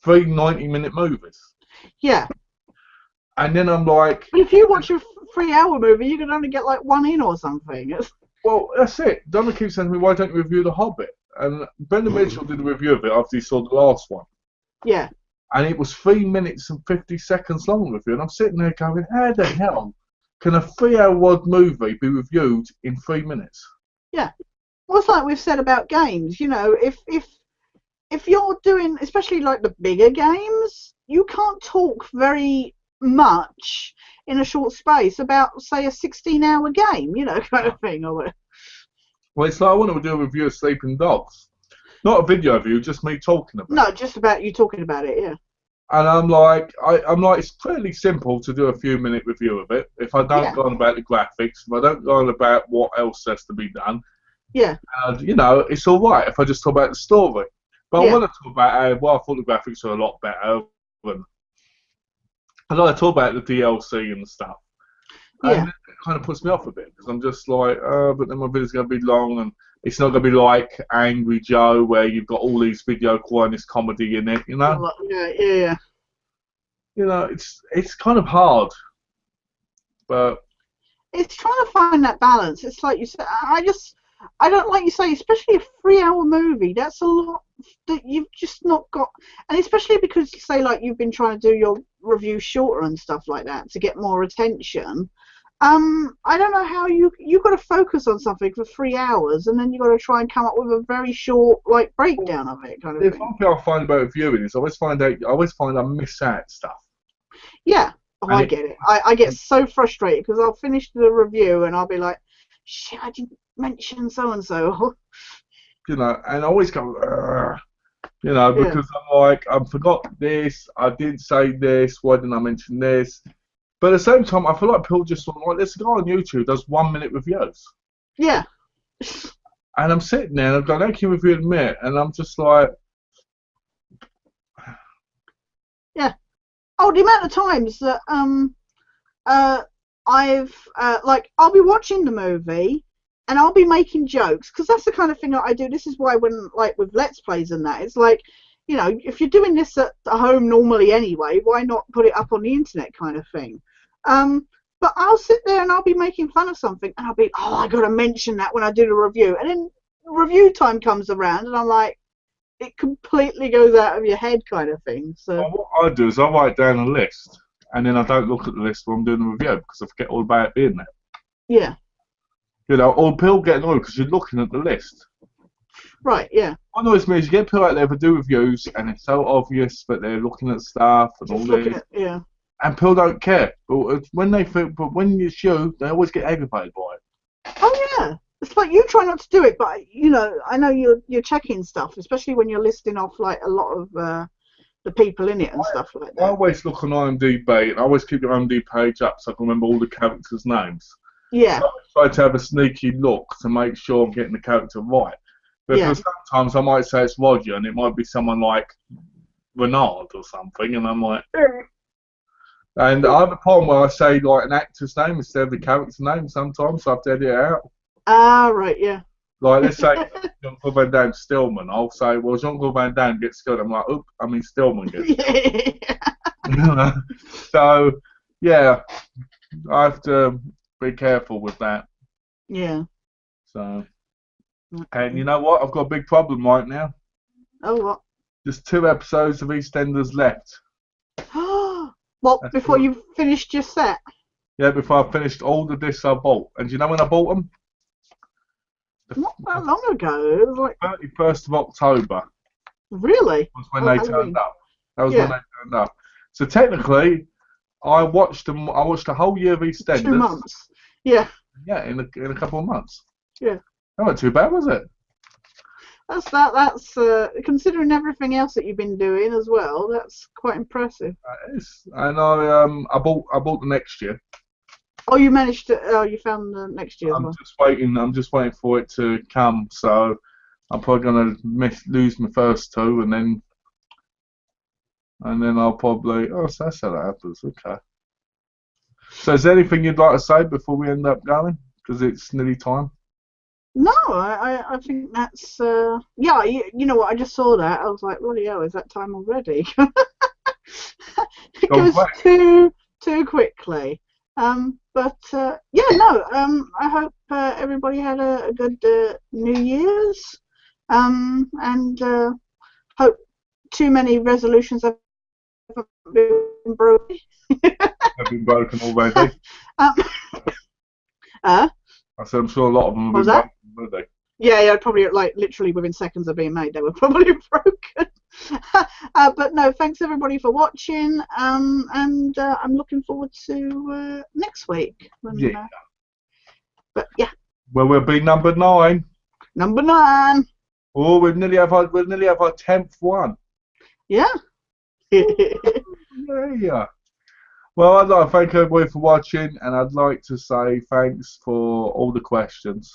three 90-minute movies. Yeah. And then I'm like, But if you watch a 3 hour movie, you can only get like one in or something. well, that's it. Donna keeps saying to me, why don't you review The Hobbit? And Brendan Mitchell did a review of it after he saw the last one. Yeah. And it was 3 minutes and 50 seconds long review. And I'm sitting there going, how the hell can a 3 hour movie be reviewed in 3 minutes? Yeah. Well, it's like we've said about games. You know, if you're doing, especially like the bigger games, you can't talk very much in a short space about, say, a 16-hour game. You know, kind of thing. Or Well, it's like I want to do a review of Sleeping Dogs. Not a video review, just me talking about no, it. just about you talking about it. Yeah. And I'm like, it's fairly simple to do a few minute review of it. If I don't Yeah. go on about the graphics, if I don't go on about what else has to be done, Yeah. and it's all right if I just talk about the story. But I Yeah. want to talk about I thought the graphics were a lot better. And I like to talk about the DLC and stuff. And Yeah. it kind of puts me off a bit because I'm just like, but then my video's going to be long and it's not going to be like Angry Joe where you've got all these video quietness comedy in it, Yeah. Yeah. It's kind of hard, but It's trying to find that balance. It's like you said. I don't like you say, especially a 3 hour movie. That's a lot that you've just not got, and especially because say like you've been trying to do your review shorter and stuff like that to get more attention. I don't know how you got to focus on something for 3 hours, and then you got to try and come up with a very short like breakdown of it, kind of the thing. one thing I find about viewing is I always find I miss out stuff. Yeah. Oh, And I it, get it. I get so frustrated because I'll finish the review and I'll be like, shit, I didn't mention so and so. and I always go, "Ugh," Yeah. because I'm like, I forgot this, I didn't say this, why didn't I mention this? But at the same time, I feel like people just want, like, there's a guy on YouTube who does 1 minute reviews. Yeah. And I'm sitting there and I'm going, how can you review in a minute? And I'm just like, Yeah. Oh, the amount of times that uh I've like I'll be watching the movie and I'll be making jokes because that's the kind of thing that I do. This is why when like with Let's Plays and that, it's like, if you're doing this at home normally anyway, why not put it up on the internet kind of thing? But I'll sit there and I'll be making fun of something and I'll be, oh, I gotta mention that when I do the review, and then review time comes around and I'm like, it completely goes out of your head kind of thing. So well, what I do is I write down a list and then I don't look at the list when I'm doing the review because I forget all about it being there. yeah, Or people get annoyed because you're looking at the list. right, yeah, What annoys me is you get people out there who do reviews and it's so obvious that they're looking at stuff and all just looking this, at yeah. and people don't care. But when it's you, they always get aggravated by it. Oh yeah, it's like you try not to do it, but I know you're checking stuff, especially when you're listing off like a lot of the people in it and stuff like I that. always look on IMDb and I always keep the IMDb page up so I can remember all the characters' names. Yeah, So I try to have a sneaky look to make sure I'm getting the character right. yeah, Because sometimes I might say it's Roger and it might be someone like Renard or something, and I'm like, and I have a problem where I say like an actor's name instead of the character's name sometimes, so I have to edit it out. ah, right, yeah, Like, let's say Jean-Claude Van Damme Stillman, I'll say, well, Jean-Claude Van Damme gets killed. I'm like, oop, I mean Stillman gets killed. So, yeah, I have to be careful with that. yeah. So, and you know what? I've got a big problem right now. Oh what? There's 2 episodes of EastEnders left. Well, That's before what, you've finished your set. yeah, before I finished all the discs I bought. And do you know when I bought them? Not that long ago. It was like, 31st of October really? was when Oh, they turned Halloween. up. That was when Yeah, they turned up. So technically, I watched them. I watched the whole year of 2 EastEnders. months. Yeah, Yeah, in a couple of months. yeah. That wasn't too bad, was it? That's considering everything else that you've been doing as well. That's quite impressive. It is. And I bought the next year. Oh, you managed to. Oh, you found the next year as I'm well. just waiting. I'm just waiting for it to come. So I'm probably gonna lose my first two, and then I'll probably. Oh, so that's how that happens. Okay. So is there anything you'd like to say before we end up going? Because it's nearly time. No, I think that's yeah. You know what? I just saw that. I was like, bloody hell, is that time already? It Gone goes quick. too quickly. But yeah, no. I hope everybody had a good New Year's. And hope too many resolutions haven't been broken. Have been broken already. um, uh, I said I'm sure a lot of them have what was been that? broken already. Yeah, probably like literally within seconds of being made, they were probably broken. But no, thanks everybody for watching. And I'm looking forward to next week. Yeah. But yeah, Well, we'll be number 9. number 9. Oh, we'll nearly have our 10th one. Yeah. Yeah. Well, I'd like to thank everybody for watching, and I'd like to say thanks for all the questions.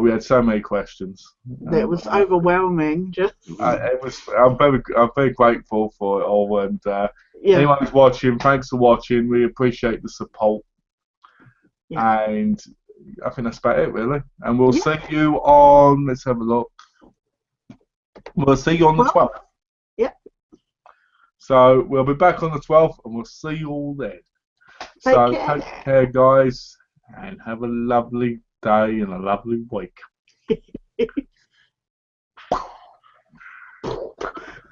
We had so many questions. It was overwhelming. Just I'm very grateful for it all, and yeah, anyone who's watching, thanks for watching. We appreciate the support, yeah, and I think that's about it, really. And we'll yeah. see you on. Let's have a look. We'll see you on the 12th. Yeah. So we'll be back on the 12th, and we'll see you all then. Take care. Take care, guys, and have a lovely day and a lovely week.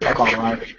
Bye-bye.